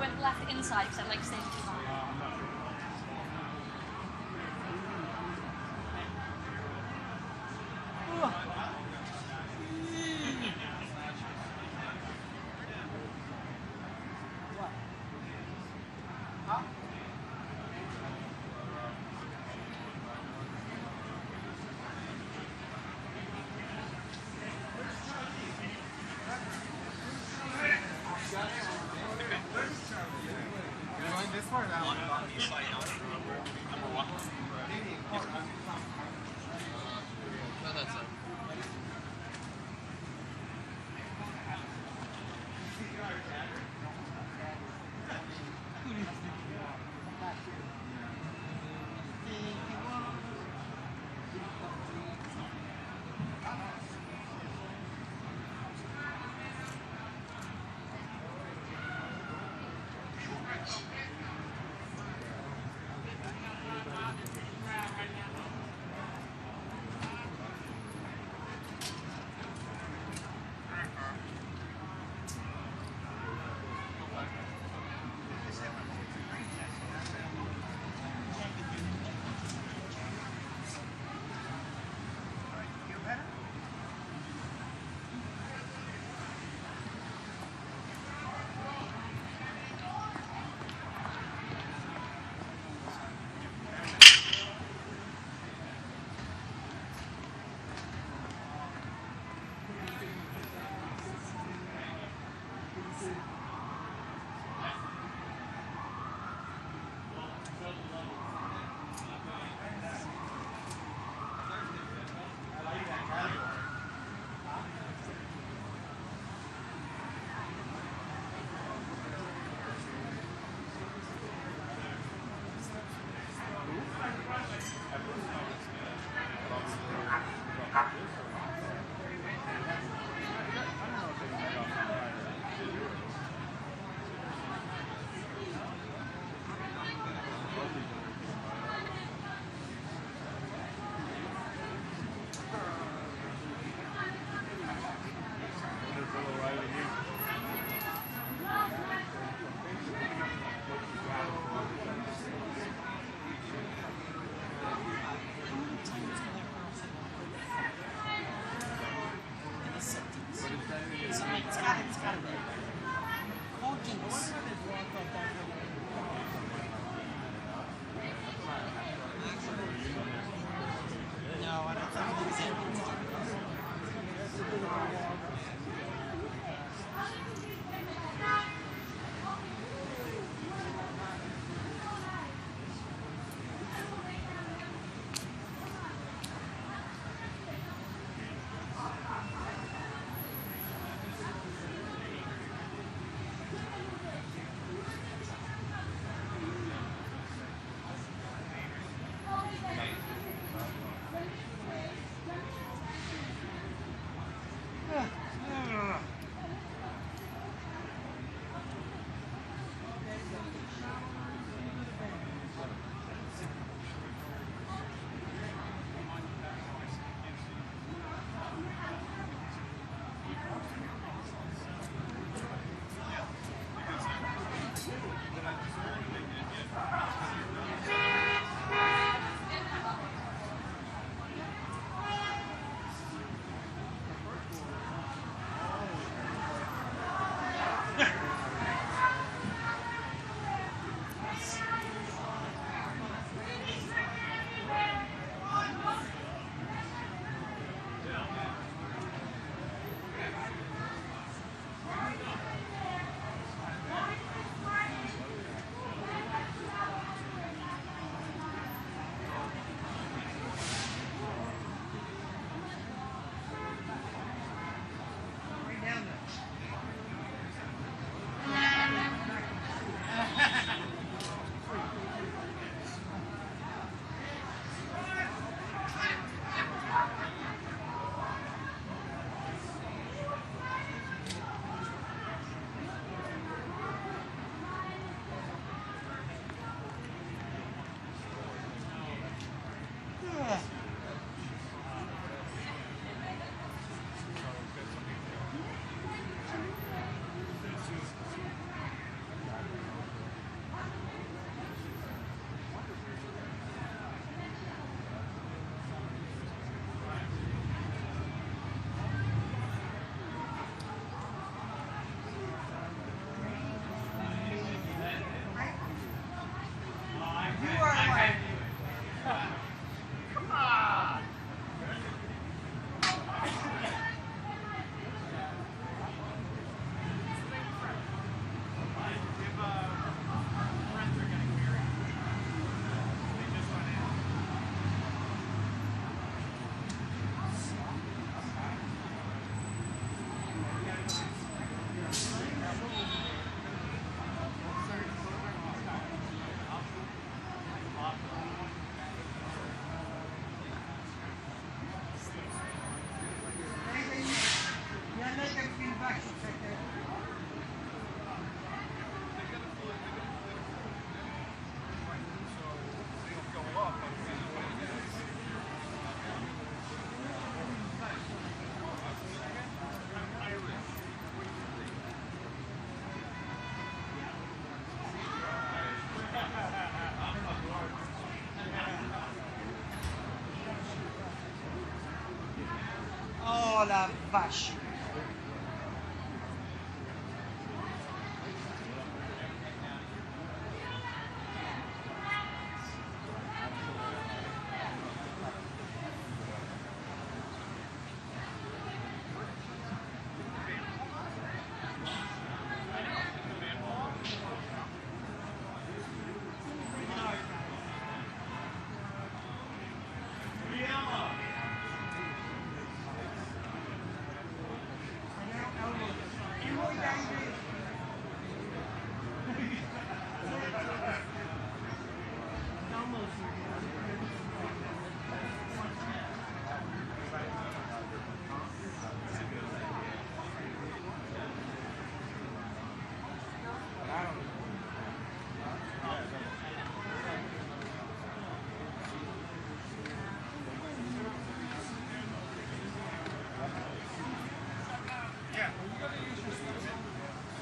went left inside because I like staying too long. This one? all vache.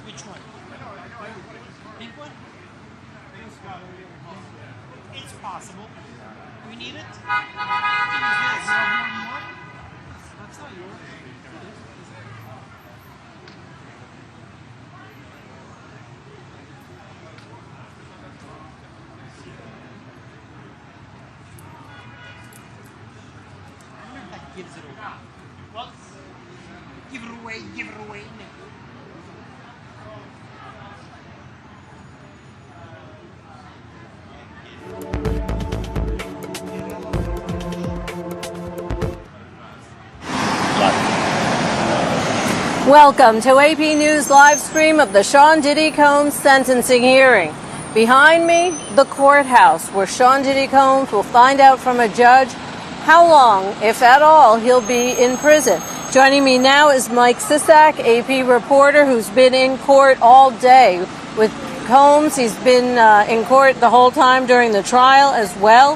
Which one? Pink one? It's possible. We need it? That's not yours. I wonder if that gives it away. Well, give it away, give it away. Welcome to AP News live stream of the Sean Diddy Combs sentencing hearing. Behind me, the courthouse, where Sean Diddy Combs will find out from a judge how long, if at all, he'll be in prison. Joining me now is Mike Sisak, AP reporter, who's been in court all day with Combs. He's been in court the whole time during the trial as well.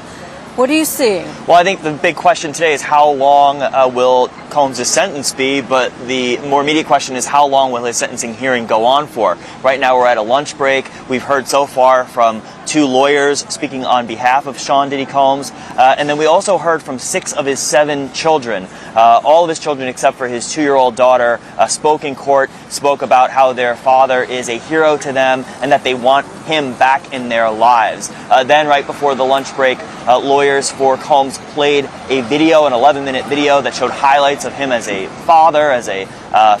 What are you seeing? Well, I think the big question today is how long will Combs' sentence be, but the more immediate question is how long will his sentencing hearing go on for? Right now we're at a lunch break. We've heard so far from 2 lawyers speaking on behalf of Sean Diddy Combs, and then we also heard from 6 of his 7 children. All of his children except for his 2-year-old daughter spoke in court, spoke about how their father is a hero to them and that they want him back in their lives. Then right before the lunch break, lawyers for Combs played a video, an 11-minute video that showed highlights of him as a father, as a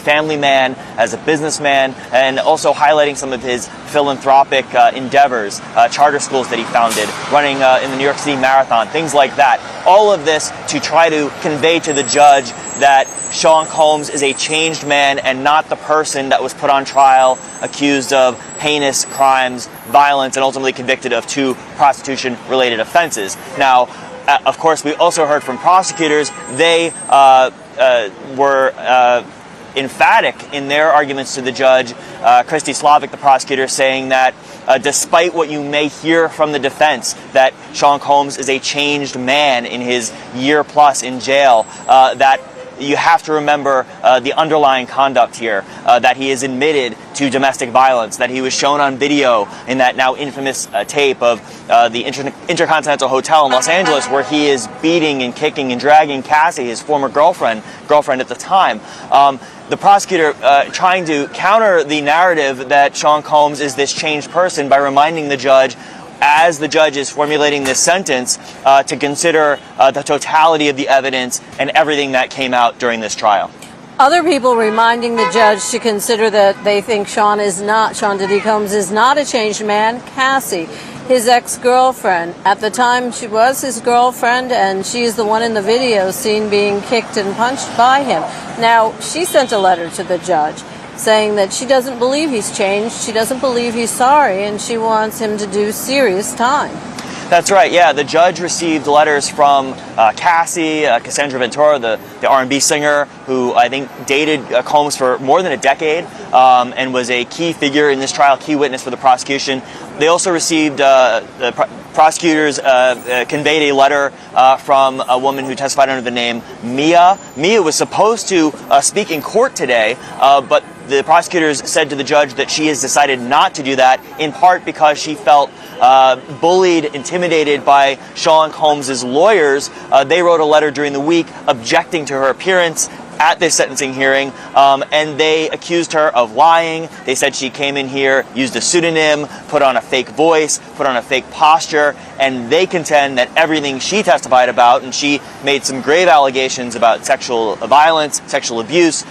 family man, as a businessman, and also highlighting some of his philanthropic endeavors, charter schools that he founded, running in the New York City Marathon, things like that. All of this to try to convey to the judge that Sean Combs is a changed man and not the person that was put on trial, accused of heinous crimes, violence, and ultimately convicted of 2 prostitution-related offenses. Now, of course, we also heard from prosecutors. They were emphatic in their arguments to the judge. Christy Slavic, the prosecutor, saying that despite what you may hear from the defense, that Sean Combs is a changed man in his year plus in jail, that you have to remember the underlying conduct here, that he is admitted to domestic violence, that he was shown on video in that now infamous tape of the Intercontinental Hotel in Los Angeles where he is beating and kicking and dragging Cassie, his former girlfriend at the time. The prosecutor trying to counter the narrative that Sean Combs is this changed person by reminding the judge, as the judge is formulating this sentence, to consider the totality of the evidence and everything that came out during this trial. Other people reminding the judge to consider that they think Sean Diddy Combs is not a changed man. Cassie, his ex-girlfriend. At the time, she was his girlfriend, and she's the one in the video seen being kicked and punched by him. Now, she sent a letter to the judge saying that she doesn't believe he's changed, she doesn't believe he's sorry, and she wants him to do serious time. That's right, yeah. The judge received letters from Cassie, Cassandra Ventura, the R&B singer, who I think dated Combs for more than a decade and was a key figure in this trial, key witness for the prosecution. They also received, the prosecutors conveyed a letter from a woman who testified under the name Mia. Mia was supposed to speak in court today, but the prosecutors said to the judge that she has decided not to do that, in part because she felt bullied, intimidated by Sean Combs' lawyers. They wrote a letter during the week objecting to her appearance, at this sentencing hearing, and they accused her of lying. They said she came in here, used a pseudonym, put on a fake voice, put on a fake posture, and they contend that everything she testified about, and she made some grave allegations about sexual violence, sexual abuse,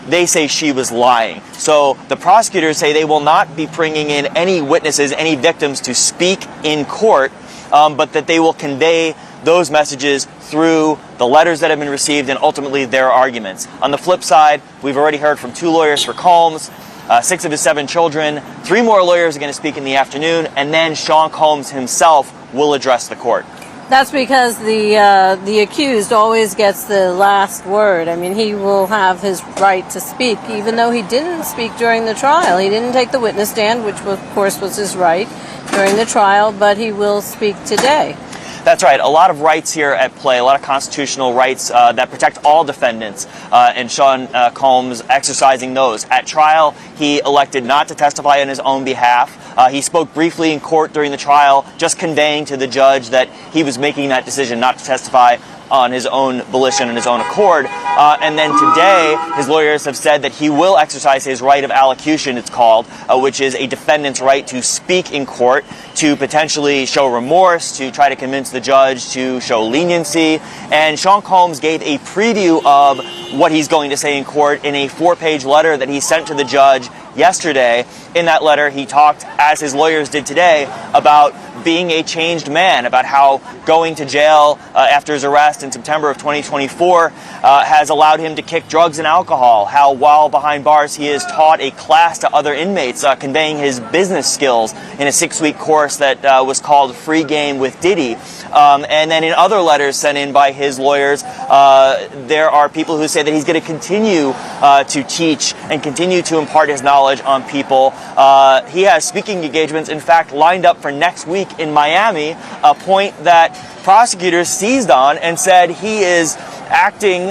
they say she was lying. So the prosecutors say they will not be bringing in any witnesses, any victims to speak in court, but that they will convey those messages through the letters that have been received and ultimately their arguments. On the flip side, we've already heard from 2 lawyers for Combs, 6 of his 7 children, 3 more lawyers are going to speak in the afternoon, and then Sean Combs himself will address the court. That's because the accused always gets the last word. I mean, he will have his right to speak, even though he didn't speak during the trial. He didn't take the witness stand, which of course was his right during the trial, but he will speak today. That's right. A lot of rights here at play, a lot of constitutional rights that protect all defendants, and Sean Combs exercising those. At trial, he elected not to testify on his own behalf. He spoke briefly in court during the trial, just conveying to the judge that he was making that decision not to testify on his own volition and his own accord. And then today, his lawyers have said that he will exercise his right of allocution, it's called, which is a defendant's right to speak in court, to potentially show remorse, to try to convince the judge to show leniency. And Sean Combs gave a preview of what he's going to say in court in a 4-page letter that he sent to the judge yesterday. In that letter, he talked, as his lawyers did today, about being a changed man, about how going to jail after his arrest in September of 2024 has allowed him to kick drugs and alcohol, how while behind bars he has taught a class to other inmates, conveying his business skills in a 6-week course that was called Free Game with Diddy. And then in other letters sent in by his lawyers, there are people who say that he's going to continue to teach and continue to impart his knowledge on people. He has speaking engagements, in fact, lined up for next week in Miami, a point that prosecutors seized on and said he is acting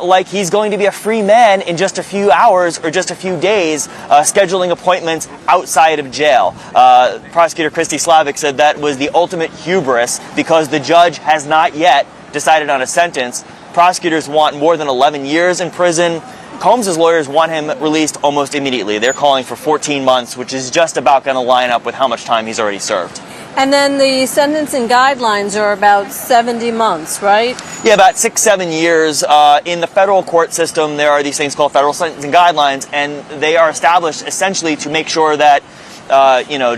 like he's going to be a free man in just a few hours or just a few days, scheduling appointments outside of jail. Prosecutor Christy Slavic said that was the ultimate hubris because the judge has not yet decided on a sentence. Prosecutors want more than 11 years in prison. Combs' lawyers want him released almost immediately. They're calling for 14 months, which is just about going to line up with how much time he's already served. And then the sentencing guidelines are about 70 months, right? Yeah, about 6-7 years. In the federal court system, there are these things called federal sentencing guidelines, and they are established essentially to make sure that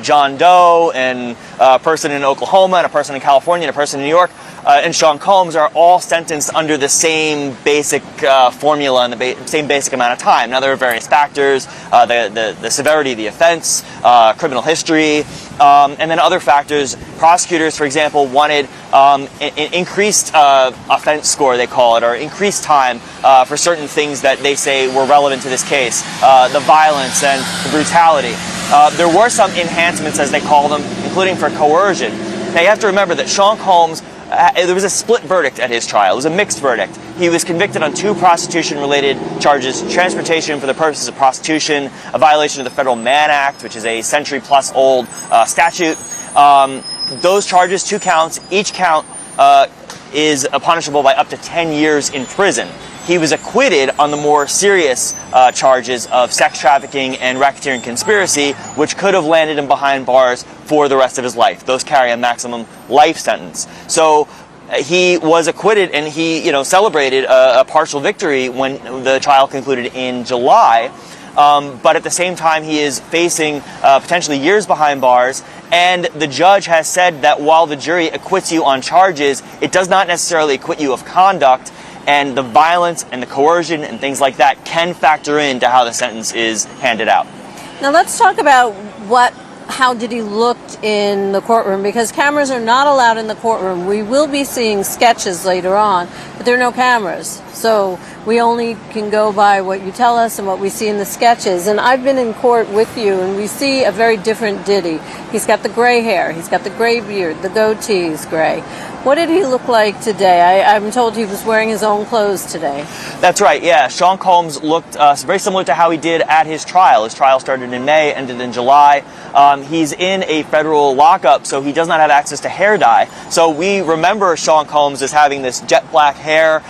John Doe and a person in Oklahoma and a person in California and a person in New York and Sean Combs are all sentenced under the same basic formula and the same basic amount of time. Now, there are various factors, the severity of the offense, criminal history, and then other factors. Prosecutors, for example, wanted an increased offense score, they call it, or increased time for certain things that they say were relevant to this case, the violence and the brutality. There were some enhancements, as they call them, including for coercion. Now, you have to remember that Sean Combs, there was a split verdict at his trial. It was a mixed verdict. He was convicted on 2 prostitution-related charges: transportation for the purposes of prostitution, a violation of the federal Mann Act, which is a century-plus-old statute. Those charges, 2 counts, each count is punishable by up to 10 years in prison. He was acquitted on the more serious charges of sex trafficking and racketeering conspiracy, which could have landed him behind bars for the rest of his life. Those carry a maximum life sentence. So he was acquitted, and he, celebrated a partial victory when the trial concluded in July. But at the same time, he is facing potentially years behind bars. And the judge has said that while the jury acquits you on charges, it does not necessarily acquit you of conduct. And the violence and the coercion and things like that can factor into how the sentence is handed out. Now let's talk about how Diddy looked in the courtroom, because cameras are not allowed in the courtroom. We will be seeing sketches later on, but there are no cameras. So we only can go by what you tell us and what we see in the sketches. And I've been in court with you, and we see a very different Diddy. He's got the gray hair, he's got the gray beard, the goatee is gray. What did he look like today? I'm told he was wearing his own clothes today. That's right, yeah. Sean Combs looked very similar to how he did at his trial. His trial started in May, ended in July. He's in a federal lockup, so he does not have access to hair dye. So we remember Sean Combs as having this jet black hair.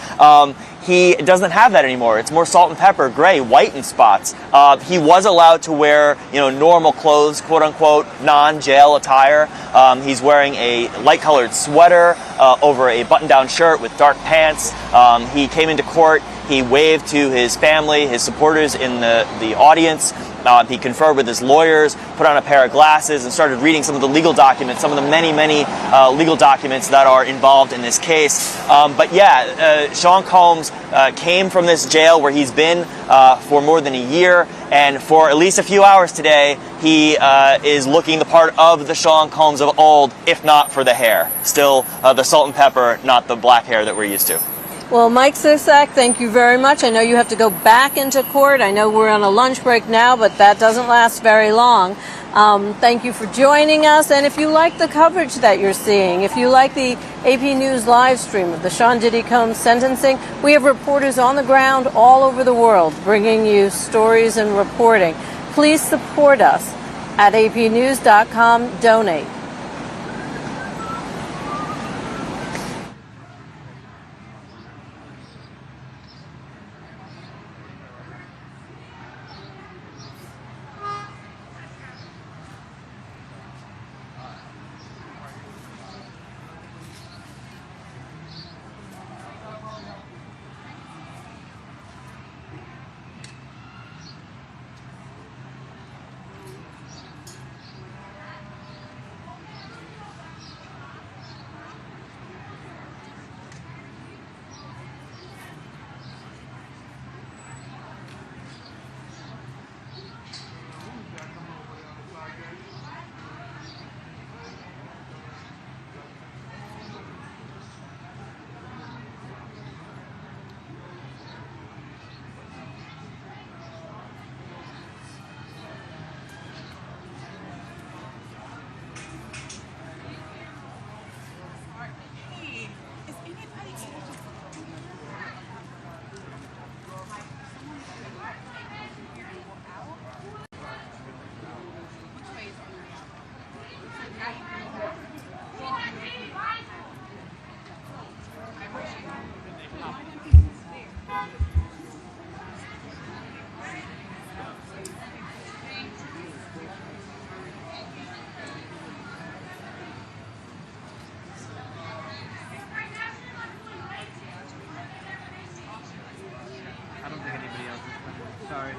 he doesn't have that anymore. It's more salt and pepper, gray, white in spots. He was allowed to wear, normal clothes, quote unquote, non-jail attire. He's wearing a light-colored sweater over a button-down shirt with dark pants. He came into court. He waved to his family, his supporters in the audience. He conferred with his lawyers, put on a pair of glasses, and started reading some of the legal documents, some of the many, many legal documents that are involved in this case. But yeah, Sean Combs came from this jail where he's been for more than a year, and for at least a few hours today, he is looking the part of the Sean Combs of old, if not for the hair. Still the salt and pepper, not the black hair that we're used to. Well, Mike Sisak, thank you very much. I know you have to go back into court. I know we're on a lunch break now, but that doesn't last very long. Thank you for joining us. And if you like the coverage that you're seeing, if you like the AP News live stream of the Sean Diddy Combs sentencing, we have reporters on the ground all over the world bringing you stories and reporting. Please support us at apnews.com. Donate. Sorry.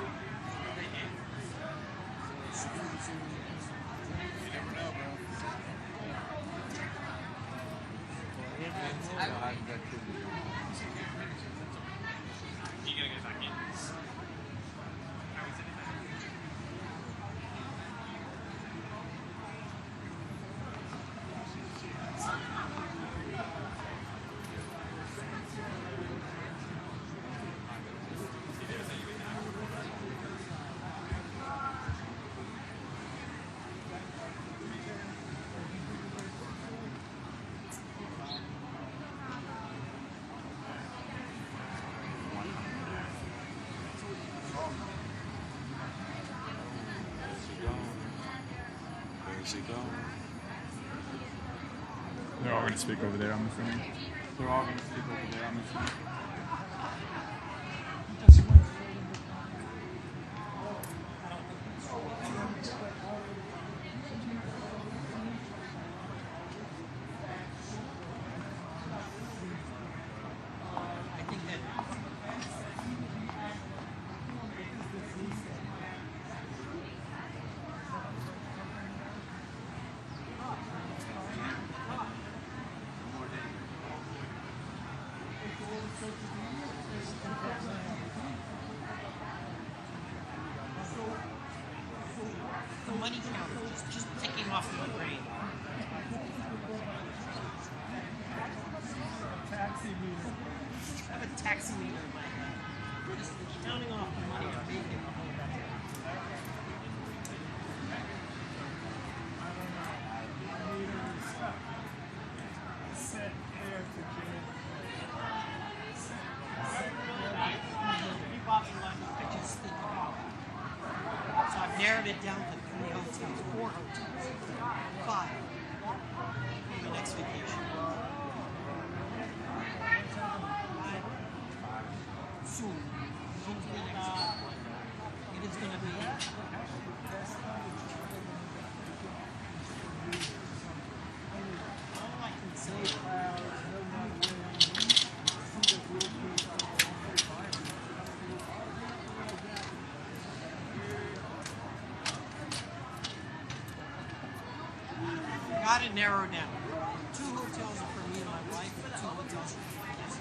They're all going to speak over there, I'm assuming. They're all going to speak over there, I'm assuming. The money counter just ticking off my brain. Taxi meter. I have a taxi meter in my head. Just counting off the money I'm making the whole day. Set air to Jimmy. So I've narrowed it down to 3 hotels, 4 hotels, 5 for my next vacation. to narrow down. 2 hotels are for me and my wife, and 2 hotels are for my kids.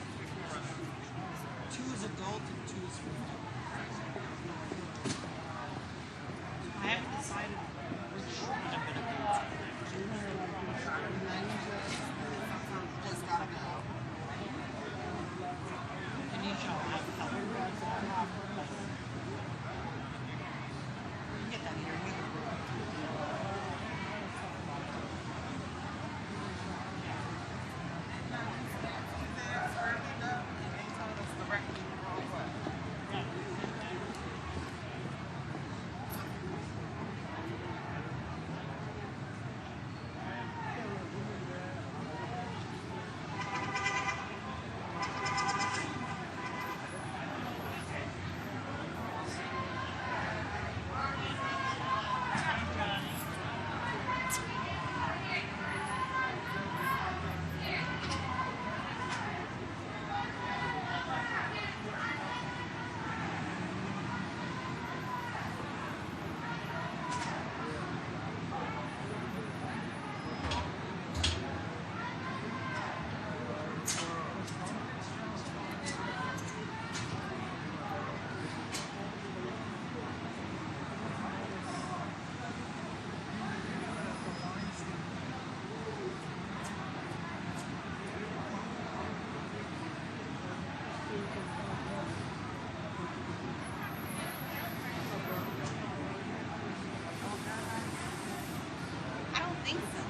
2 is adult and 2 is for me. I haven't decided which one I'm going to go to. Just gotta go. And each of them have help. You get that here. You can go. I don't think so.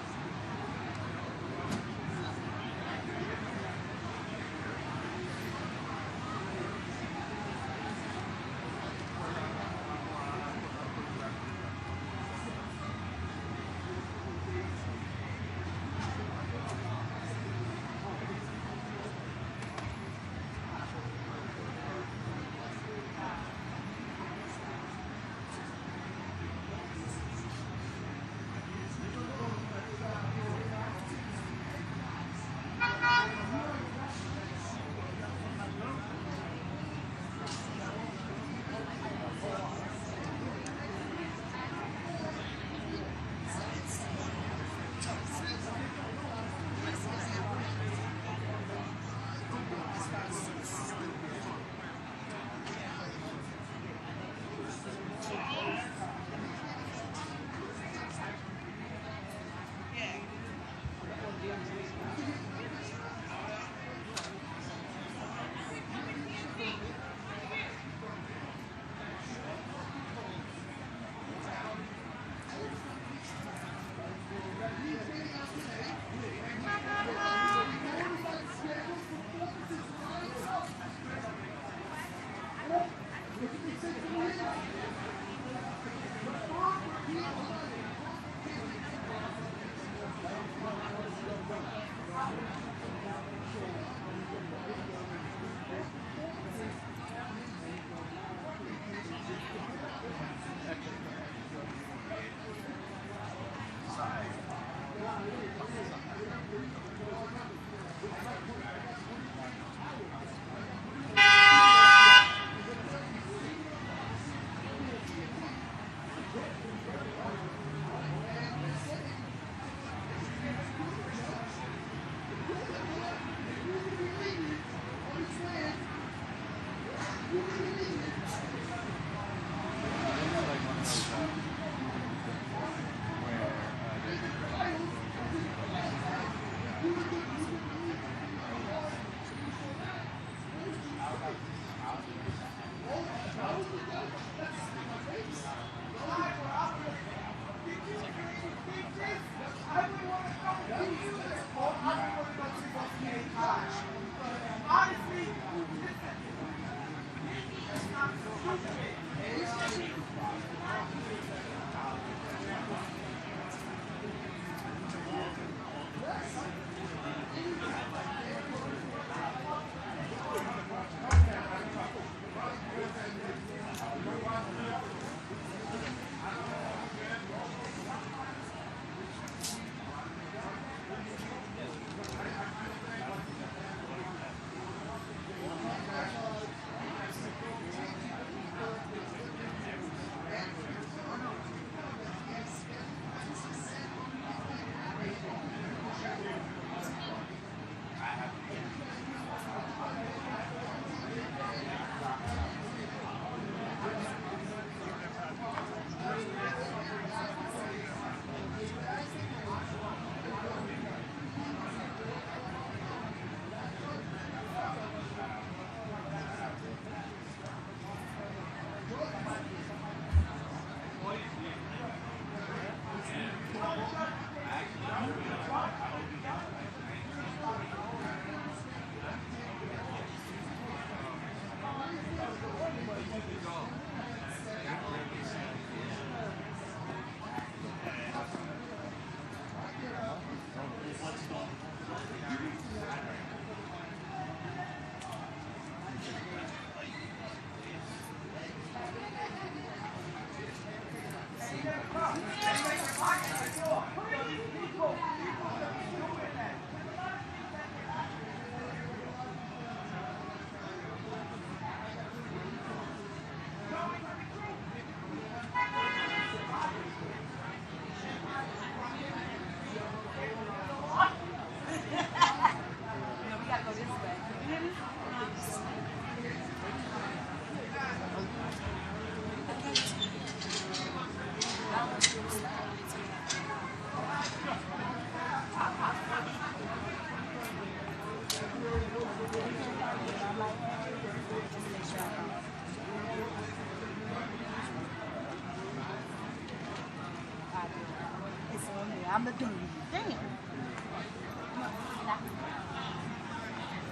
I'm the dirty thing.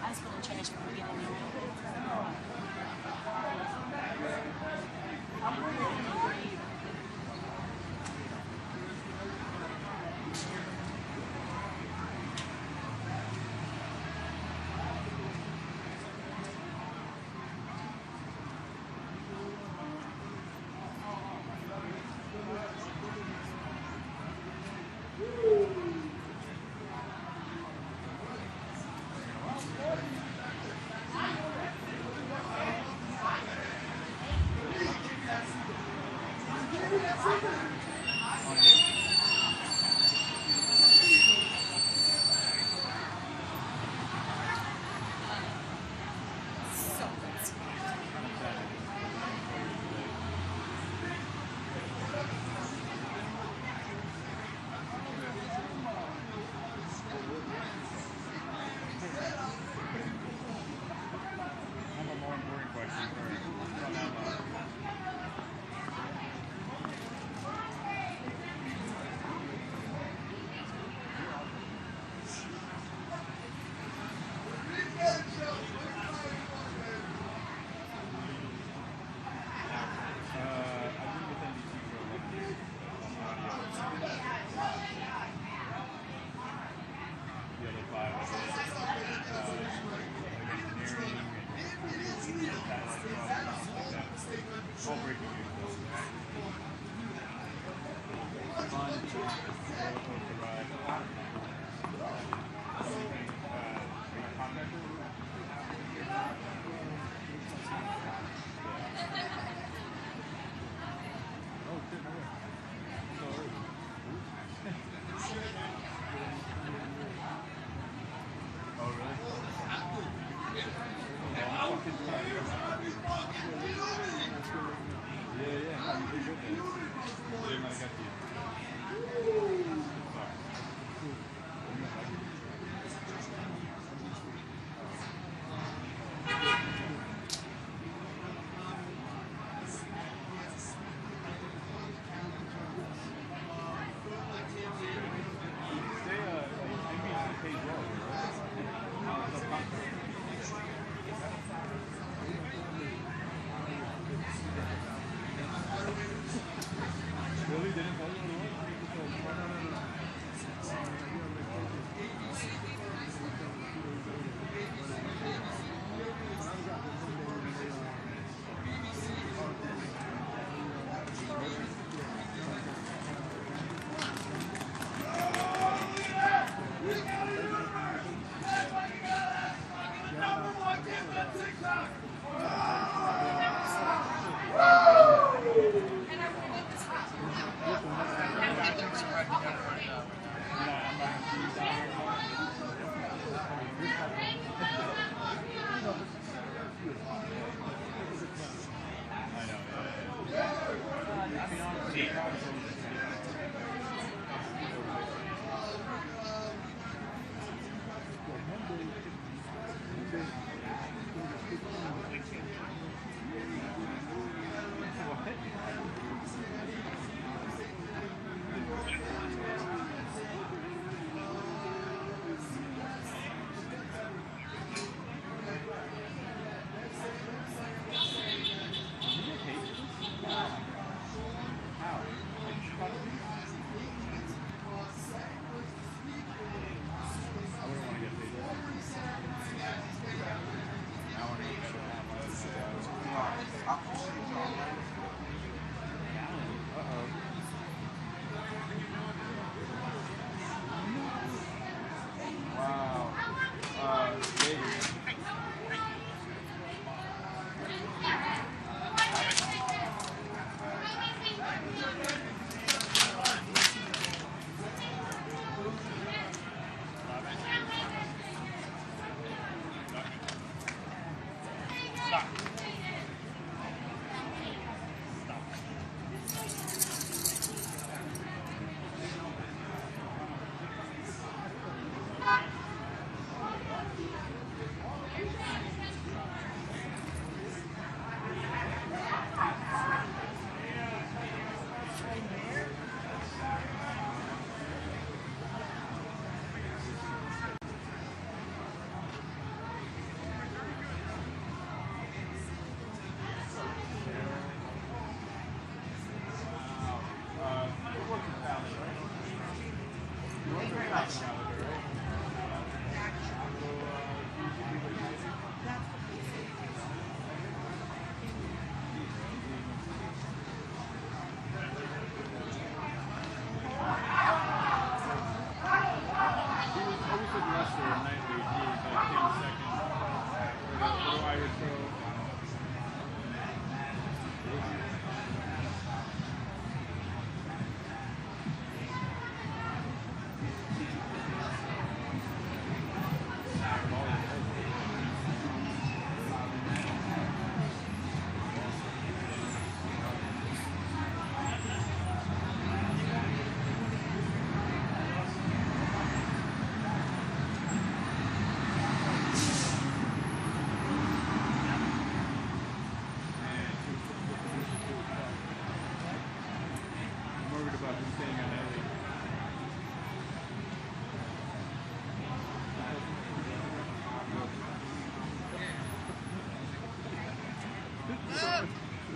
I was going to change from the beginning.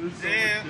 Yeah.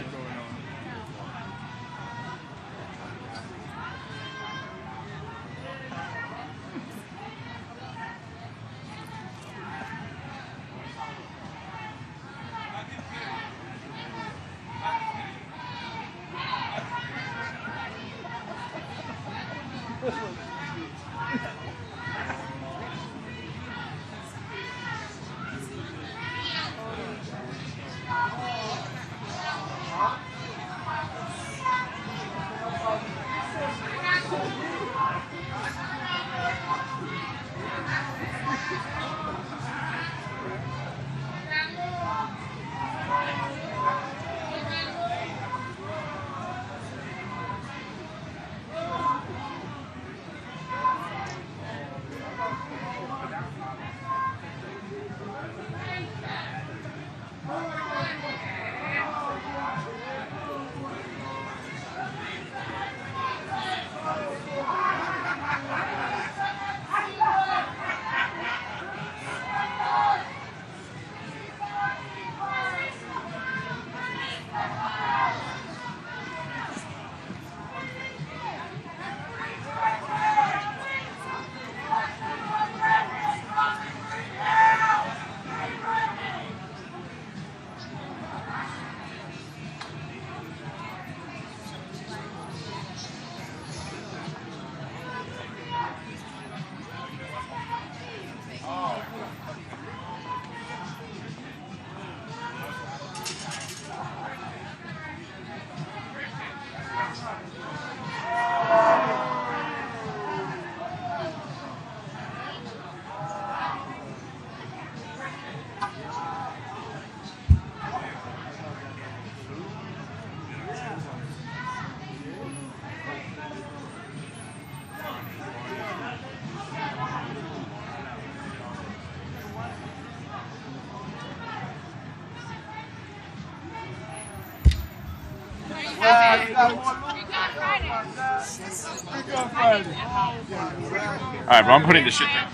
Alright, bro, I'm putting the shit down.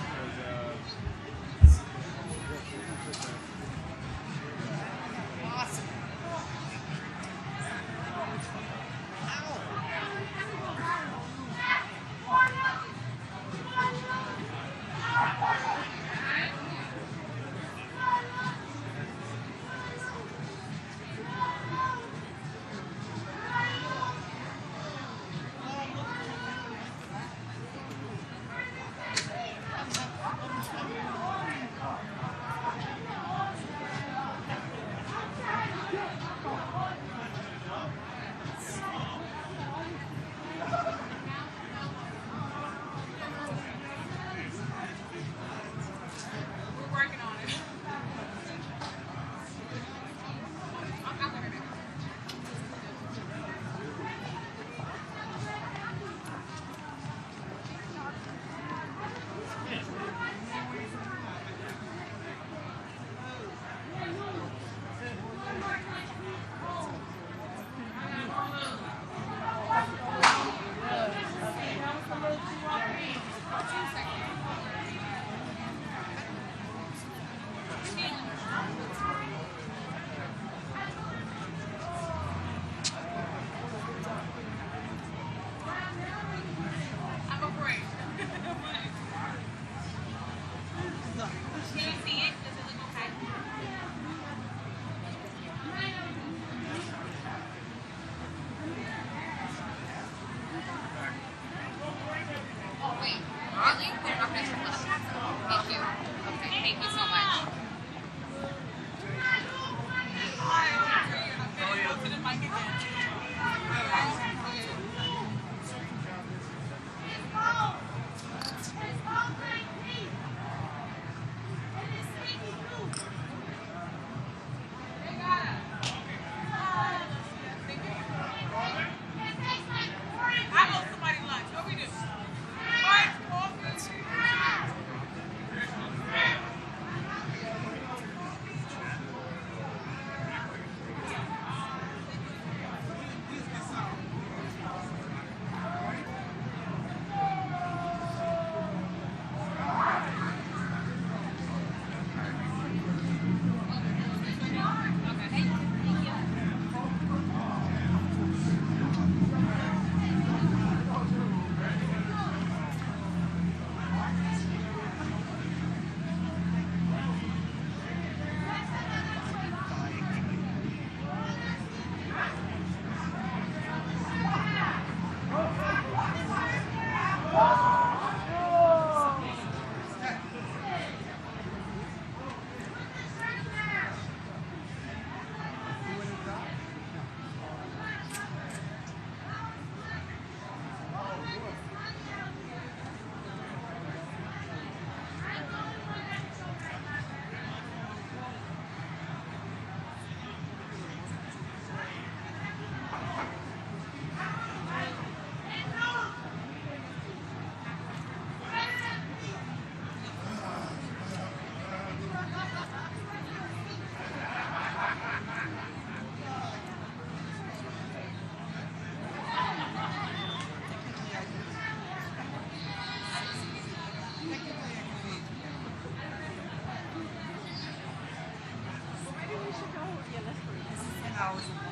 hours a month.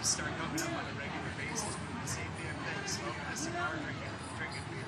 Start coming up on a regular basis with the same damn thing, smoking a cigar, drinking beer.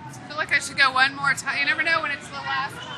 I feel like I should go one more time. You never know when it's the last one.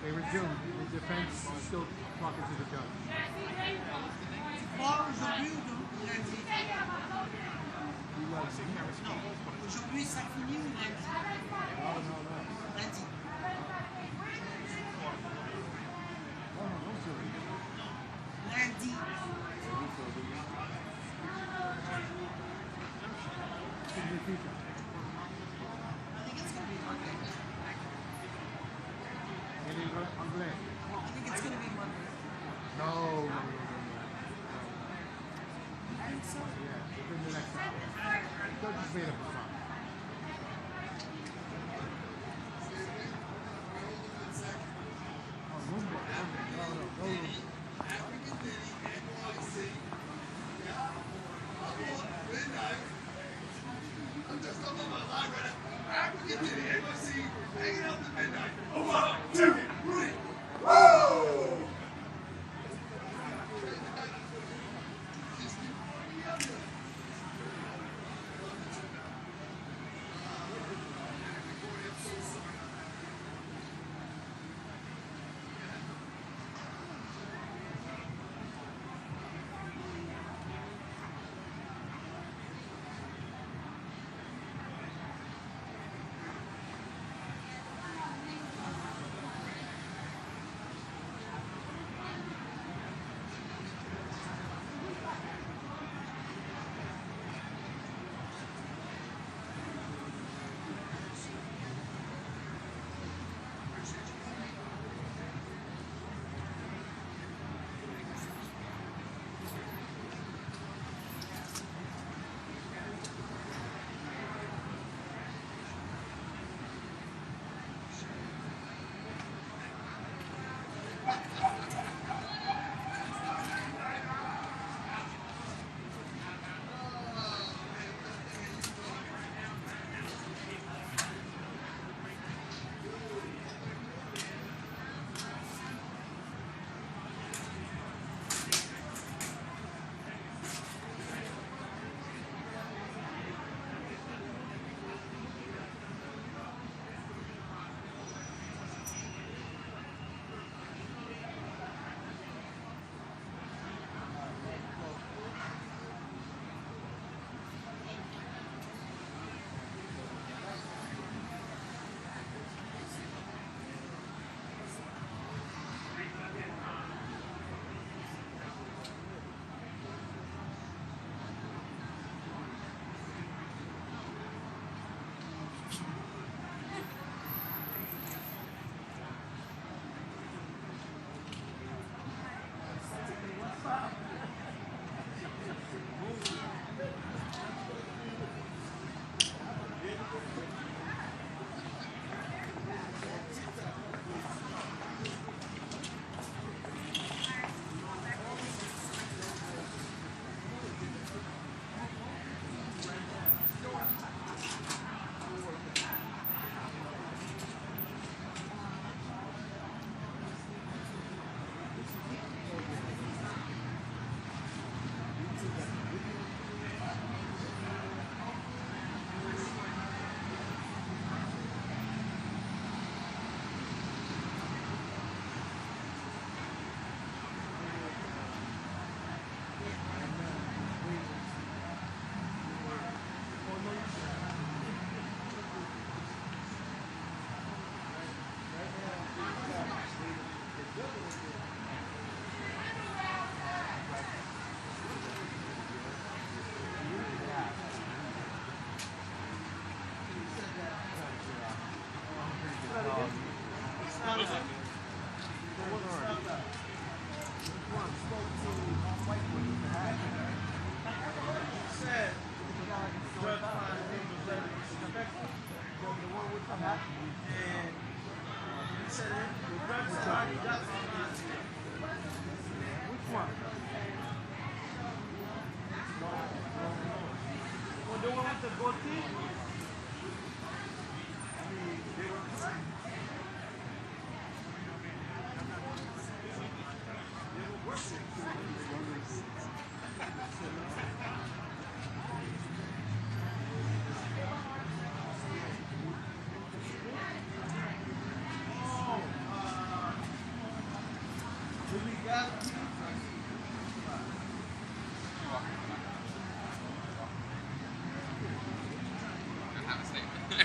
They resume. The defense is still talking to the judge. Aujourd'hui, ça finit ou lundi? Lundi. Lundi. I think it's going to be Monday. Anglais. I think it's going to be Monday. No. I think so. Yeah, within the next hour. The judge is made up of time.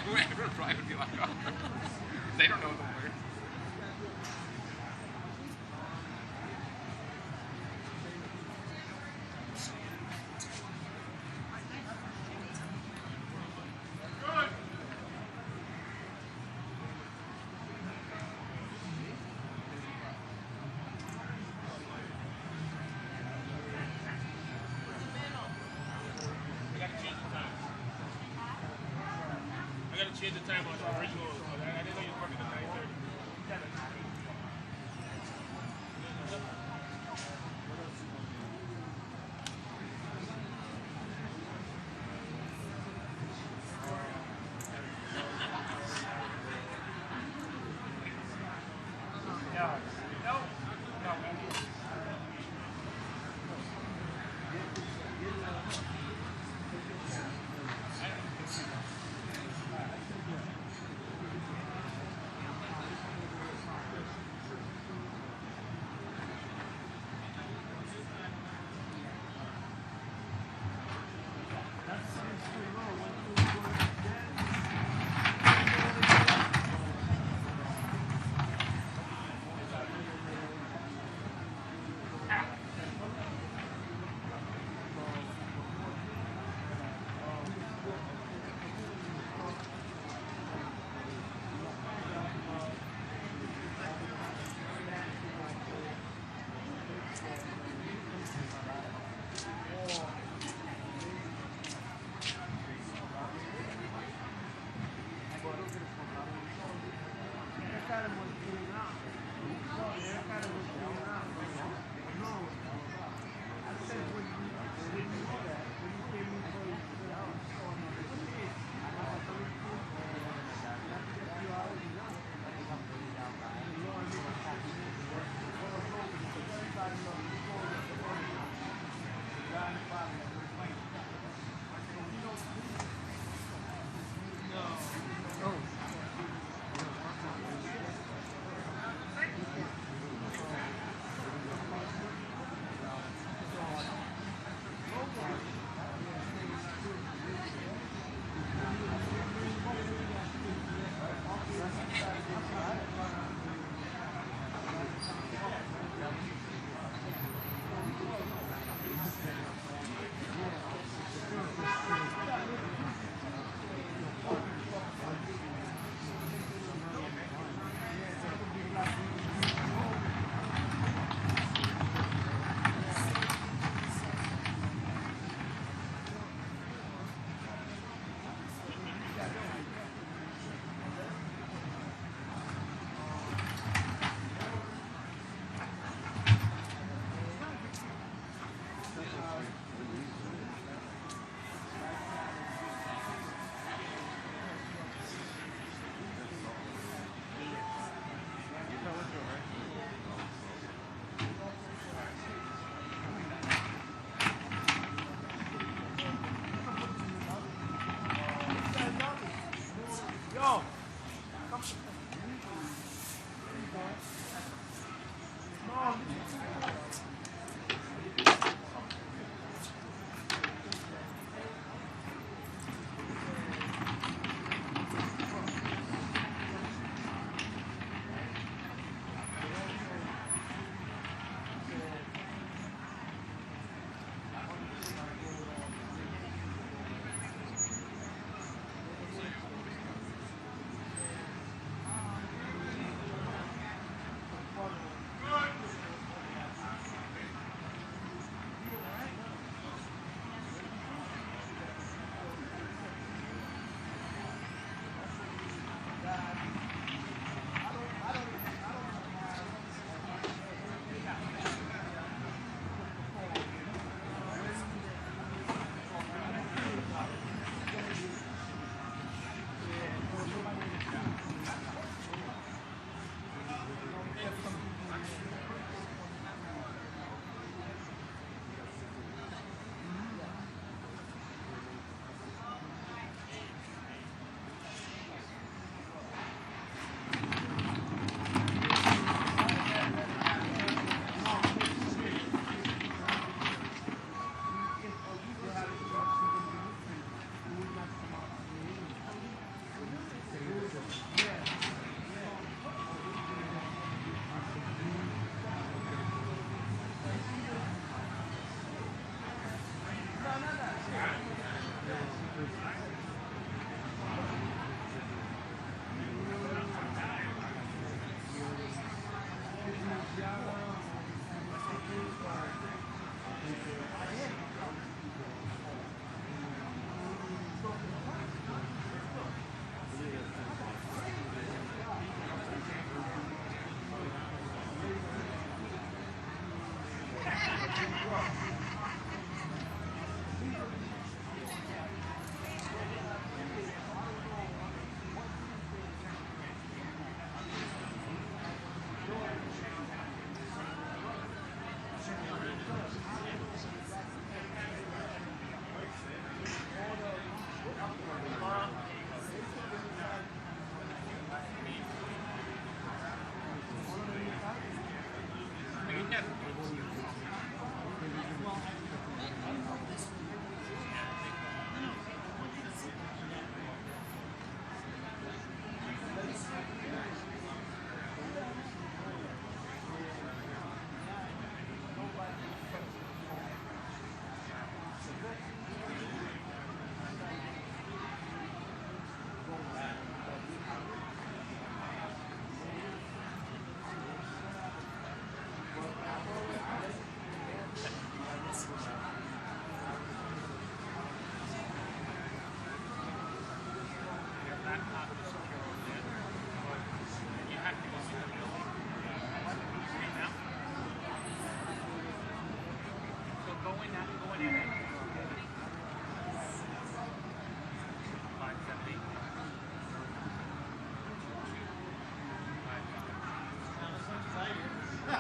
Everyone probably would be like, oh, they don't know the word. I gotta change the time on the original. I didn't know you were working at 9:30.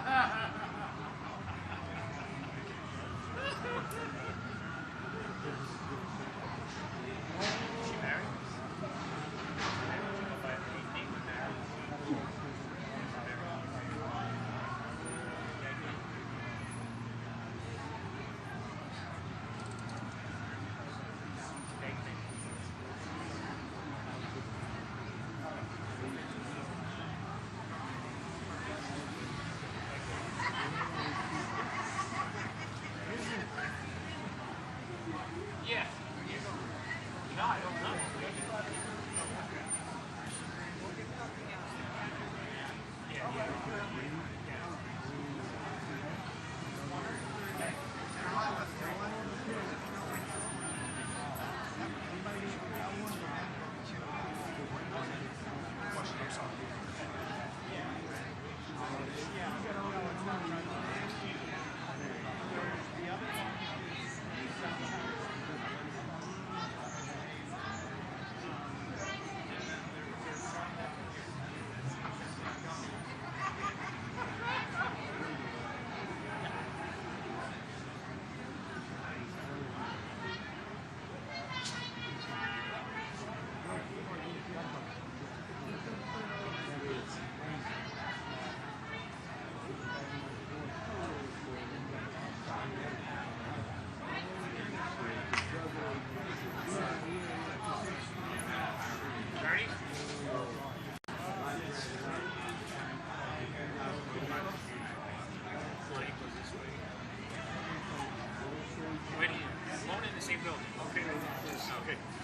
Yeah. No, I don't know.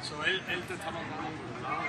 So él te está mandando por el lado.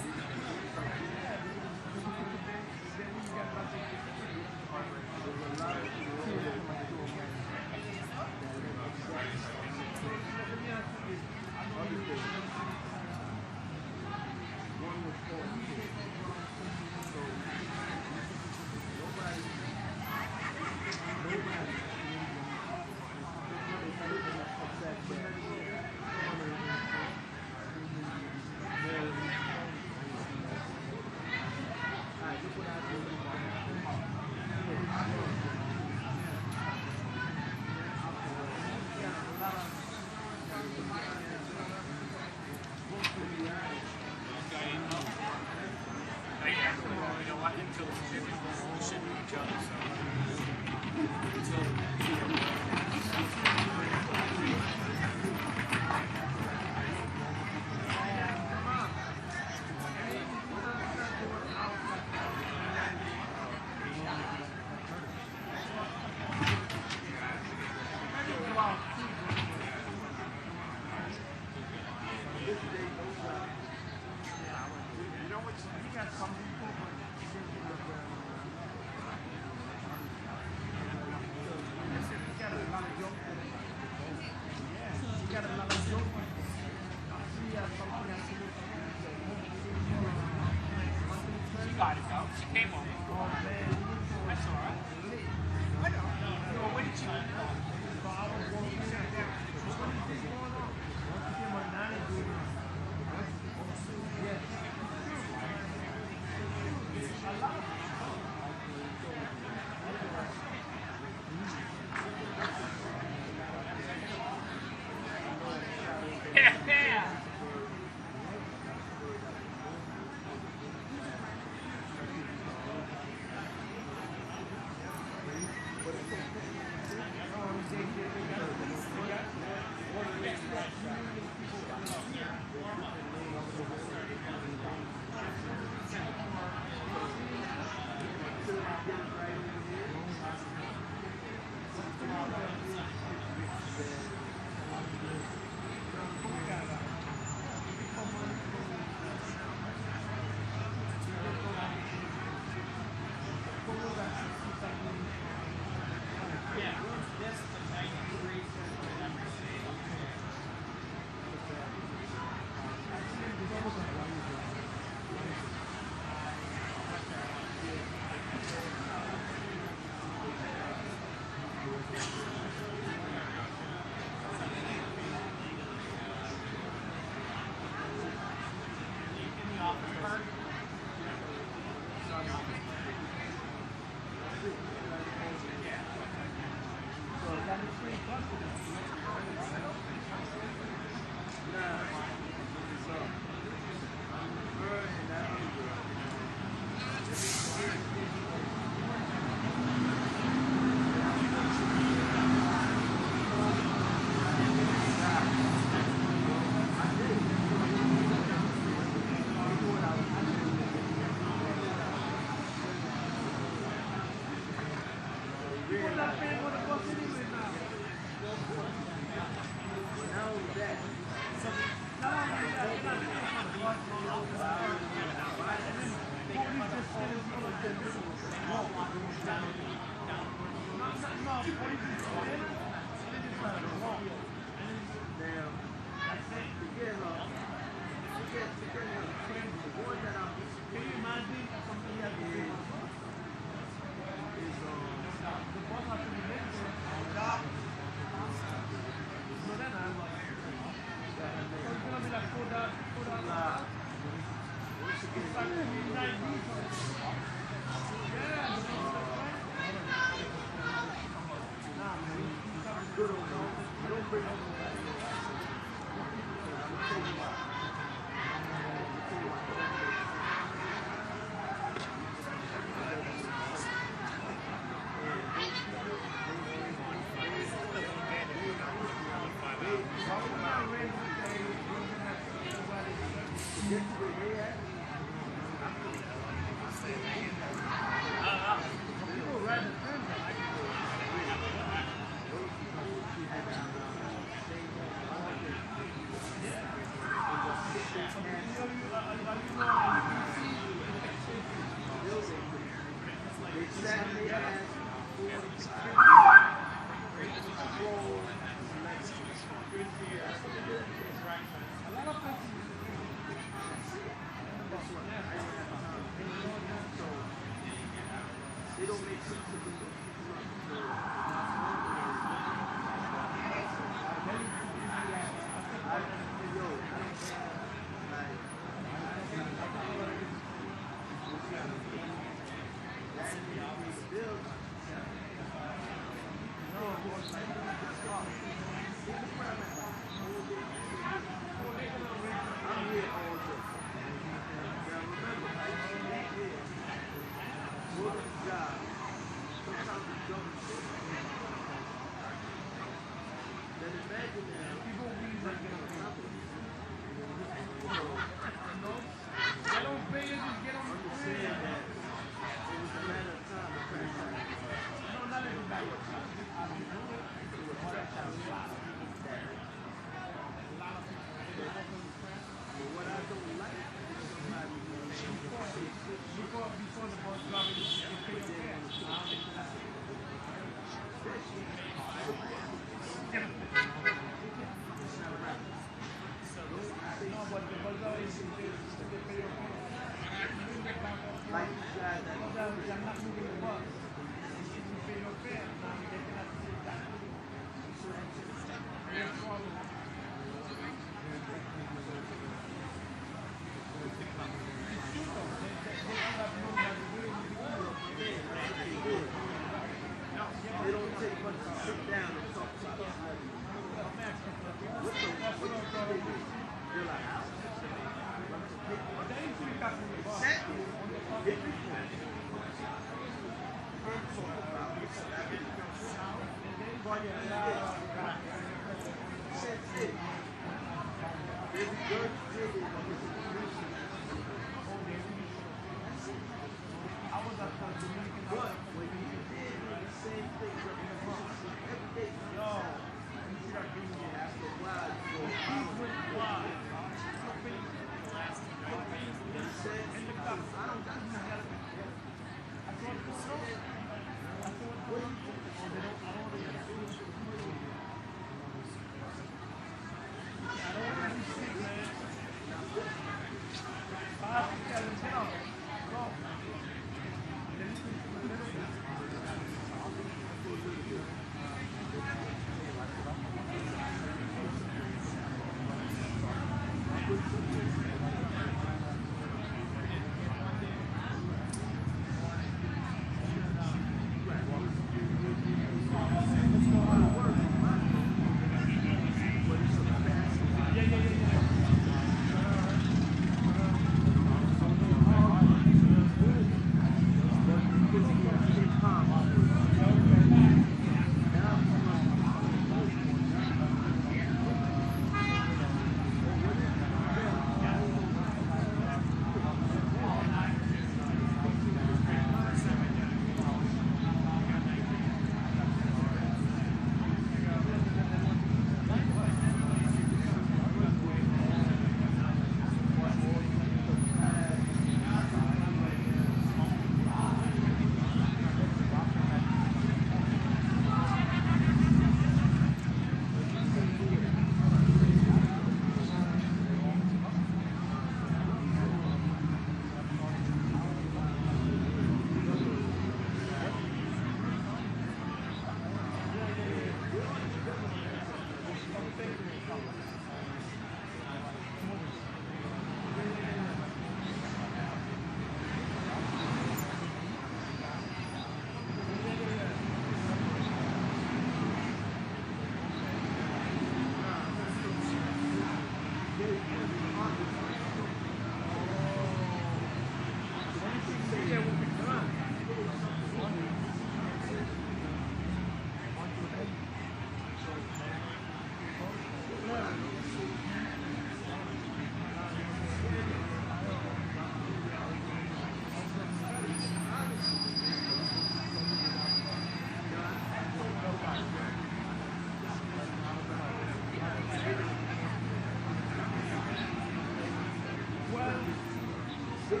Sit.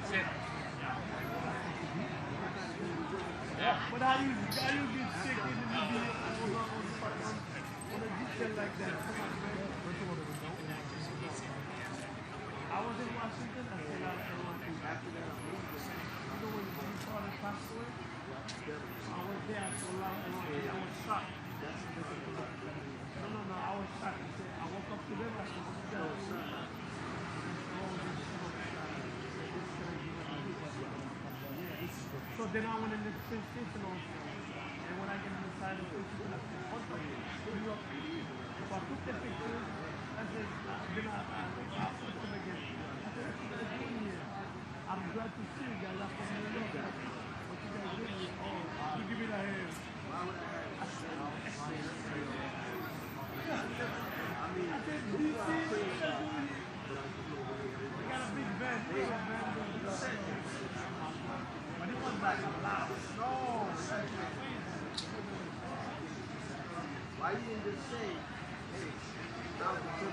Sit. Yeah. But how you get sick in the media on a detail like that? I was in Washington. I said after that, you know when you saw the passed away? I was there for a long time. I was shocked. No, I was shocked. I woke up to them. I said, so then I went in the train station also. And when I get inside the train station, I said, what the New York? So I took the pictures. I said, then I put them again. I said, what you guys doing here? I'm glad to see you guys. I'm from New York. What you guys doing here? Oh, you give me the hand. I said, DC, what you guys doing here? We got a big van. But it wasn't like loud. No. Why you didn't just say, hey, now let you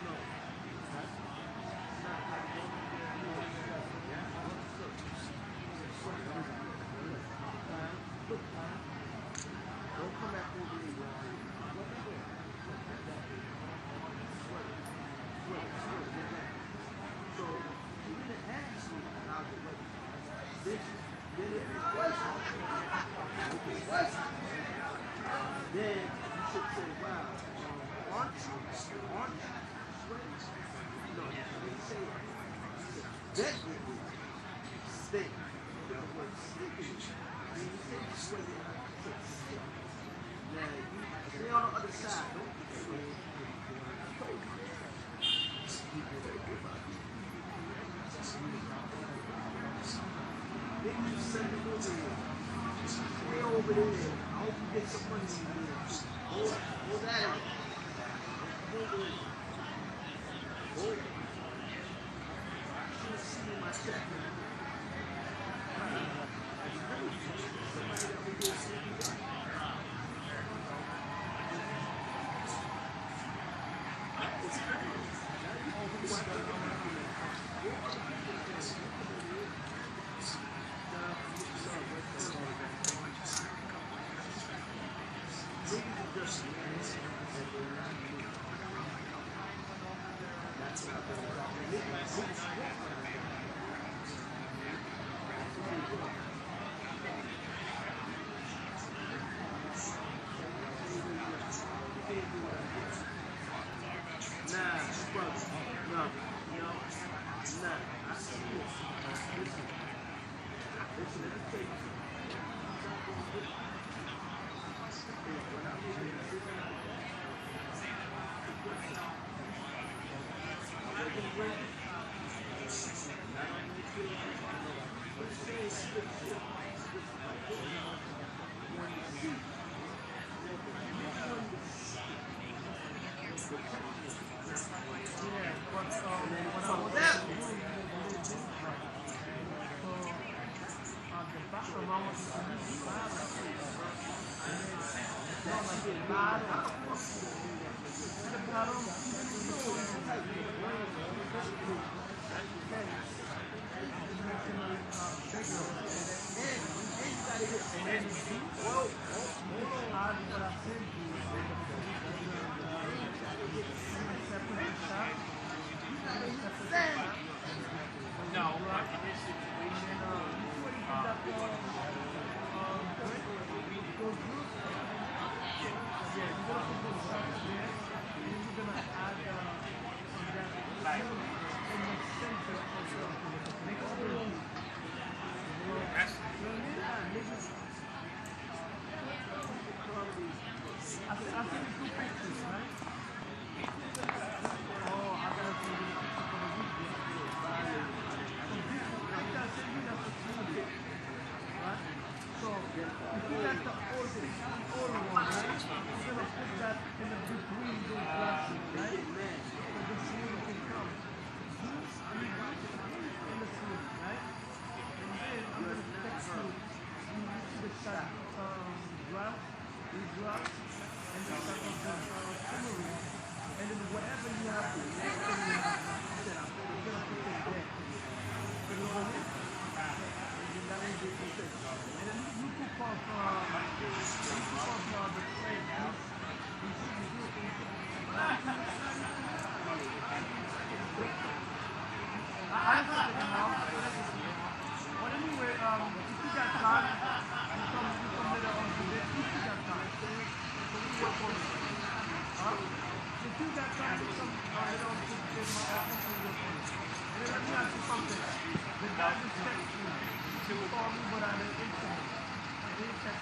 know. Don't come back over here. So you didn't ask me, and I was like, this, then if it wasn't, then you should say, wow, aren't you straight? No, you didn't say that. You said, that would stay. That was sticking. Then you said, sweat it out. You said, stick. Now, you stay on the other side. Don't get away. I told you. People that go by you. Then you send them over here. Way over there. I hope you get some money in there. Go that way. Go over there. Go. You should see in my check. Somebody that will go see you back. It's crazy.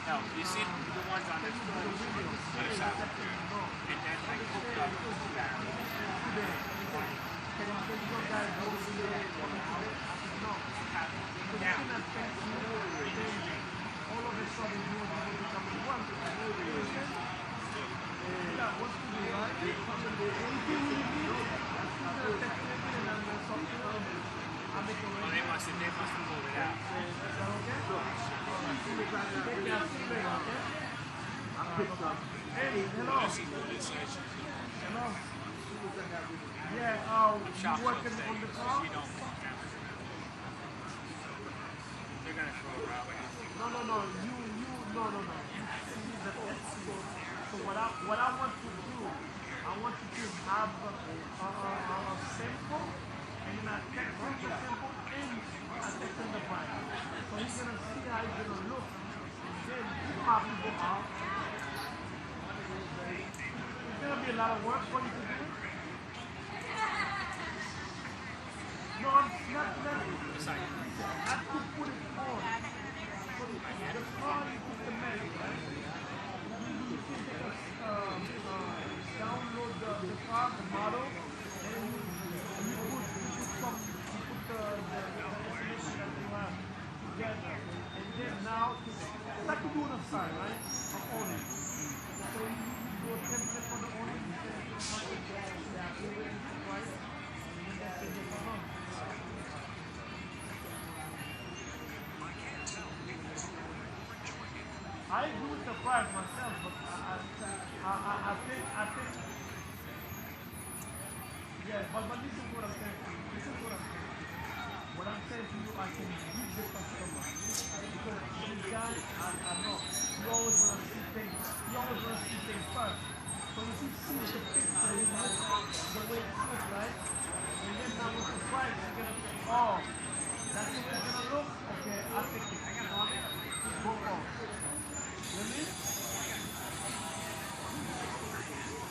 No, you see the ones on the other side. And then I hooked up well, they must have pulled it out. Hey, hello. Hello. Yeah, you working on the car? They're gonna throw it out. No. No. So what I want to do, I want you to have a sample, and then I text him the sample, and I text him the price. So he's gonna see how he's gonna look, and then you probably go out. It's gonna be a lot of work for you to do it. No, I'm not. I have to put it on. So the car is systematic, right? You can download the car, the model, and you put the information that you have together. And then now, it's like you do on the side, right? Of owning. So you do a template for the owner, you say how much price, and then that's it for them. I do with the price myself, but I think, yeah, but this is what I'm saying to you. What I'm saying to you, I can give the customer. Because this guy, I know, he always want to see things first. So if he sees the picture, he looks the way it looks, right? And then now with the price, he's going to say, oh, that's the way it's going to look? Okay, I'll take it. You know what I mean? Go for it.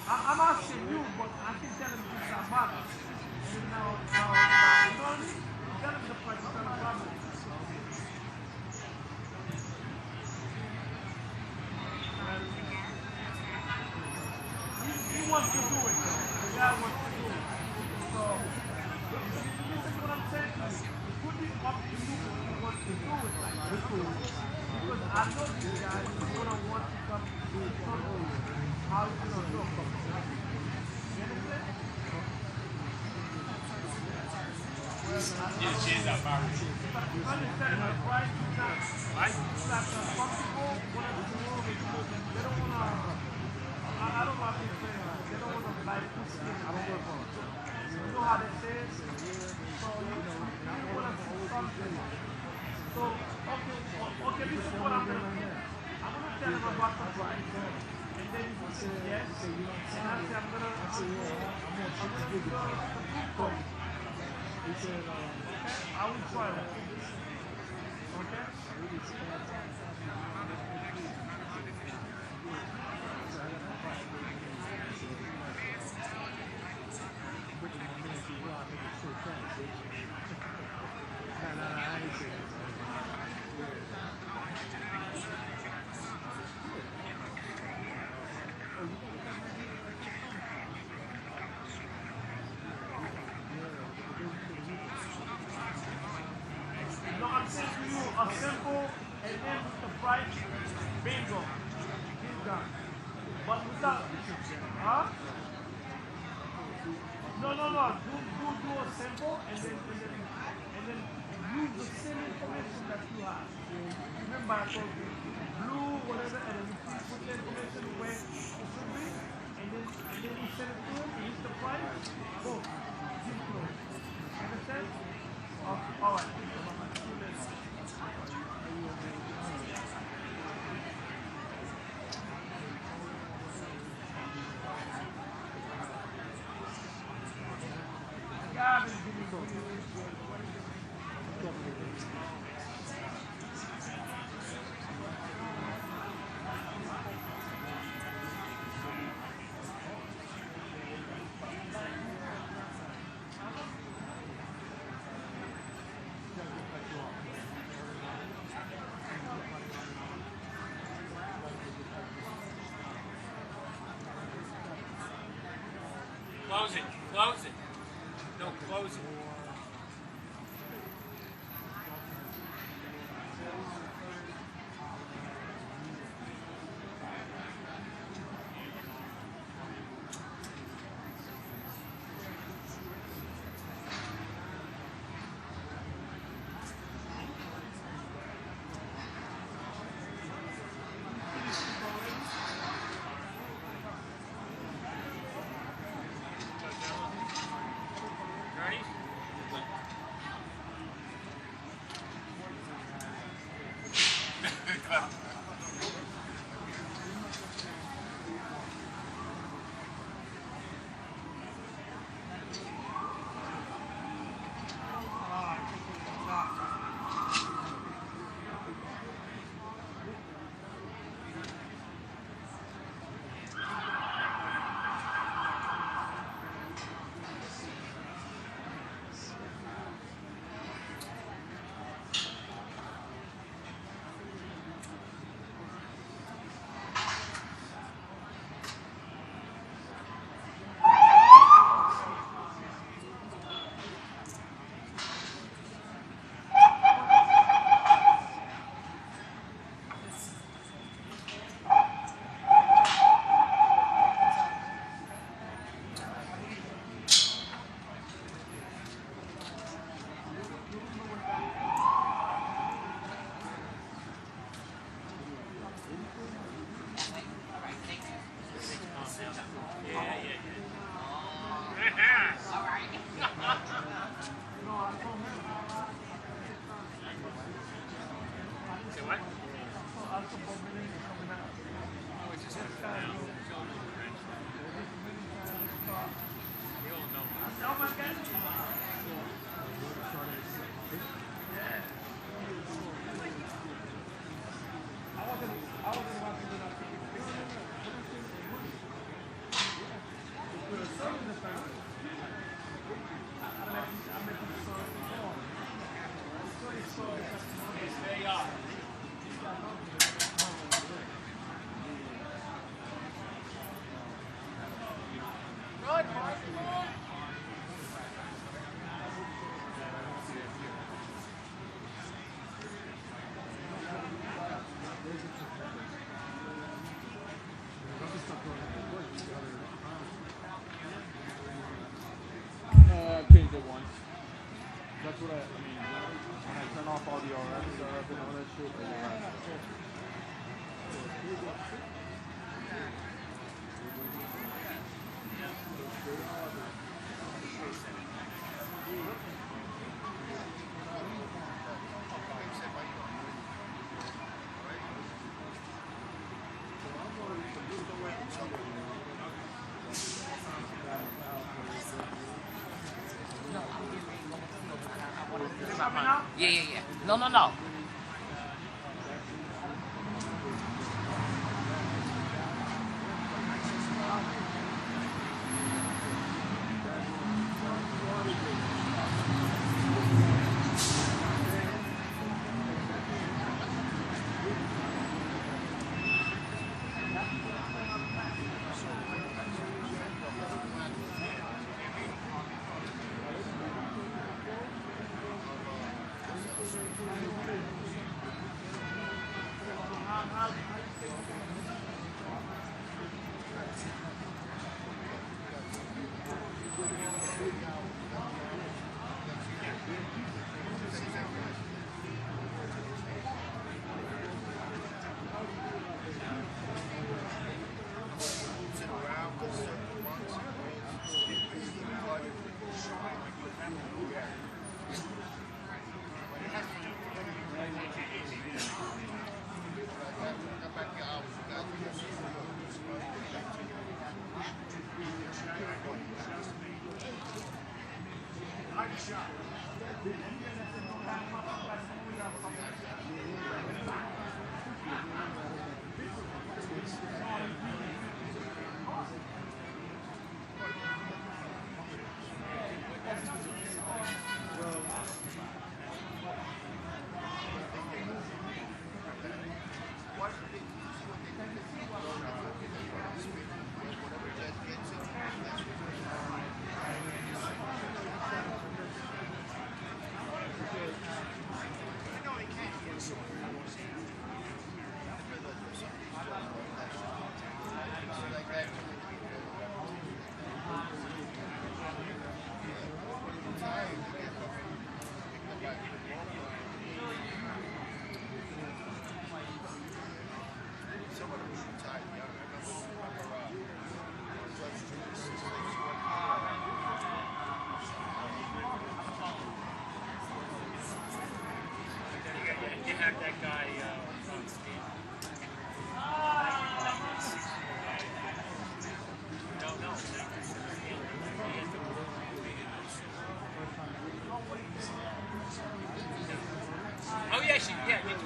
I'm asking you, but I can tell him this is a matter. And now, you know what I mean? Tell him the price, it's not a problem. He wants to do it, though. The guy wants to do it. So, listen to what I'm saying to you. It could be up to you if you want to do it like this. Because I know this guy is going to want to come to how he's going to look. You understand? Yeah, change that bar. I understand the price is not comfortable. They don't want to, I don't like to say, they don't want to like put skin. You know how they say it? So you want to see something. So, okay, this is what I'm going to do. I'm going to tell him about the price. And then he will say yes. And I say, I'm going to do the food. He said, okay, I will try that. Okay? No, I'm saying to you a simple and then with the price, bingo. He's done. But without, huh? No. Do a simple and then use the same information that you have. Remember I told you blue, whatever, and then you put the information where it should be, and then you send it to him, you use the price, boom, deal close. Understand? All right. Close it. No, close it. I've changed it once. That's what I mean, when I turn off all the RF stuff and all that shit, Yeah. No.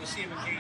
We'll see him again.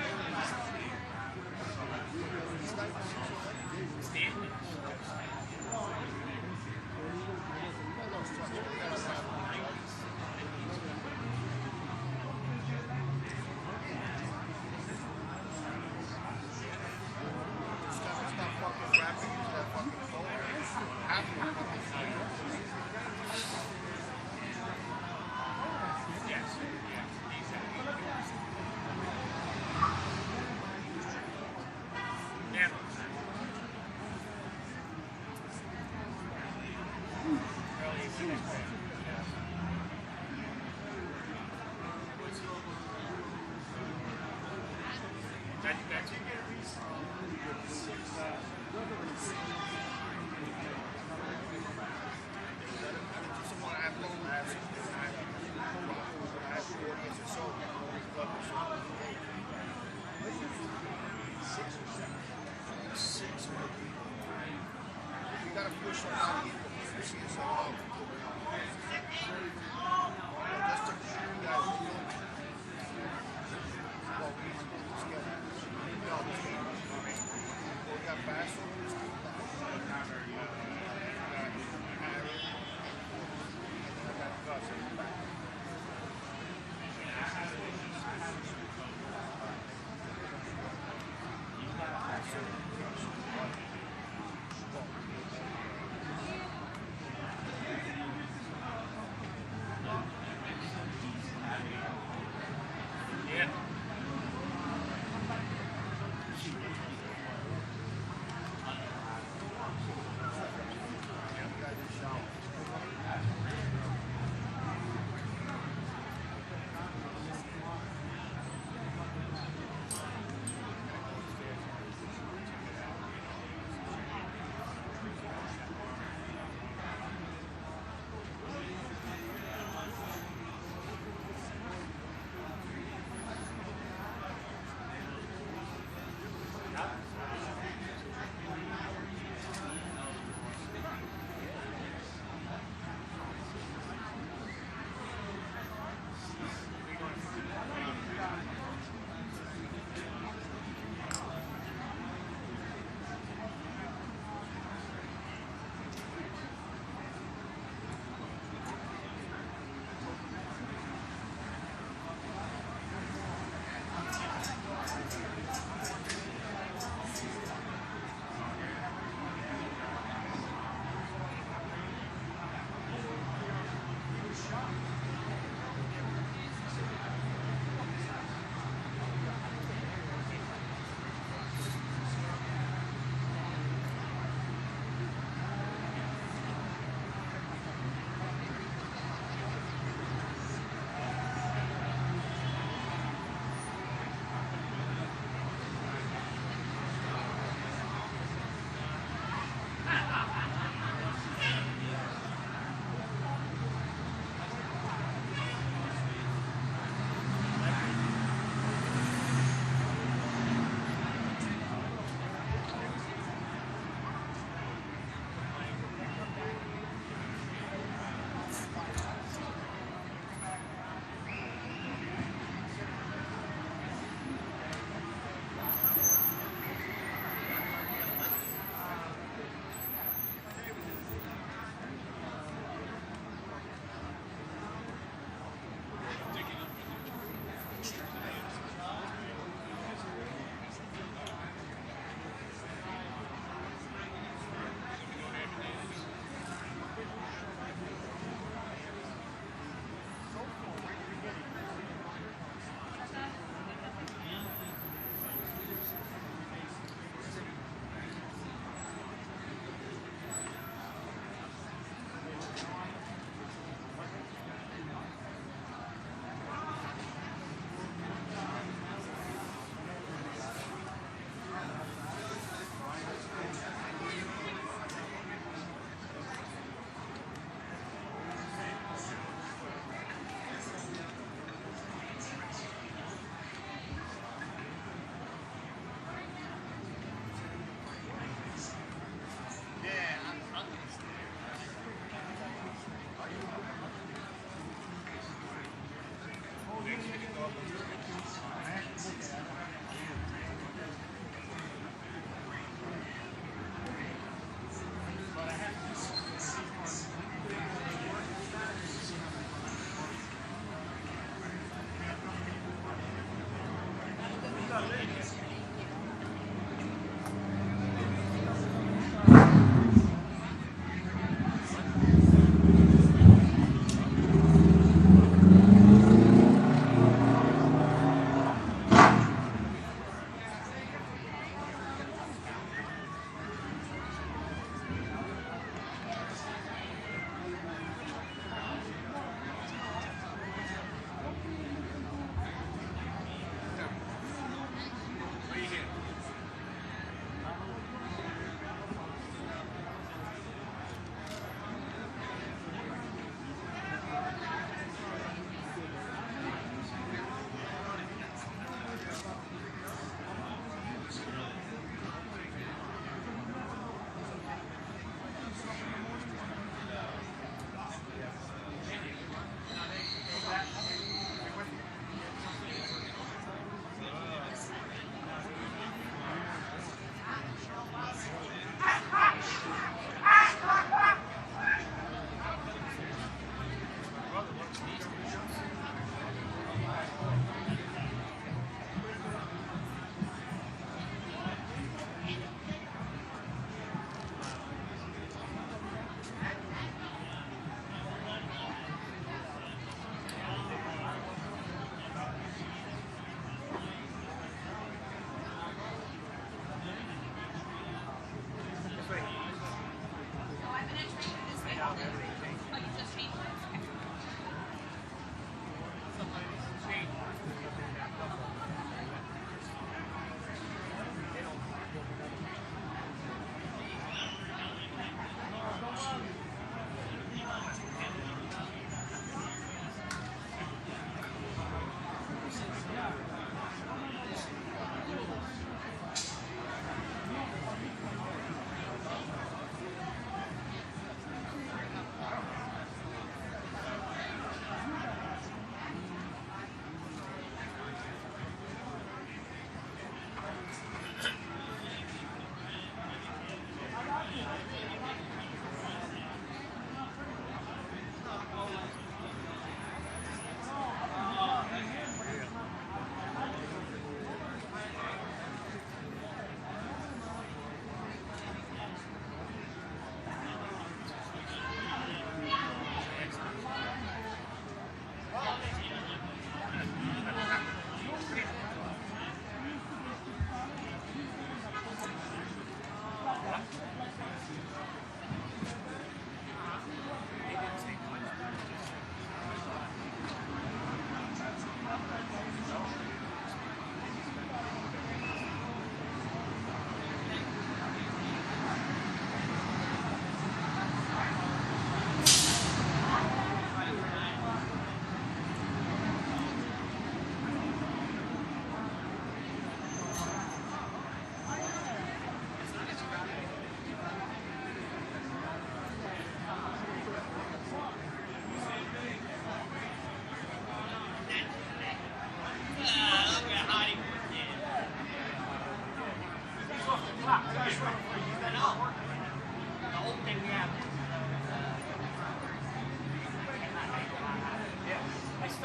Stanton.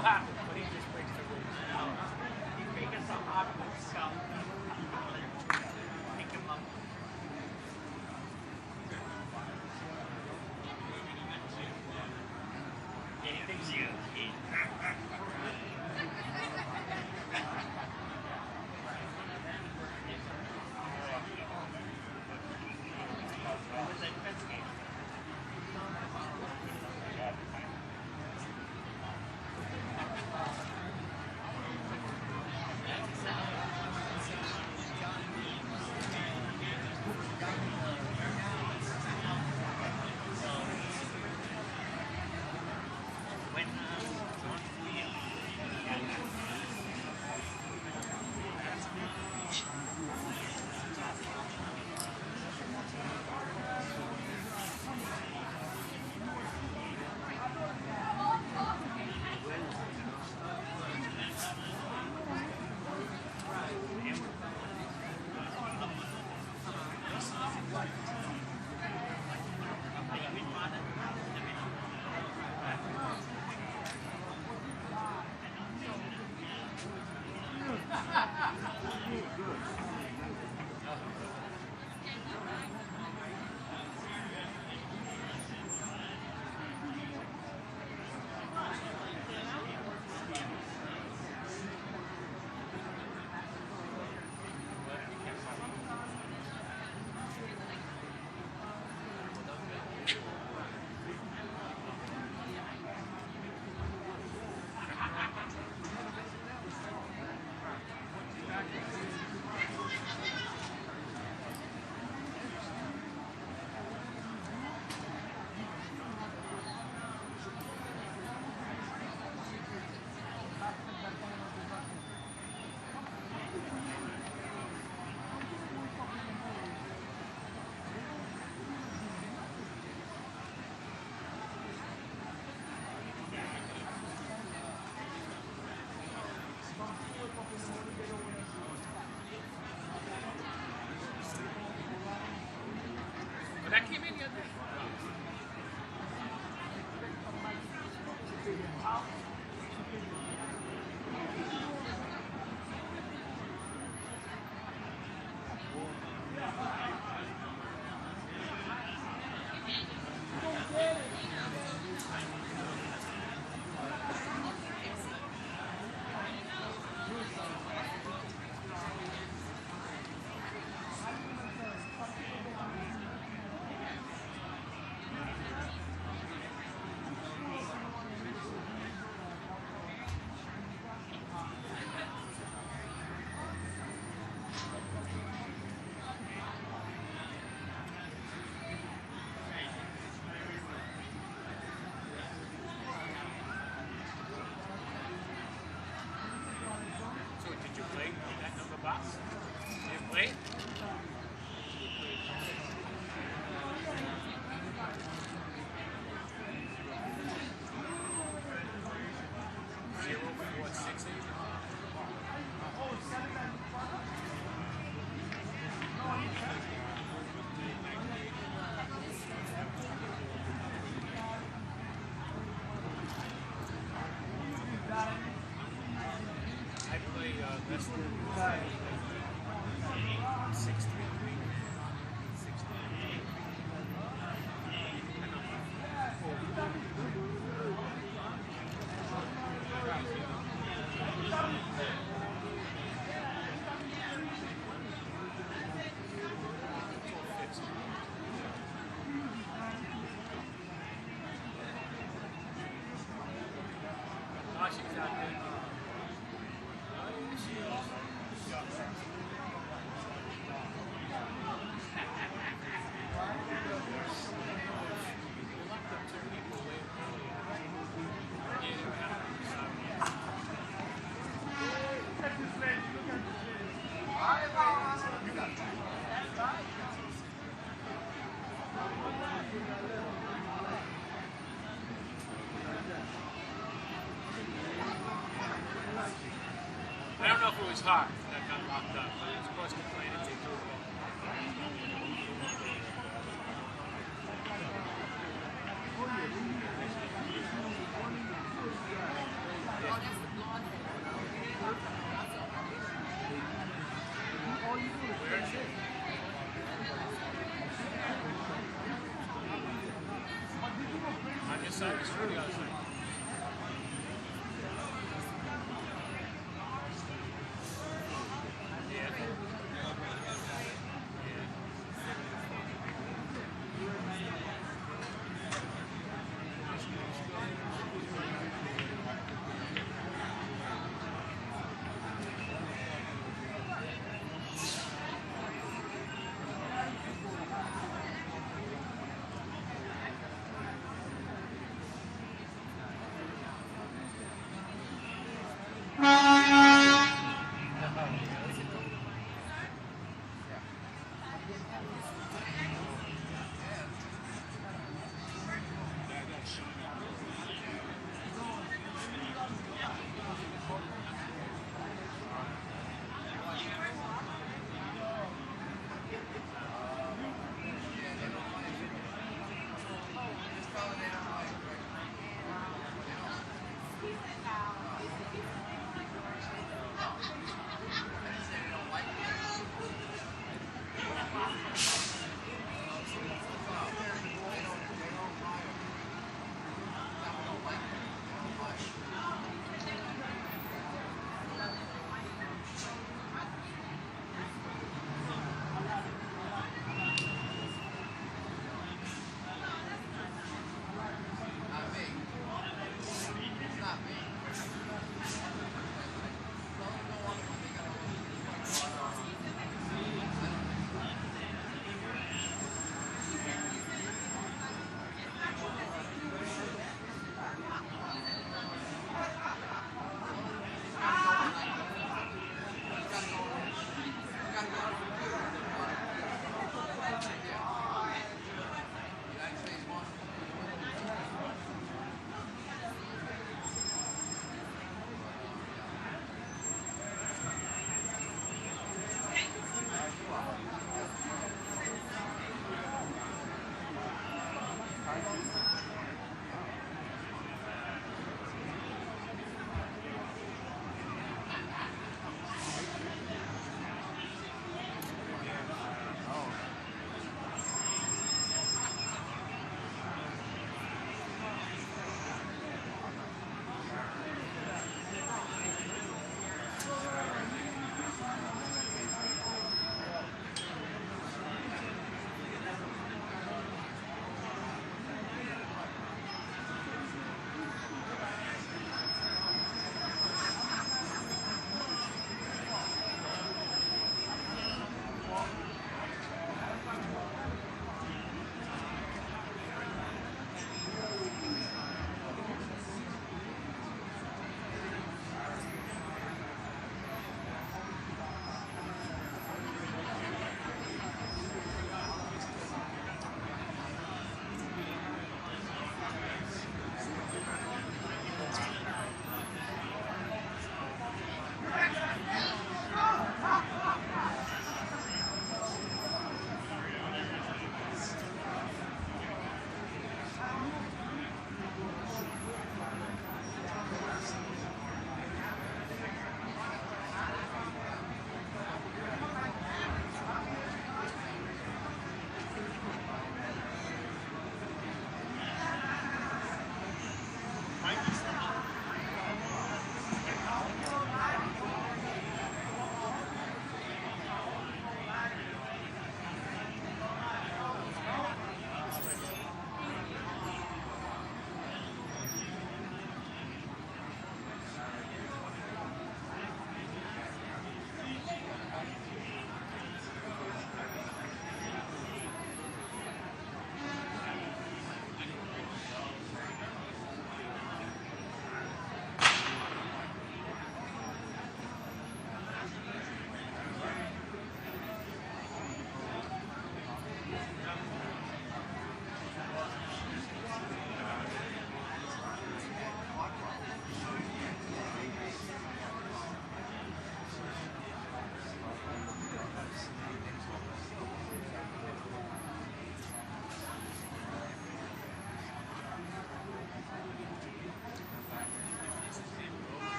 still happens, but he just breaks the rules. He's making some awkward stuff. Pick him up. Yeah, he thinks he is. That came in the other day. Wait. I play Leicester. 6-3. She's out there. I don't know if it was hot that got locked up, but it was supposed to play and take over.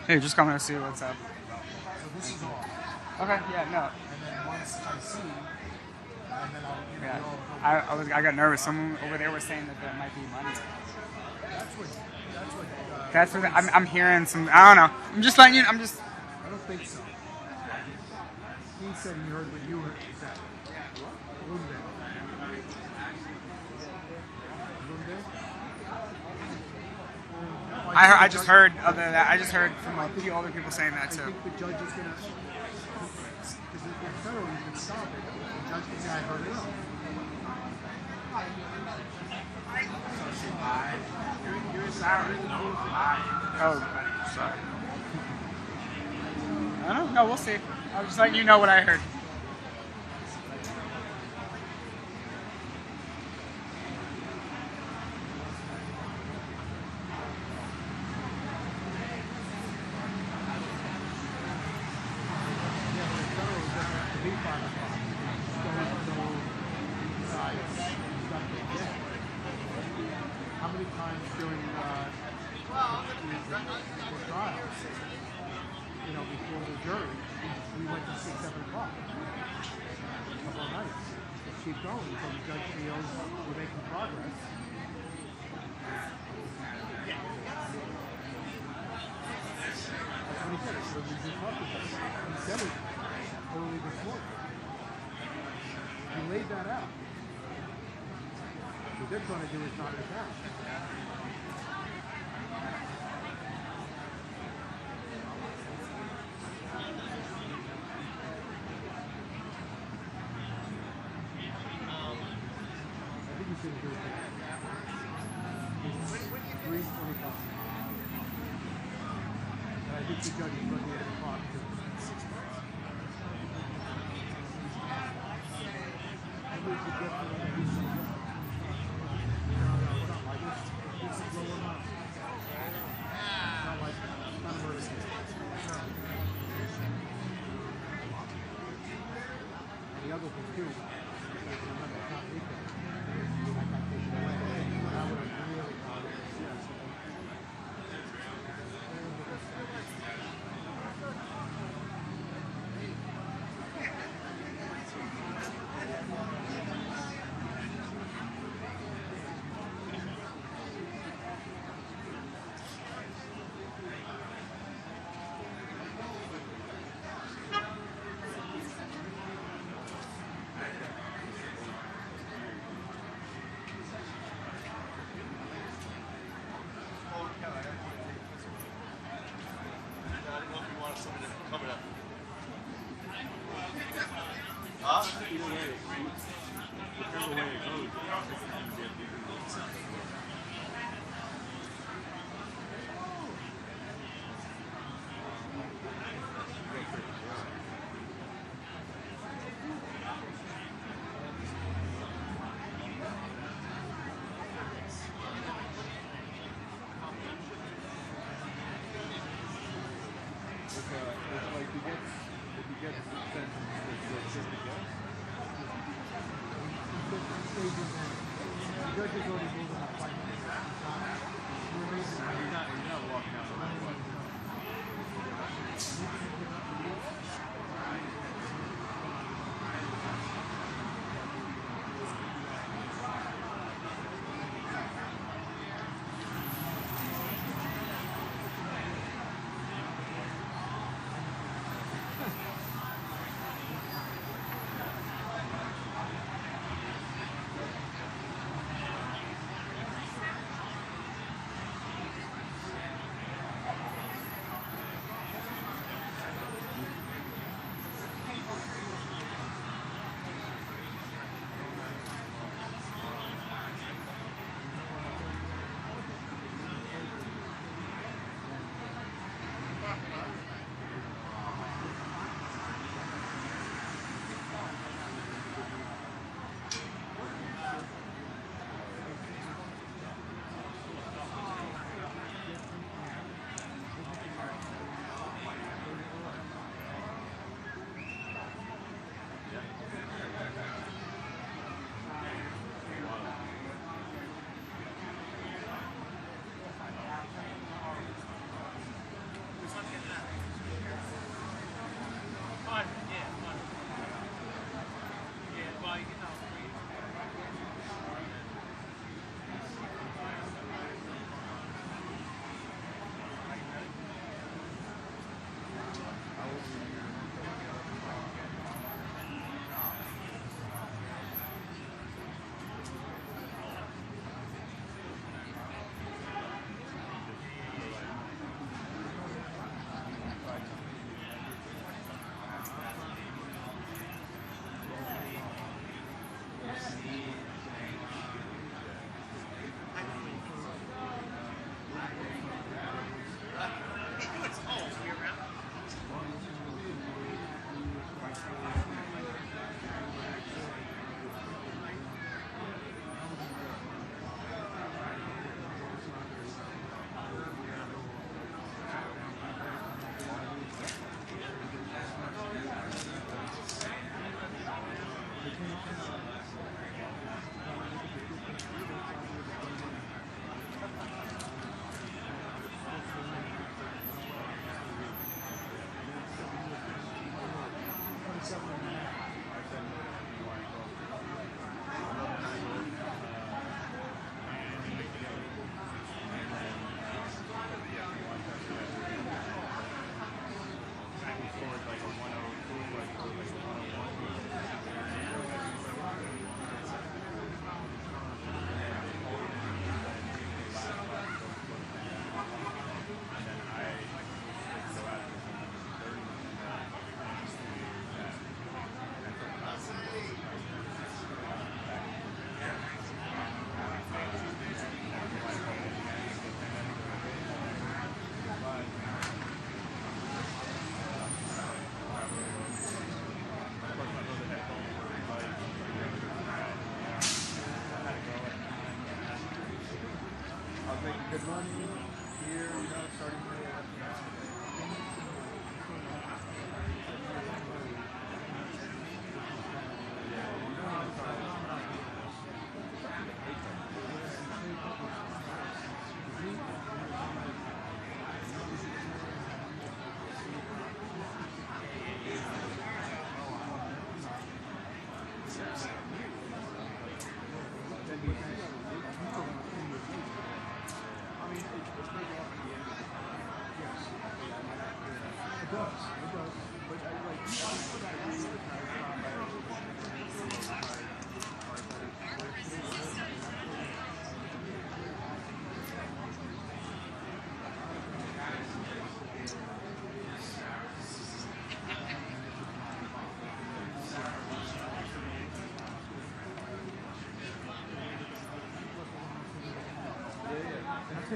Hey, just coming to see what's up. So this is all. Okay, yeah, no. And then once I see, and then I'll give Yeah. you all. I got nervous. Someone over there was saying that there might be money. That's what. I'm hearing some. I don't know. I'm just letting you. I'm just. I don't think so. He said he heard what you heard. Said. A little bit. I just heard other than that. I just heard from a few other people saying that too. I think the judge is gonna, because if federal, you can stop it. The judge can say, I heard it all. You're sorry. Oh, sorry. I don't know. We'll see. I was just letting you know what I heard. How many times during the trials, before the jury, we went to 6, 7 o'clock. A couple of nights. Just keep going until the judge feels we're making progress. That's what he said. So we just talked about it. He said it early this morning. He laid that out. What they're trying to do is knock it down. I think he's going to do it today. 3:25. And I think the judge is looking at the clock too. 6 minutes. Every suggestion that he's going to get. The other thing too, remember, it's not legal. I got taken away. I would have really making good money here, you know, starting to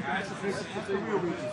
That's the real reason.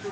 All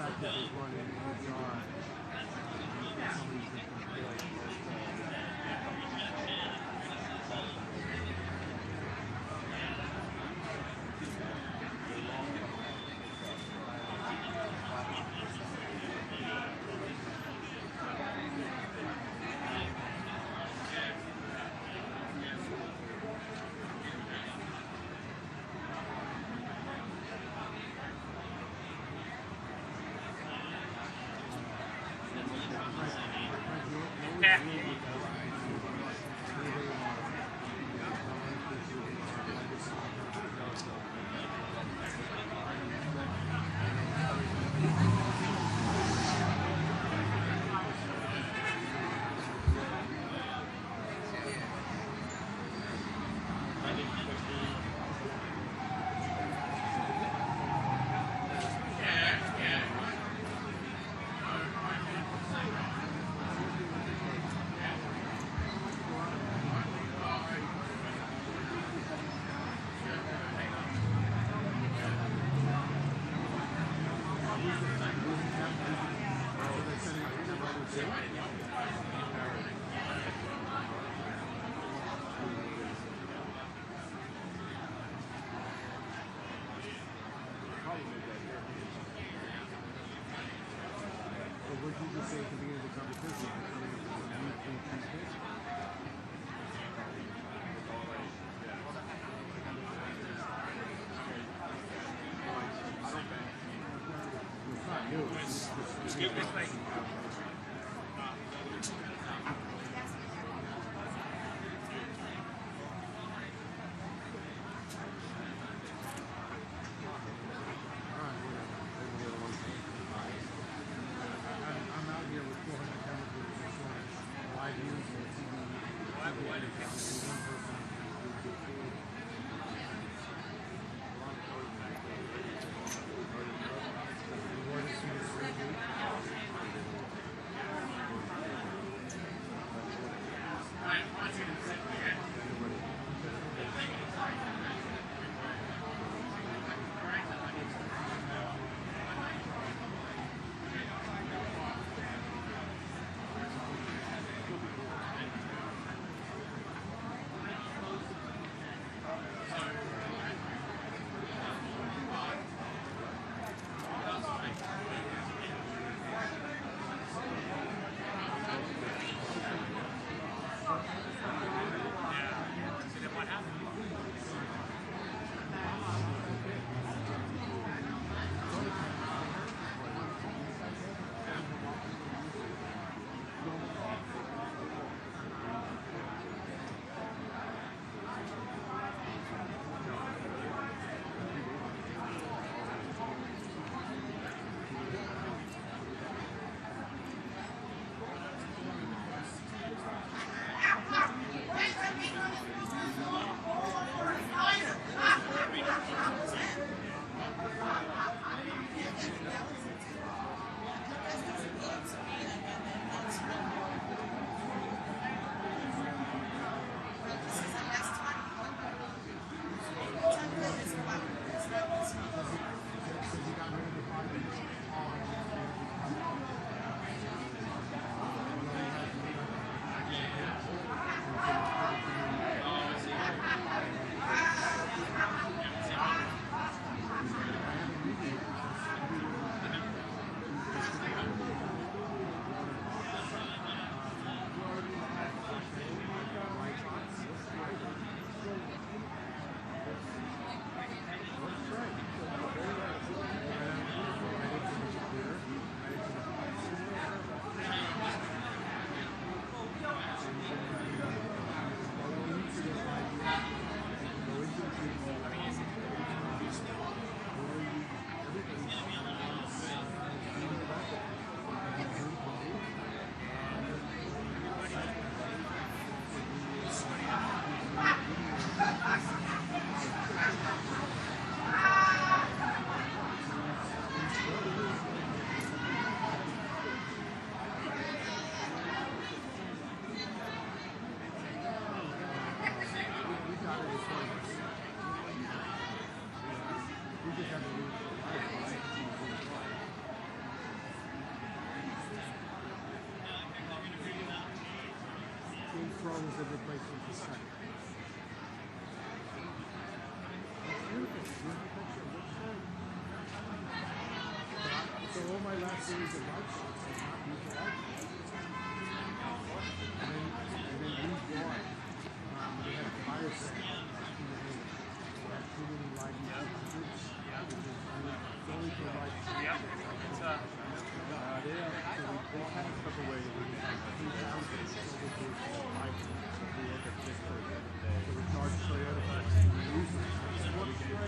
fact that there's one in HR. Somebody's been complaining. What you just say at the beginning of the conversation, Excuse me. I'm out here with 400 chemicals insurance, live news and TV. One person. is a replacement for Sunny. So all my last series of life shots are not used to life shots. And then we bought, they had a fire sale at too many live shots, which is only for live shots. So they kind of took away the 3,000 over to live shots. So we look at this so we charge Toyota for users. It works great.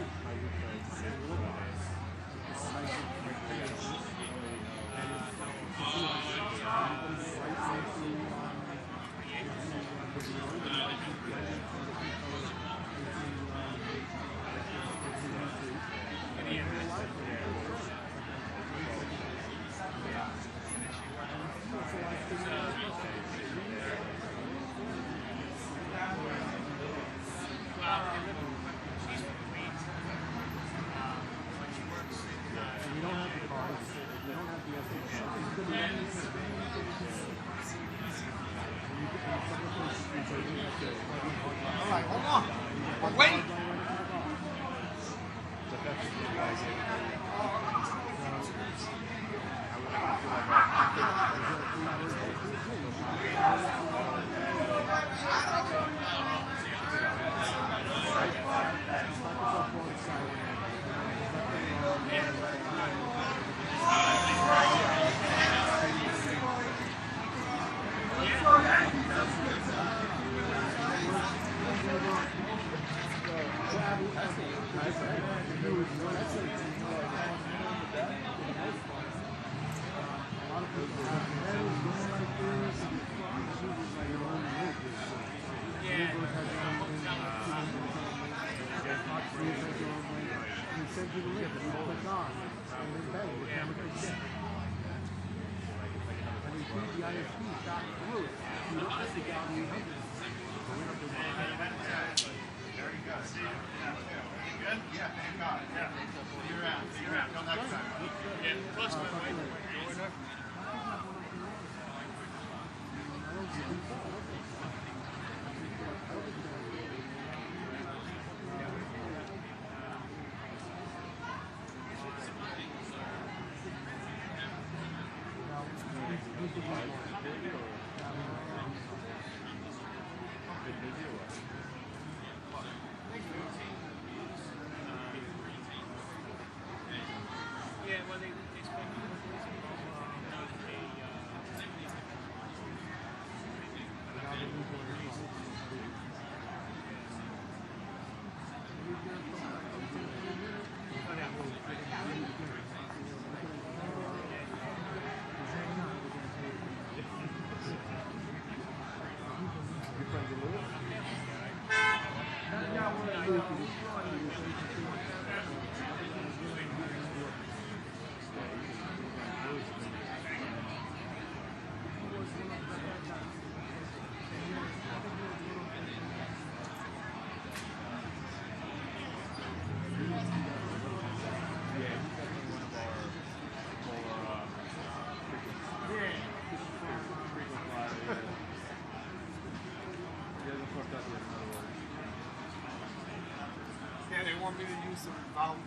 Yeah, they want me to use some revolving.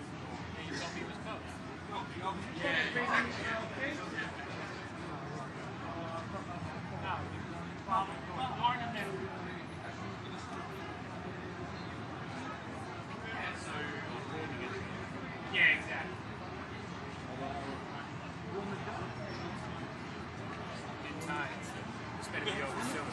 And you told me it was both. Yeah, exactly. In time, it's better be over soon.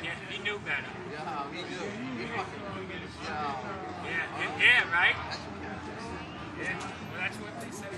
Yeah, he knew better. Yeah, he knew. He fucking knew. Yeah, right? Yeah, well, that's what they said.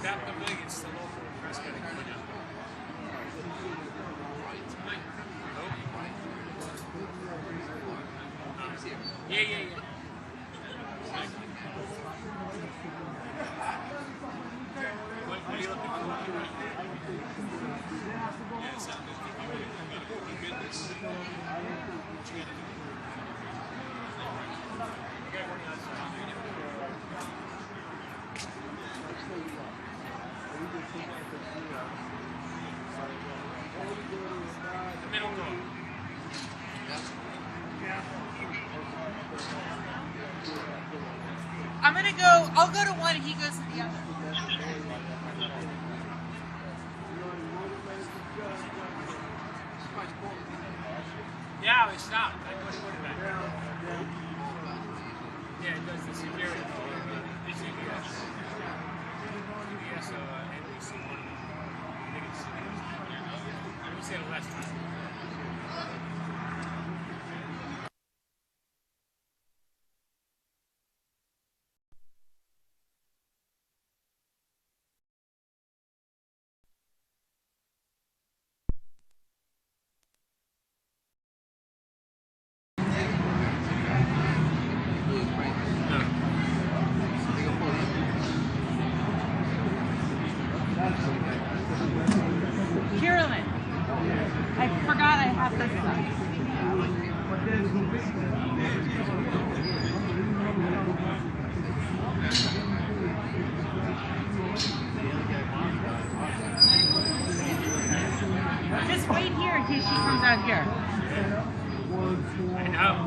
That pavilion's still open. Press got to go down. Yeah. What are you looking for? Yeah, it sounds the middle door. I'm gonna go. I'll go to one, and he goes to the other. Yeah, it stopped. I put it back. Yeah, it does the security. The CBS. CBS, NBC. I think it's CBS. I would say the last time. Carolyn, I forgot I have this stuff. Just wait here in case she comes out here. I know.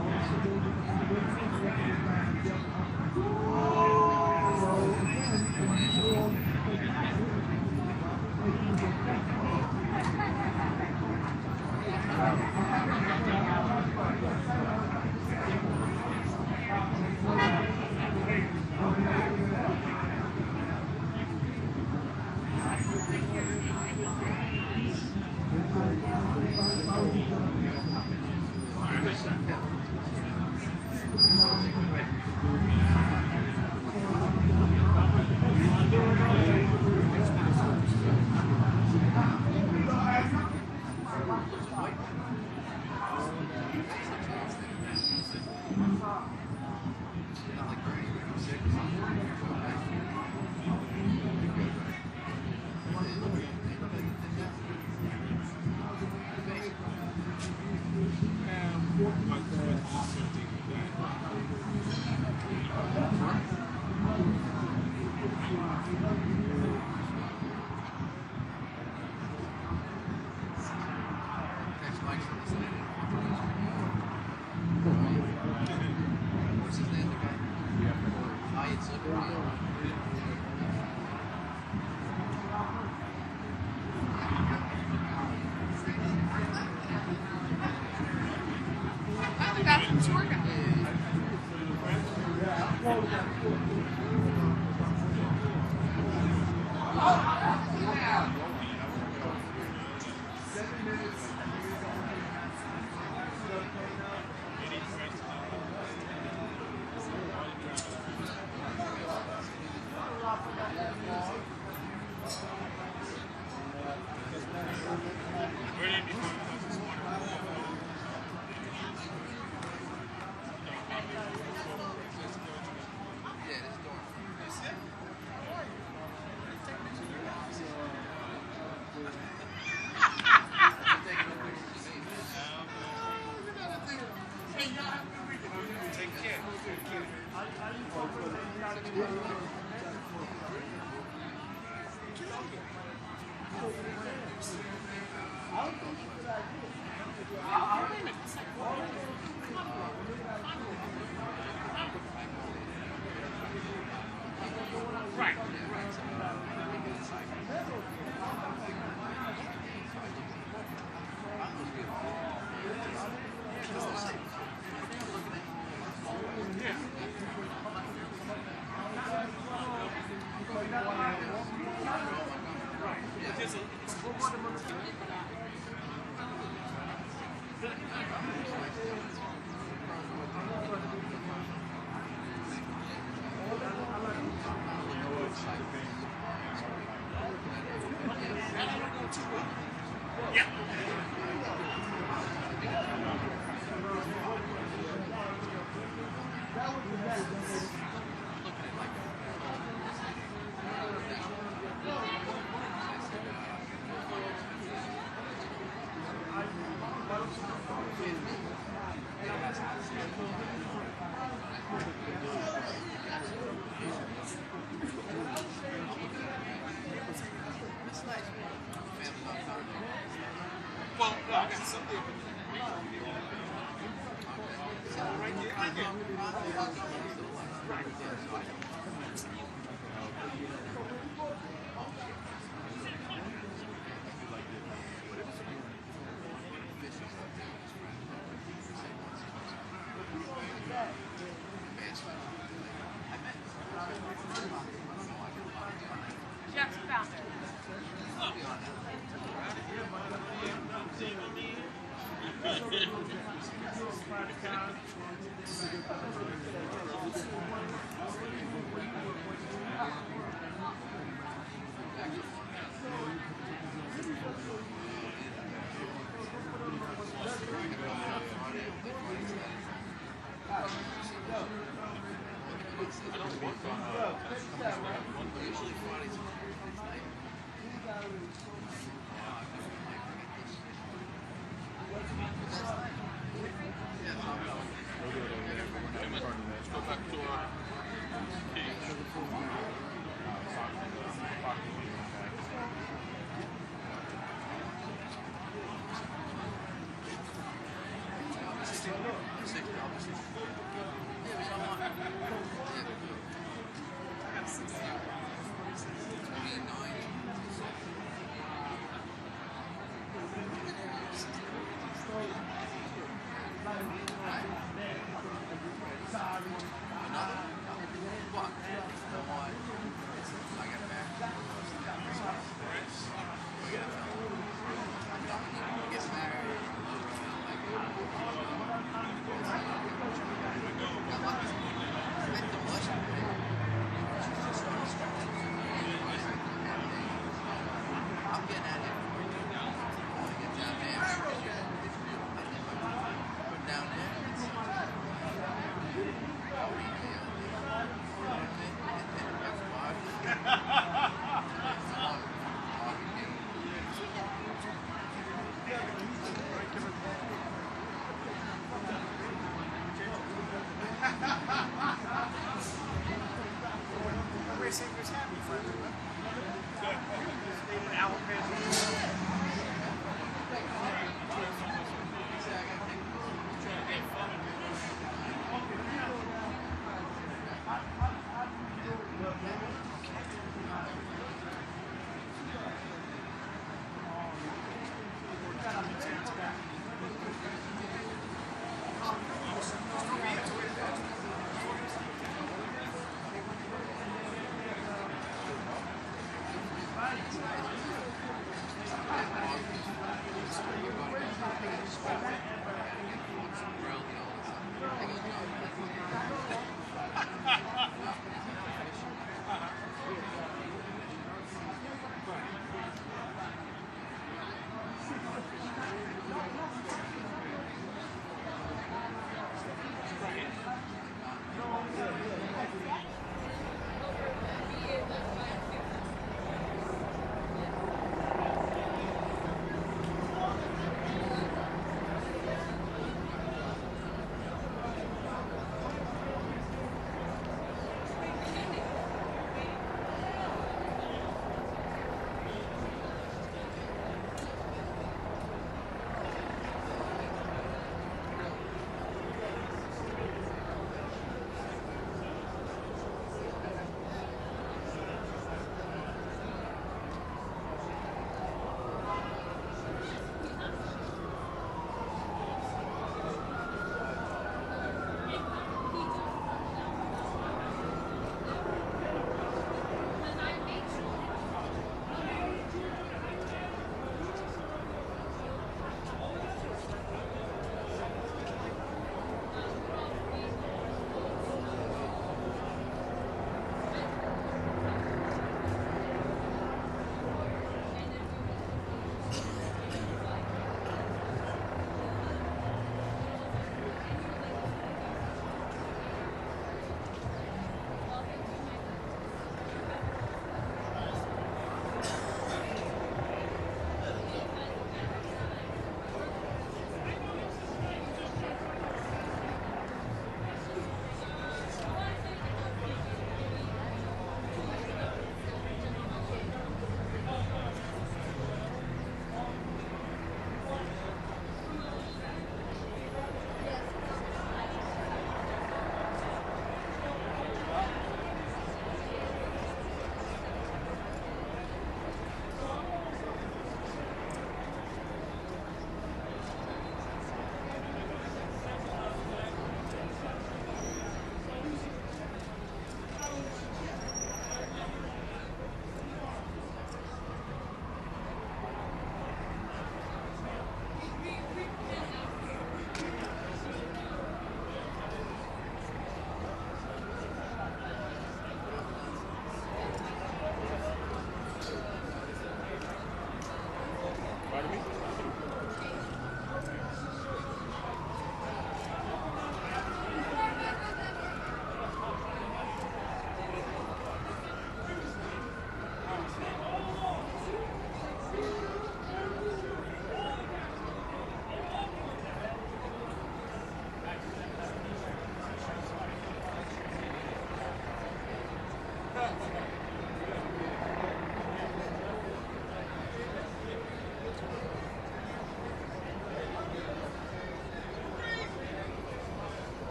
Well, no, I got something. Jeff's found it.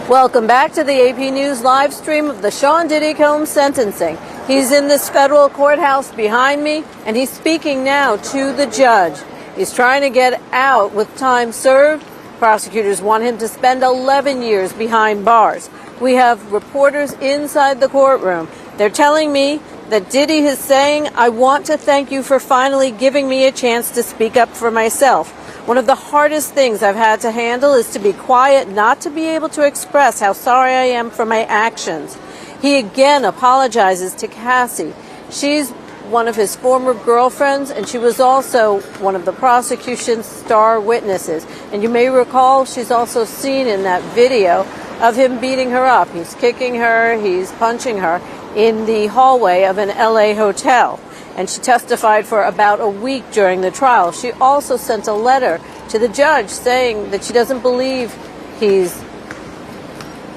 Welcome back to the AP News live stream of the Sean Diddy Combs sentencing. He's in this federal courthouse behind me, and he's speaking now to the judge. He's trying to get out with time served. Prosecutors want him to spend 11 years behind bars. We have reporters inside the courtroom. They're telling me that Diddy is saying, "I want to thank you for finally giving me a chance to speak up for myself. One of the hardest things I've had to handle is to be quiet, not to be able to express how sorry I am for my actions." He again apologizes to Cassie. She's one of his former girlfriends, and she was also one of the prosecution's star witnesses. And you may recall she's also seen in that video of him beating her up. He's kicking her, he's punching her in the hallway of an LA hotel. And she testified for about a week during the trial. She also sent a letter to the judge saying that she doesn't believe he's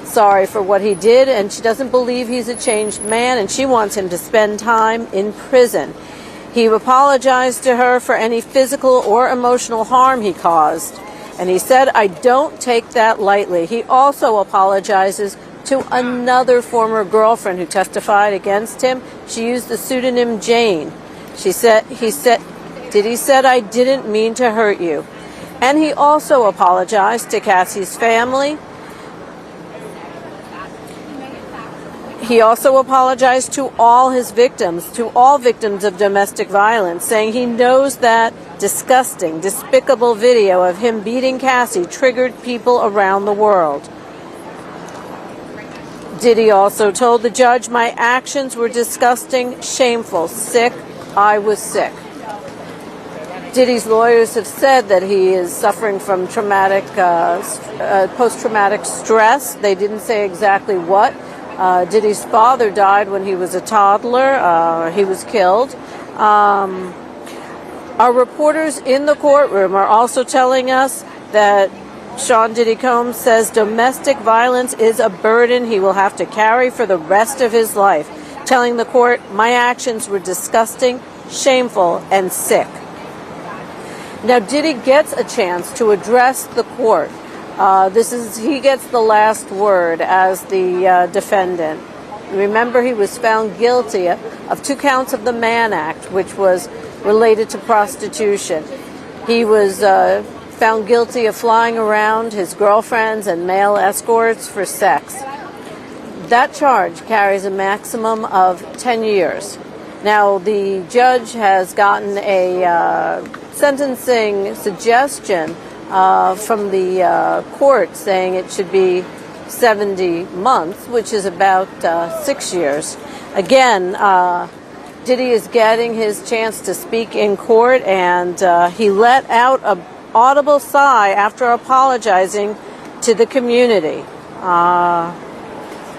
sorry for what he did, and she doesn't believe he's a changed man, and she wants him to spend time in prison. He apologized to her for any physical or emotional harm he caused, and he said, "I don't take that lightly." He also apologizes to another former girlfriend who testified against him. She used the pseudonym Jane. Diddy said, "I didn't mean to hurt you." And he also apologized to Cassie's family. He also apologized to all his victims, to all victims of domestic violence, saying he knows that disgusting, despicable video of him beating Cassie triggered people around the world. Diddy also told the judge, "My actions were disgusting, shameful, sick. I was sick." Diddy's lawyers have said that he is suffering from post-traumatic stress. They didn't say exactly what. Diddy's father died when he was a toddler. He was killed. Our reporters in the courtroom are also telling us that Sean Diddy Combs says domestic violence is a burden he will have to carry for the rest of his life, telling the court, "My actions were disgusting, shameful, and sick." Now, Diddy gets a chance to address the court. He gets the last word as the defendant. Remember, he was found guilty of 2 counts of the Mann Act, which was related to prostitution. He was found guilty of flying around his girlfriends and male escorts for sex. That charge carries a maximum of 10 years. Now, the judge has gotten a sentencing suggestion from the court saying it should be 70 months, which is about 6 years. Again, Diddy is getting his chance to speak in court, and he let out an audible sigh after apologizing to the community.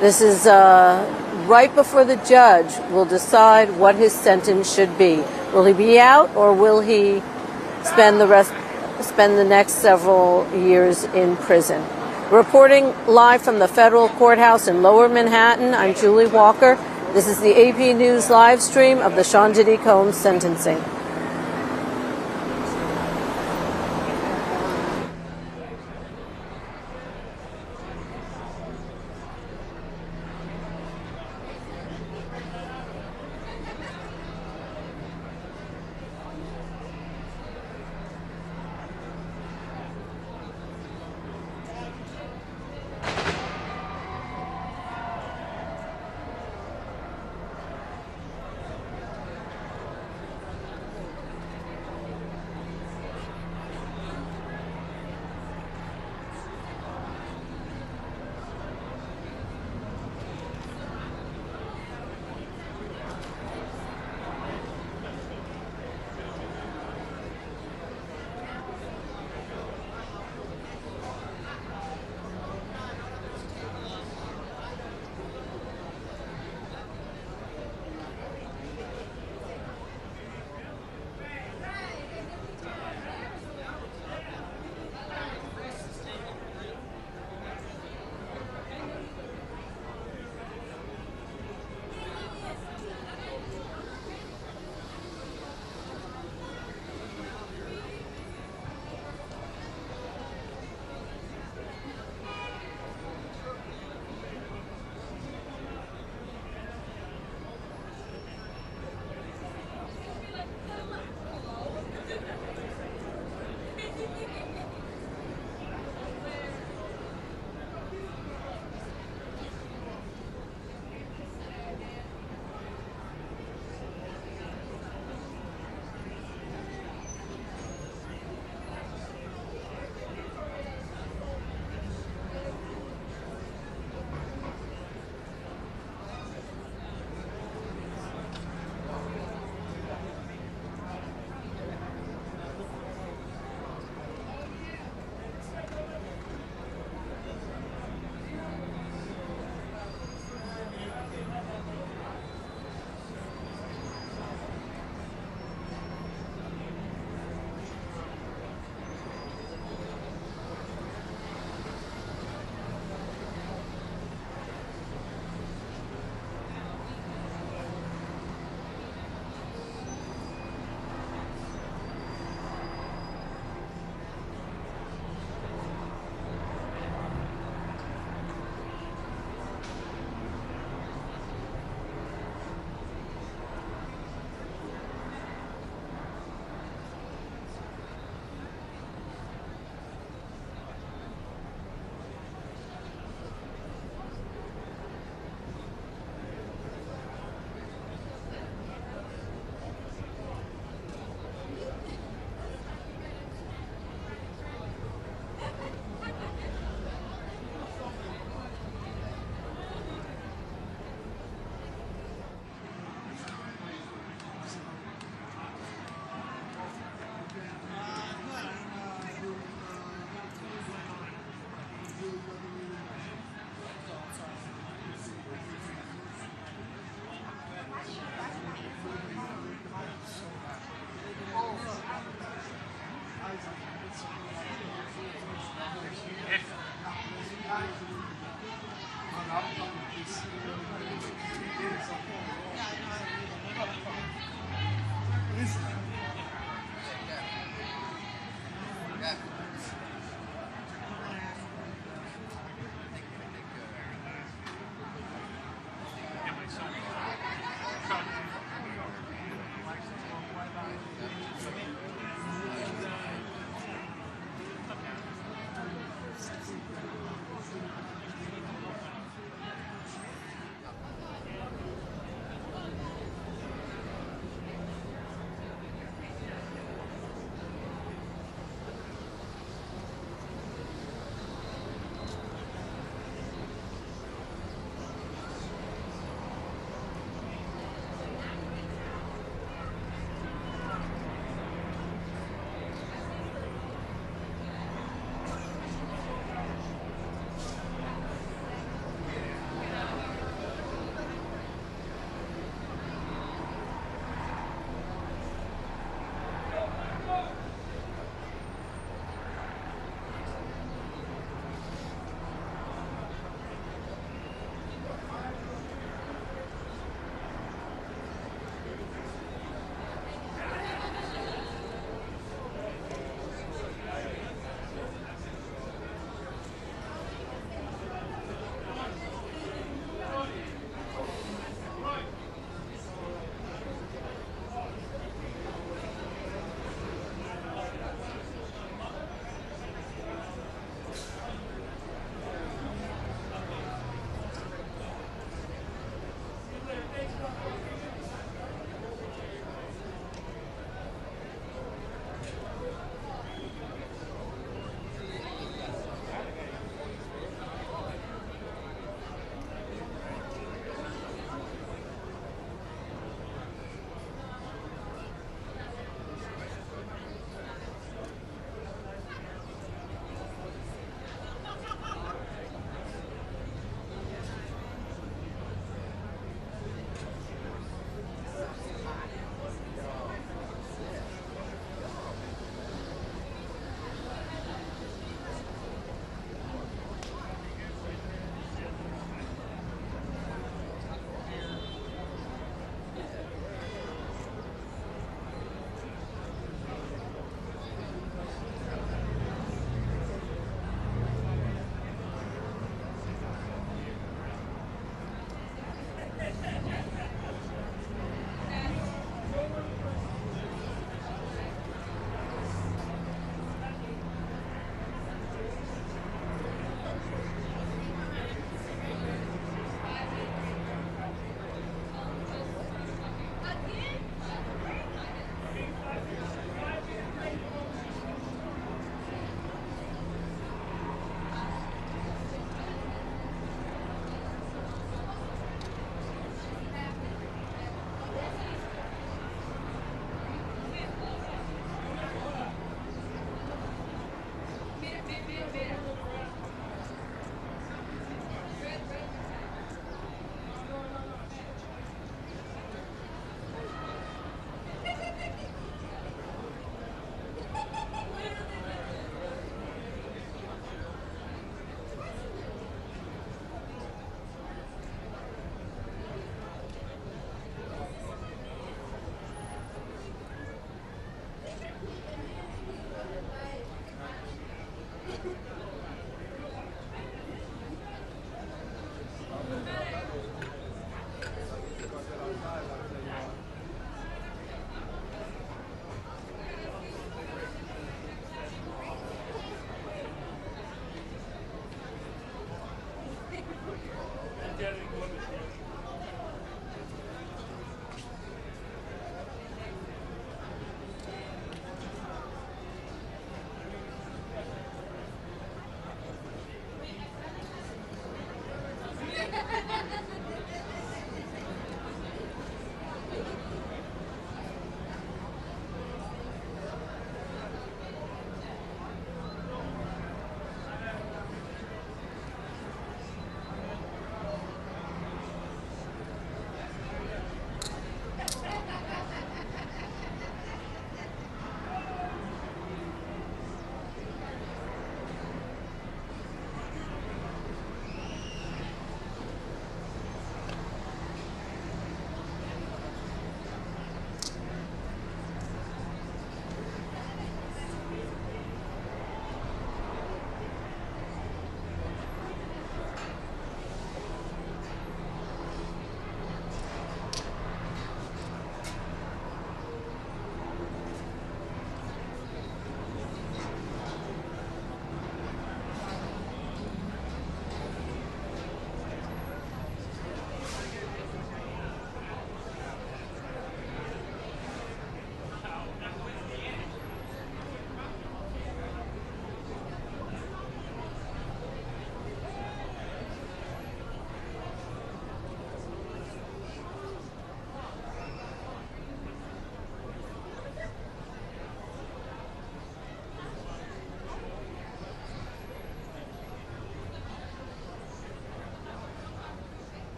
This is right before the judge will decide what his sentence should be. Will he be out, or will he spend the next several years in prison? Reporting live from the federal courthouse in Lower Manhattan, I'm Julie Walker. This is the AP News live stream of the Sean Diddy Combs sentencing.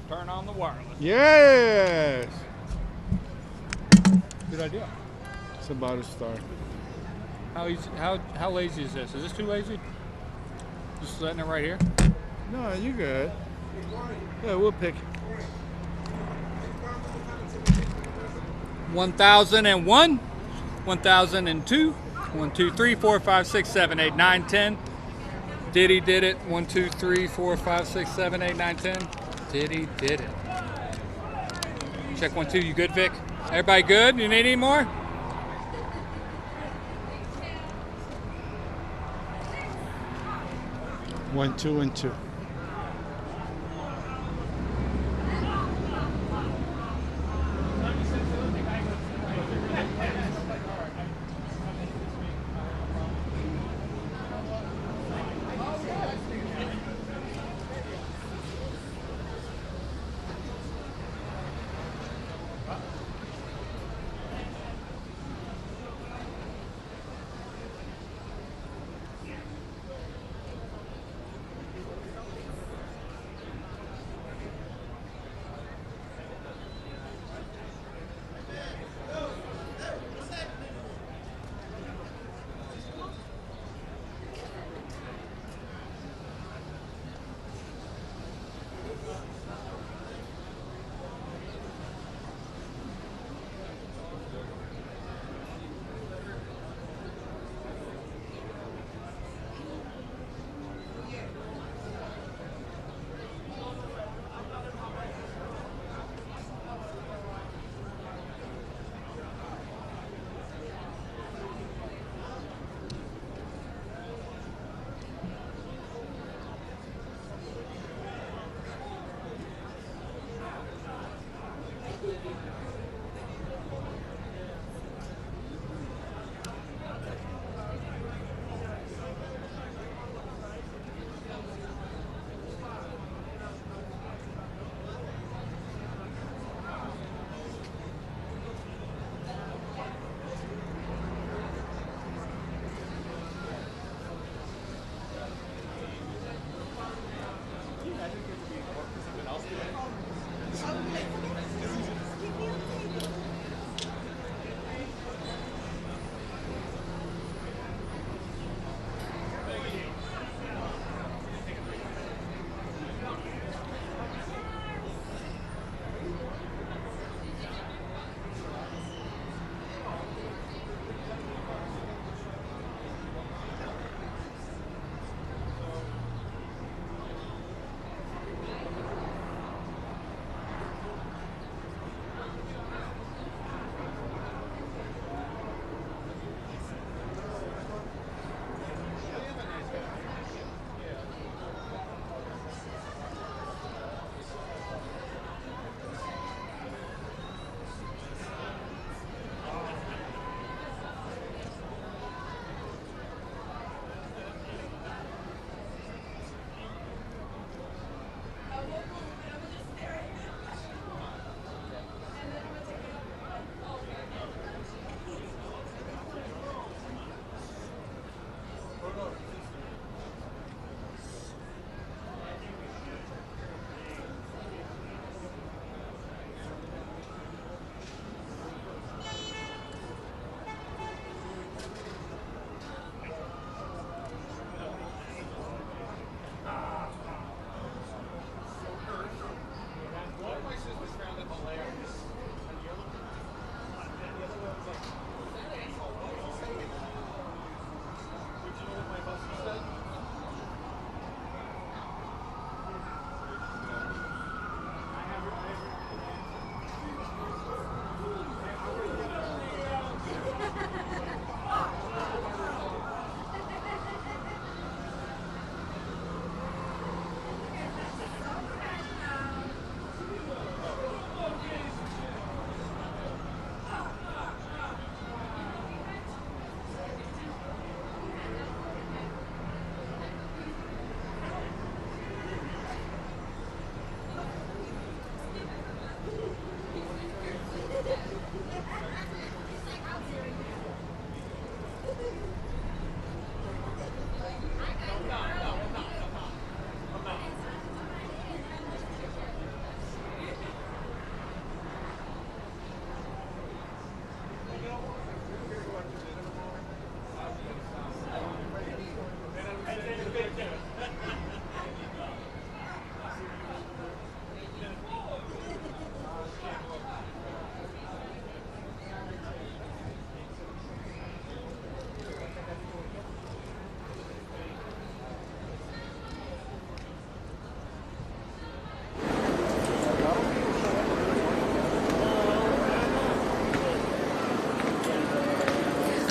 turn on the wireless. Yes. Good idea. It's about to start. How lazy is this? Is this too lazy? Just letting it right here? No, you good. Yeah, we'll pick. 1001, 1002, 1, 2, 3, 4, 5, 6, 7, 8, 9, 10. Diddy did it. 1, 2, 3, 4, 5, 6, 7, 8, 9, 10. Diddy did it. Check 1, 2. You good, Vic? Everybody good? You need any more? One, two, and two.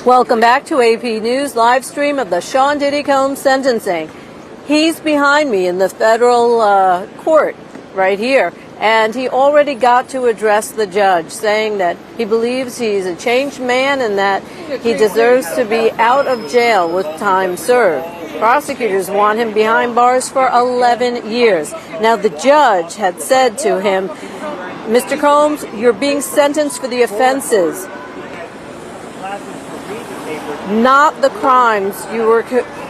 Welcome back to AP News live stream of the Sean Diddy Combs sentencing. He's behind me in the federal court right here, and he already got to address the judge, saying that he believes he's a changed man and that he deserves to be out of jail with time served. Prosecutors want him behind bars for 11 years. Now, the judge had said to him, Mr. Combs, you're being sentenced for the offenses, not the crimes you were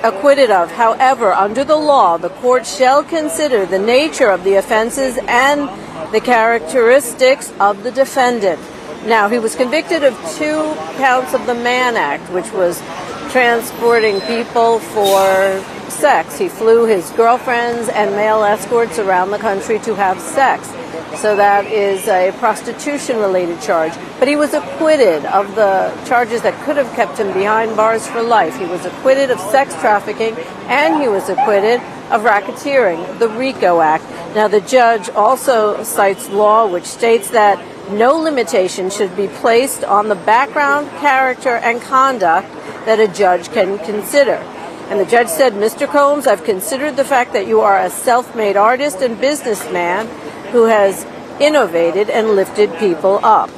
acquitted of. However, under the law, the court shall consider the nature of the offenses and the characteristics of the defendant. Now, he was convicted of 2 counts of the Mann Act, which was transporting people for sex. He flew his girlfriends and male escorts around the country to have sex. So that is a prostitution-related charge. But he was acquitted of the charges that could have kept him behind bars for life. He was acquitted of sex trafficking, and he was acquitted of racketeering, the RICO Act. Now, the judge also cites law which states that no limitation should be placed on the background, character, and conduct that a judge can consider. And the judge said, Mr. Combs, I've considered the fact that you are a self-made artist and businessman who has innovated and lifted people up.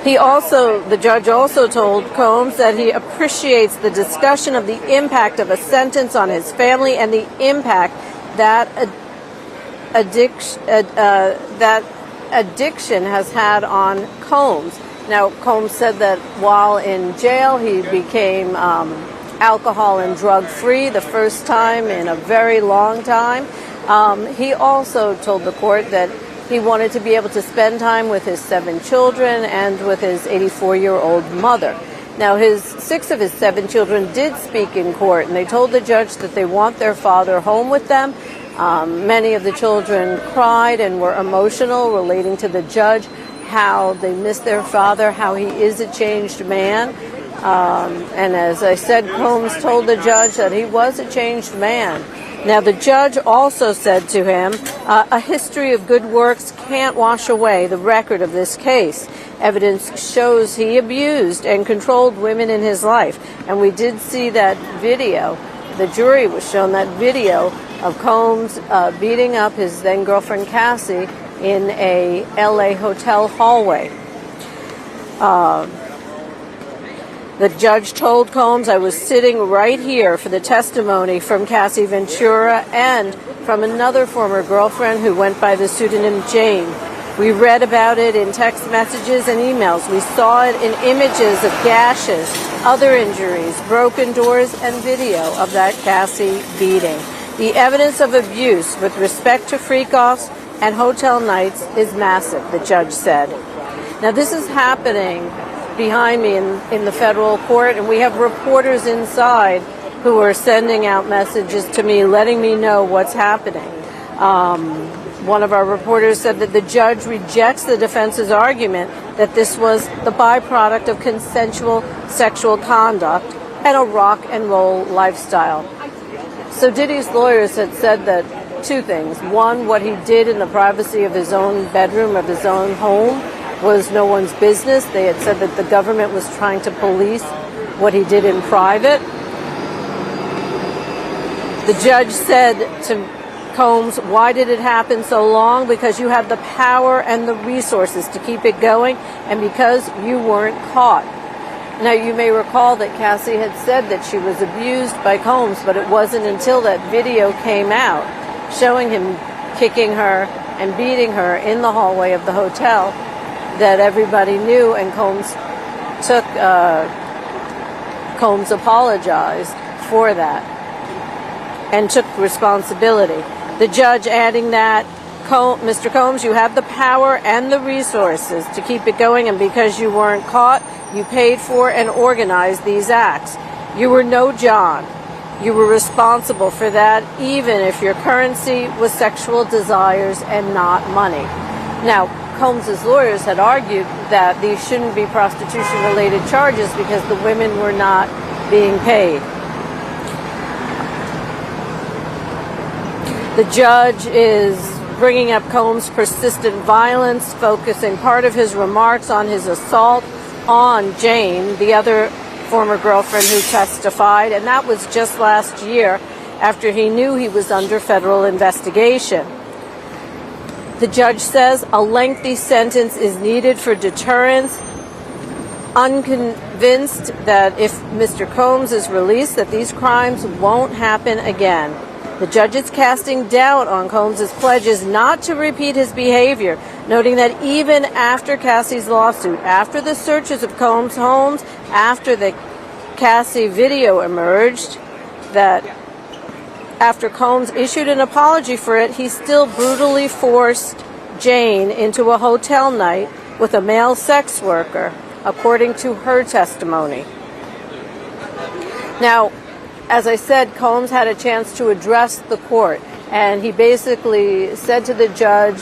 The judge also told Combs that he appreciates the discussion of the impact of a sentence on his family and the impact that addiction has had on Combs. Now, Combs said that while in jail, he became alcohol and drug free the first time in a very long time. He also told the court that he wanted to be able to spend time with his 7 children and with his 84-year-old mother. Now, 6 of his 7 children did speak in court, and they told the judge that they want their father home with them. Many of the children cried and were emotional, relating to the judge, how they miss their father, how he is a changed man. And as I said, Combs told the judge that he was a changed man. Now, the judge also said to him, a history of good works can't wash away the record of this case. Evidence shows he abused and controlled women in his life. And we did see that video. The jury was shown that video of Combs beating up his then-girlfriend Cassie in a LA hotel hallway. The judge told Combs, I was sitting right here for the testimony from Cassie Ventura and from another former girlfriend who went by the pseudonym Jane. We read about it in text messages and emails. We saw it in images of gashes, other injuries, broken doors, and video of that Cassie beating. The evidence of abuse with respect to freak-offs and hotel nights is massive, the judge said. Now, this is happening behind me in the federal court, and we have reporters inside who are sending out messages to me, letting me know what's happening. One of our reporters said that the judge rejects the defense's argument that this was the byproduct of consensual sexual conduct and a rock and roll lifestyle. So Diddy's lawyers had said that 2 things. One, what he did in the privacy of his own bedroom, of his own home, was no one's business. They had said that the government was trying to police what he did in private. The judge said to Combs, why did it happen so long? Because you had the power and the resources to keep it going, and because you weren't caught. Now, you may recall that Cassie had said that she was abused by Combs, but it wasn't until that video came out showing him kicking her and beating her in the hallway of the hotel that everybody knew, and Combs apologized for that and took responsibility. The judge adding that, Mr. Combs, you have the power and the resources to keep it going, and because you weren't caught, you paid for and organized these acts. You were no John. You were responsible for that, even if your currency was sexual desires and not money. Now, Combs' lawyers had argued that these shouldn't be prostitution-related charges because the women were not being paid. The judge is bringing up Combs' persistent violence, focusing part of his remarks on his assault on Jane, the other former girlfriend who testified, and that was just last year after he knew he was under federal investigation. The judge says a lengthy sentence is needed for deterrence, unconvinced that if Mr. Combs is released, that these crimes won't happen again. The judge is casting doubt on Combs' pledges not to repeat his behavior, noting that even after Cassie's lawsuit, after the searches of Combs' homes, after the Cassie video emerged, that after Combs issued an apology for it, he still brutally forced Jane into a hotel night with a male sex worker, according to her testimony. Now, as I said, Combs had a chance to address the court, and he basically said to the judge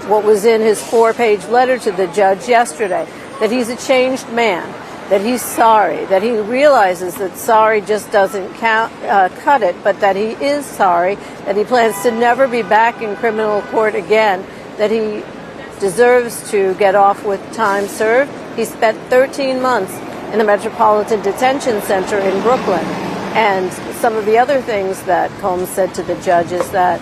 what was in his 4-page letter to the judge yesterday, that he's a changed man, that he's sorry, that he realizes that sorry just doesn't cut it, but that he is sorry, that he plans to never be back in criminal court again, that he deserves to get off with time served. He spent 13 months in the Metropolitan Detention Center in Brooklyn. And some of the other things that Combs said to the judge is that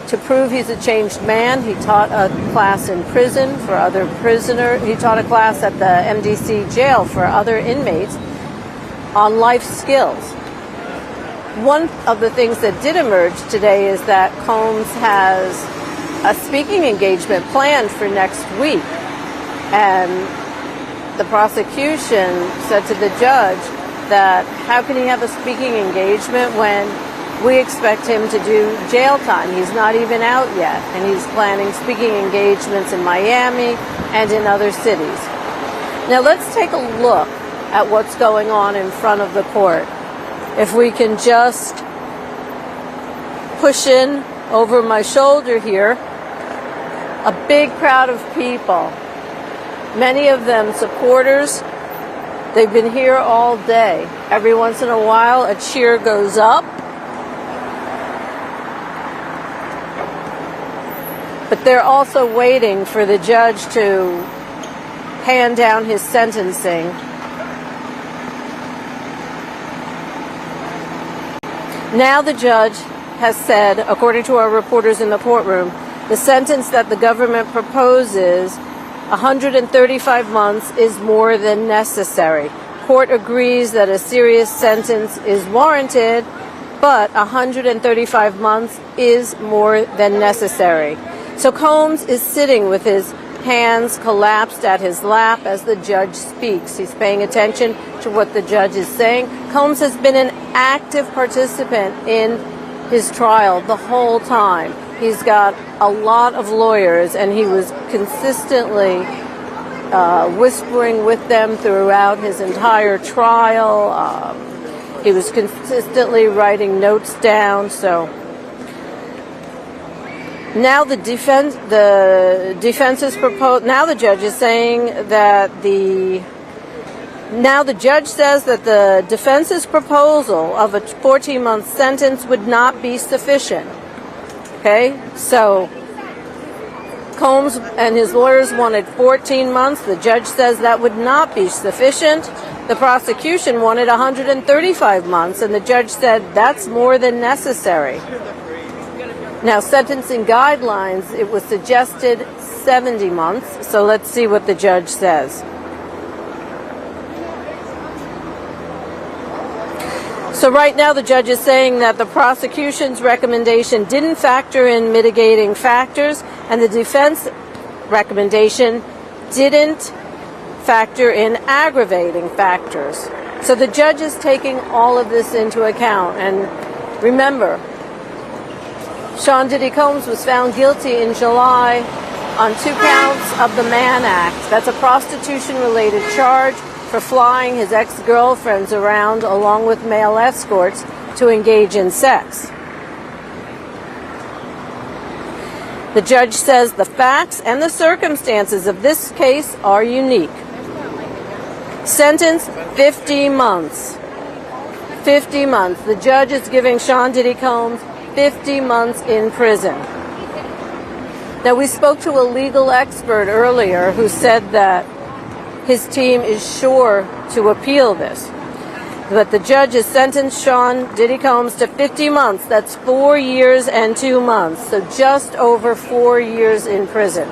to prove he's a changed man, he taught a class in prison for other prisoners. He taught a class at the MDC jail for other inmates on life skills. One of the things that did emerge today is that Combs has a speaking engagement planned for next week. And the prosecution said to the judge that how can he have a speaking engagement when we expect him to do jail time? He's not even out yet, and he's planning speaking engagements in Miami and in other cities. Now let's take a look at what's going on in front of the court. If we can just push in over my shoulder here, a big crowd of people, many of them supporters. They've been here all day. Every once in a while, a cheer goes up. But they're also waiting for the judge to hand down his sentencing. Now the judge has said, according to our reporters in the courtroom, the sentence that the government proposes, 135 months, is more than necessary. Court agrees that a serious sentence is warranted, but 135 months is more than necessary. So Combs is sitting with his hands collapsed at his lap as the judge speaks. He's paying attention to what the judge is saying. Combs has been an active participant in his trial the whole time. He's got a lot of lawyers, and he was consistently whispering with them throughout his entire trial. He was consistently writing notes down. So now the defense is proposed. Now the judge is saying that Now the judge says that the defense's proposal of a 14-month sentence would not be sufficient. Okay, so Combs and his lawyers wanted 14 months. The judge says that would not be sufficient. The prosecution wanted 135 months, and the judge said that's more than necessary. Now, sentencing guidelines, it was suggested 70 months, so let's see what the judge says. So right now the judge is saying that the prosecution's recommendation didn't factor in mitigating factors, and the defense recommendation didn't factor in aggravating factors. So the judge is taking all of this into account. And remember, Sean Diddy Combs was found guilty in July on 2 counts of the Mann Act. That's a prostitution-related charge for flying his ex-girlfriends around along with male escorts to engage in sex. The judge says the facts and the circumstances of this case are unique. Sentence 50 months. 50 months. The judge is giving Sean Diddy Combs 50 months in prison. Now, we spoke to a legal expert earlier who said that his team is sure to appeal this. But the judge has sentenced Sean Diddy Combs to 50 months. That's 4 years and 2 months. So just over 4 years in prison.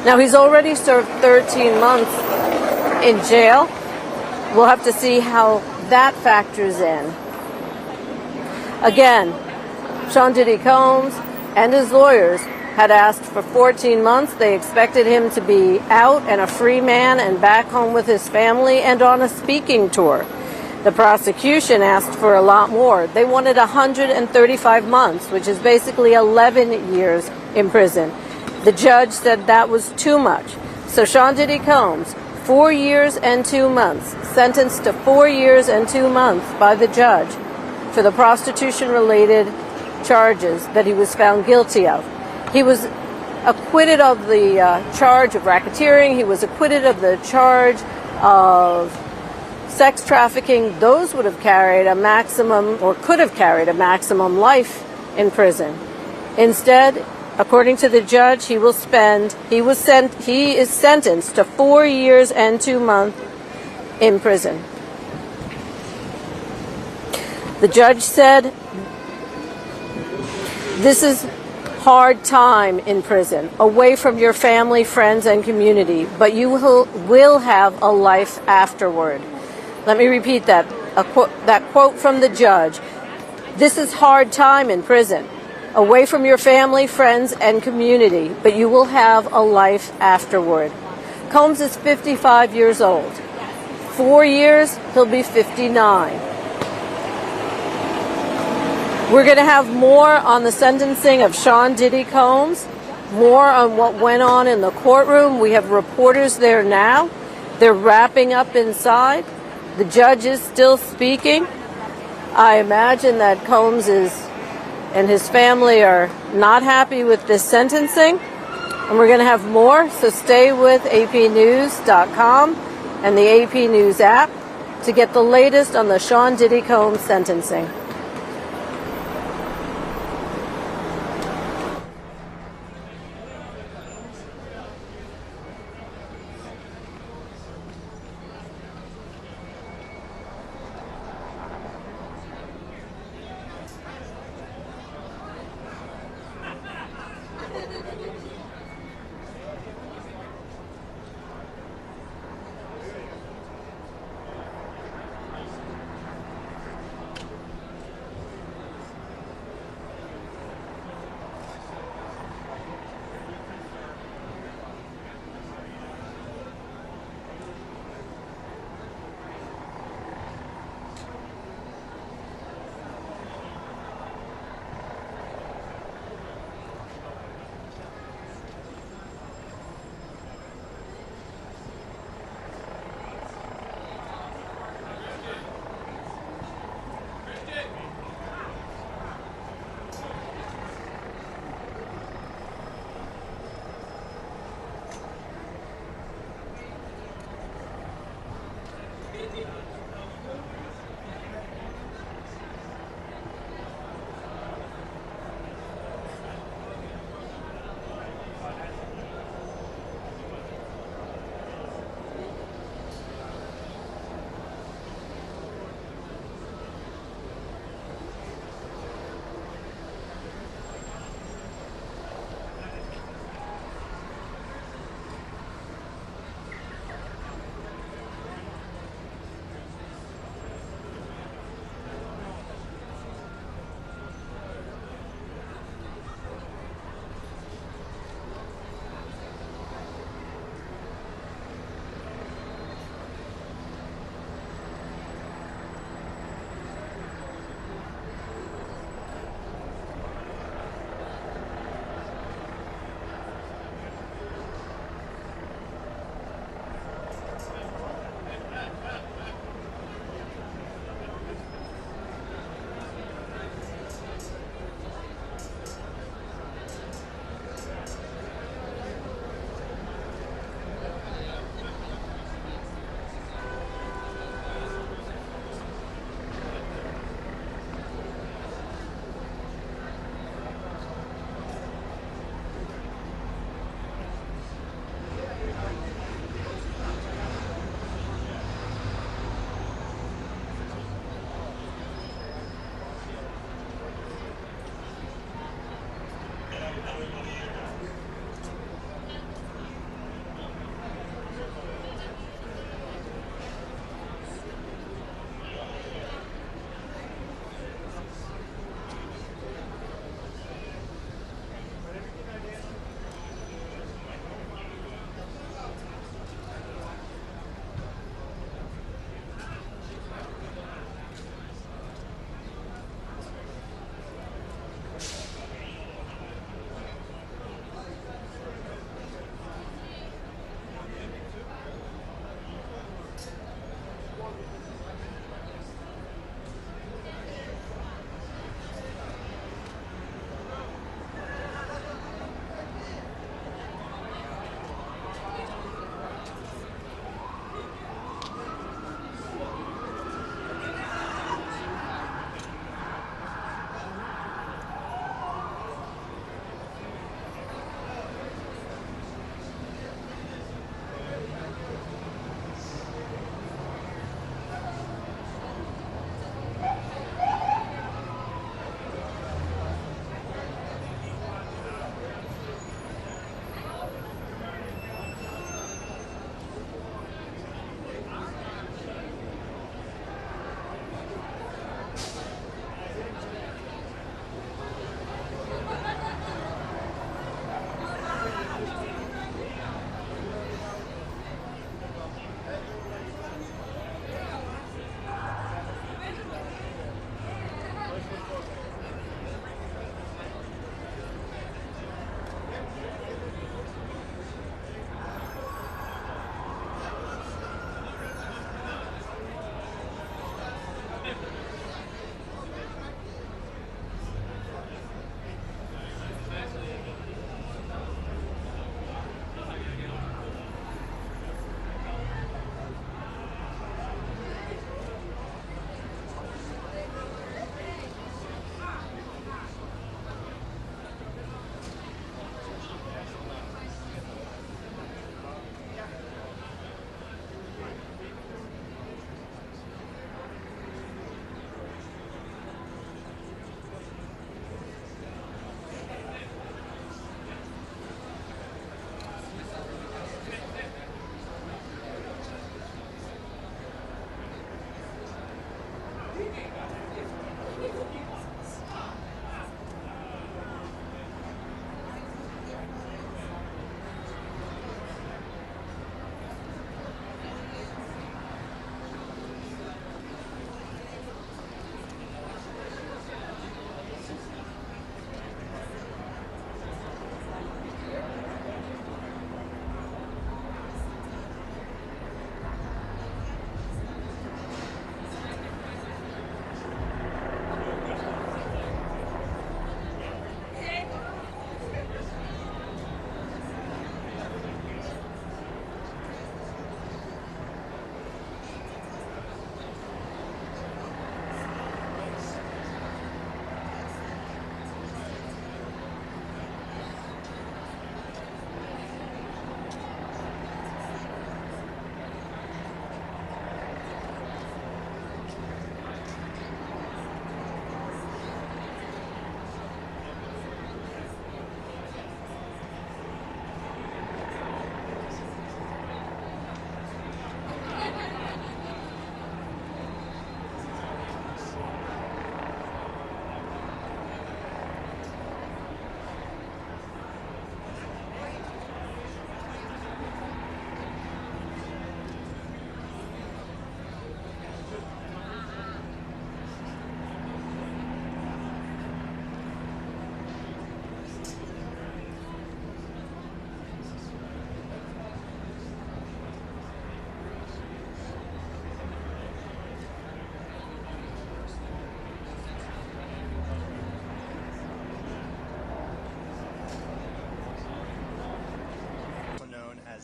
Now, he's already served 13 months in jail. We'll have to see how that factors in. Again, Sean Diddy Combs and his lawyers had asked for 14 months. They expected him to be out and a free man and back home with his family and on a speaking tour. The prosecution asked for a lot more. They wanted 135 months, which is basically 11 years in prison. The judge said that was too much. So Sean Diddy Combs, 4 years and 2 months, sentenced to 4 years and 2 months by the judge for the prostitution-related charges that he was found guilty of. He was acquitted of the charge of racketeering. He was acquitted of the charge of sex trafficking. Those would have carried a maximum, or could have carried a maximum life in prison. Instead, according to the judge, he is sentenced to 4 years and 2 months in prison. The judge said, this is hard time in prison, away from your family, friends, and community, but you will have a life afterward. Let me repeat that. That quote from the judge. This is hard time in prison, away from your family, friends, and community, but you will have a life afterward. Combs is 55 years old. 4 years, he'll be 59. We're going to have more on the sentencing of Sean Diddy Combs, more on what went on in the courtroom. We have reporters there now. They're wrapping up inside. The judge is still speaking. I imagine that Combs and his family are not happy with this sentencing. And we're going to have more, so stay with apnews.com and the AP News app to get the latest on the Sean Diddy Combs sentencing.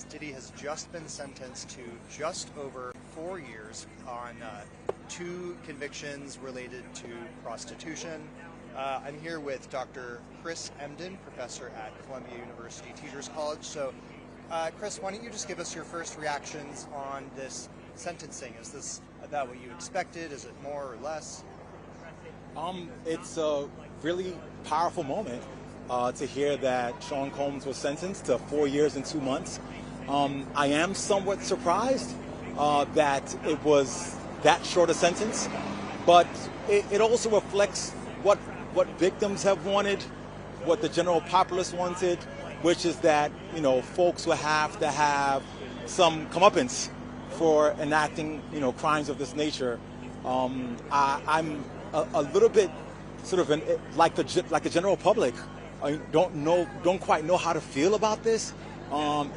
Diddy has just been sentenced to just over 4 years on 2 convictions related to prostitution. I'm here with Dr. Chris Emden, professor at Columbia University Teachers College. So, Chris, why don't you just give us your first reactions on this sentencing? Is this about what you expected? Is it more or less? It's a really powerful moment to hear that Sean Combs was sentenced to 4 years and 2 months. I am somewhat surprised that it was that short a sentence, but it also reflects what victims have wanted, what the general populace wanted, which is that, you know, folks will have to have some comeuppance for enacting, you know, crimes of this nature. I'm a little bit sort of like the general public. I don't quite know how to feel about this.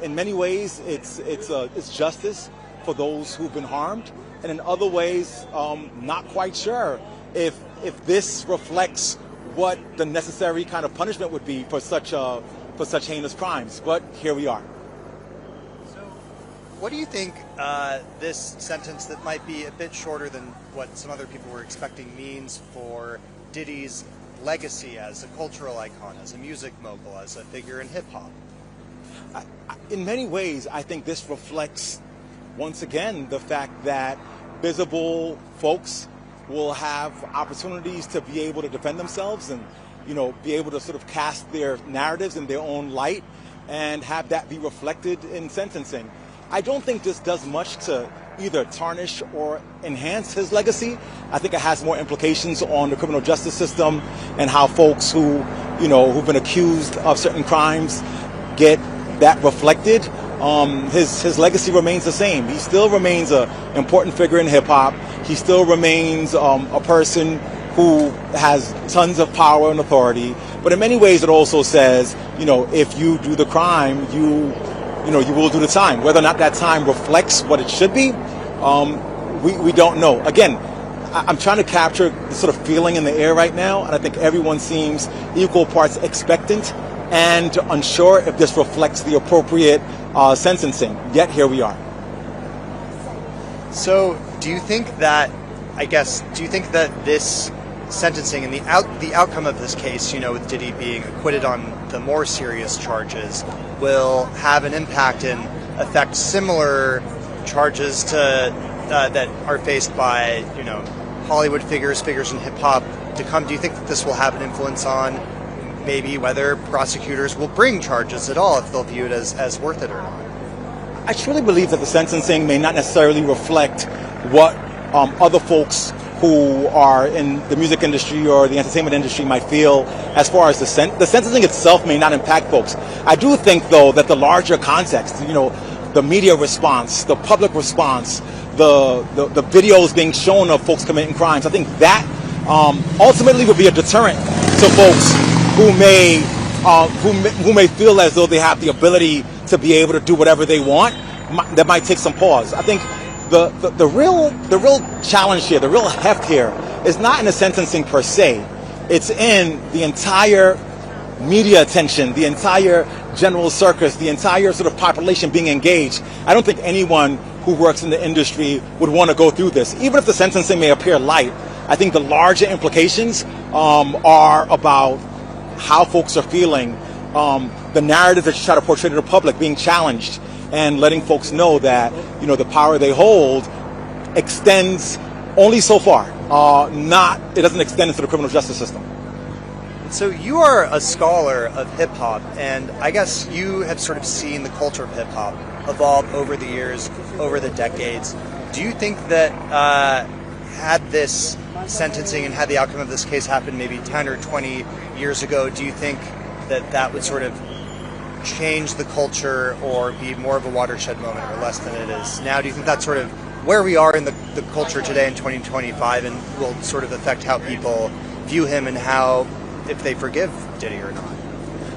In many ways, it's justice for those who've been harmed, and in other ways, not quite sure if this reflects what the necessary kind of punishment would be for such heinous crimes. But here we are. So, what do you think this sentence that might be a bit shorter than what some other people were expecting means for Diddy's legacy as a cultural icon, as a music mogul, as a figure in hip-hop? In many ways, I think this reflects, once again, the fact that visible folks will have opportunities to be able to defend themselves and, you know, be able to sort of cast their narratives in their own light and have that be reflected in sentencing. I don't think this does much to either tarnish or enhance his legacy. I think it has more implications on the criminal justice system and how folks who've been accused of certain crimes get that reflected. His legacy remains the same. He still remains an important figure in hip-hop. He still remains a person who has tons of power and authority. But in many ways, it also says, you know, if you do the crime, you will do the time. Whether or not that time reflects what it should be, we don't know. Again, I'm trying to capture the sort of feeling in the air right now, and I think everyone seems equal parts expectant and unsure if this reflects the appropriate sentencing. Yet here we are. So, do you think that this sentencing and the outcome of this case, you know, with Diddy being acquitted on the more serious charges, will have an impact and affect similar charges to that are faced by, you know, Hollywood figures in hip hop to come? Do you think that this will have an influence on maybe whether prosecutors will bring charges at all, if they'll view it as worth it or not? I truly believe that the sentencing may not necessarily reflect what other folks who are in the music industry or the entertainment industry might feel as far as the sentencing itself may not impact folks. I do think, though, that the larger context, you know, the media response, the public response, the videos being shown of folks committing crimes, I think that ultimately will be a deterrent to folks who may feel as though they have the ability to be able to do whatever they want. That might take some pause. I think the real challenge here, the real heft here, is not in the sentencing per se. It's in the entire media attention, the entire general circus, the entire sort of population being engaged. I don't think anyone who works in the industry would want to go through this. Even if the sentencing may appear light, I think the larger implications are about how folks are feeling, the narrative that you try to portray to the public being challenged, and letting folks know that, you know, the power they hold extends only so far. It doesn't extend into the criminal justice system. So you are a scholar of hip hop, and I guess you have sort of seen the culture of hip hop evolve over the years, over the decades. Do you think that had this sentencing and had the outcome of this case happened maybe 10 or 20 years ago, do you think that would sort of change the culture or be more of a watershed moment or less than it is now? Do you think that's sort of where we are in the culture today in 2025 and will sort of affect how people view him and how, if they forgive Diddy or not?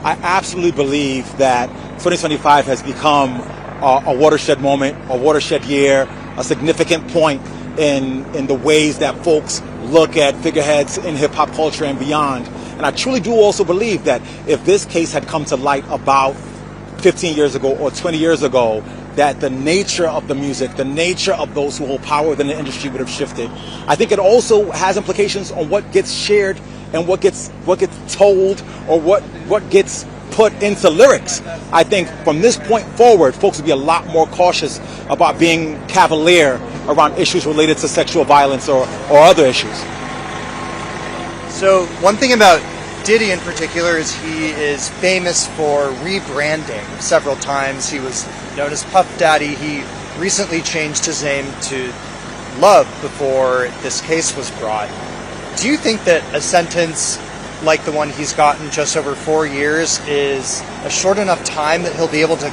I absolutely believe that 2025 has become a watershed moment, a watershed year, a significant point in the ways that folks look at figureheads in hip-hop culture and beyond. And I truly do also believe that if this case had come to light about 15 years ago or 20 years ago, that the nature of the music, the nature of those who hold power within the industry would have shifted. I think it also has implications on what gets shared and what gets told, or what gets put into lyrics. I think from this point forward, folks will be a lot more cautious about being cavalier around issues related to sexual violence or other issues. So one thing about Diddy in particular is he is famous for rebranding several times. He was known as Puff Daddy. He recently changed his name to Love before this case was brought. Do you think that a sentence like the one he's gotten, just over 4 years, is a short enough time that he'll be able to,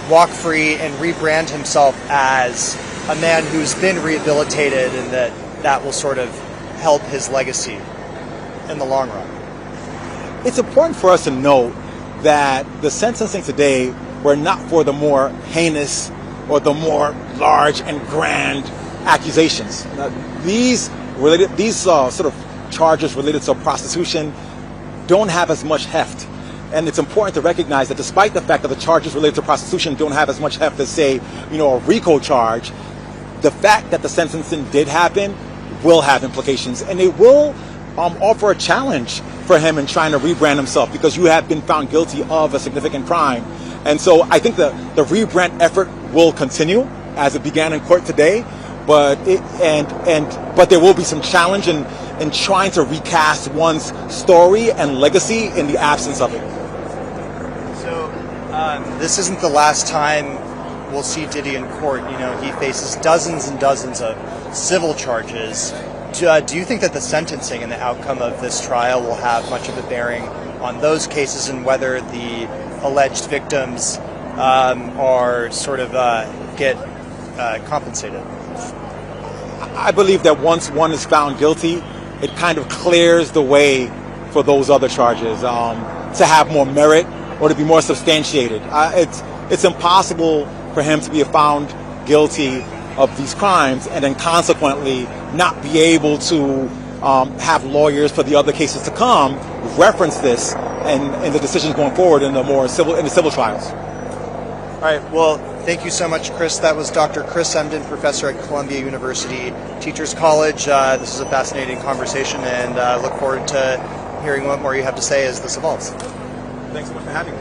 walk free and rebrand himself as a man who's been rehabilitated, and that will sort of help his legacy in the long run? It's important for us to note that the sentencing today were not for the more heinous or the more large and grand accusations. These sort of charges related to prostitution don't have as much heft. And it's important to recognize that despite the fact that the charges related to prostitution don't have as much heft as, say, a RICO charge, the fact that the sentencing did happen will have implications. And it will offer a challenge for him in trying to rebrand himself, because you have been found guilty of a significant crime. And so I think the rebrand effort will continue as it began in court today, but there will be some challenge in trying to recast one's story and legacy in the absence of it. So this isn't the last time we'll see Diddy in court. He faces dozens and dozens of civil charges. Do you think that the sentencing and the outcome of this trial will have much of a bearing on those cases, and whether the alleged victims are sort of get compensated? I believe that once one is found guilty, it kind of clears the way for those other charges to have more merit or to be more substantiated. It's impossible for him to be found guilty of these crimes and then consequently not be able to have lawyers for the other cases to come reference this and the decisions going forward in the civil trials. All right. Well, thank you so much, Chris. That was Dr. Chris Emdin, professor at Columbia University Teachers College. This is a fascinating conversation, and look forward to hearing what more you have to say as this evolves. Thanks so much for having me.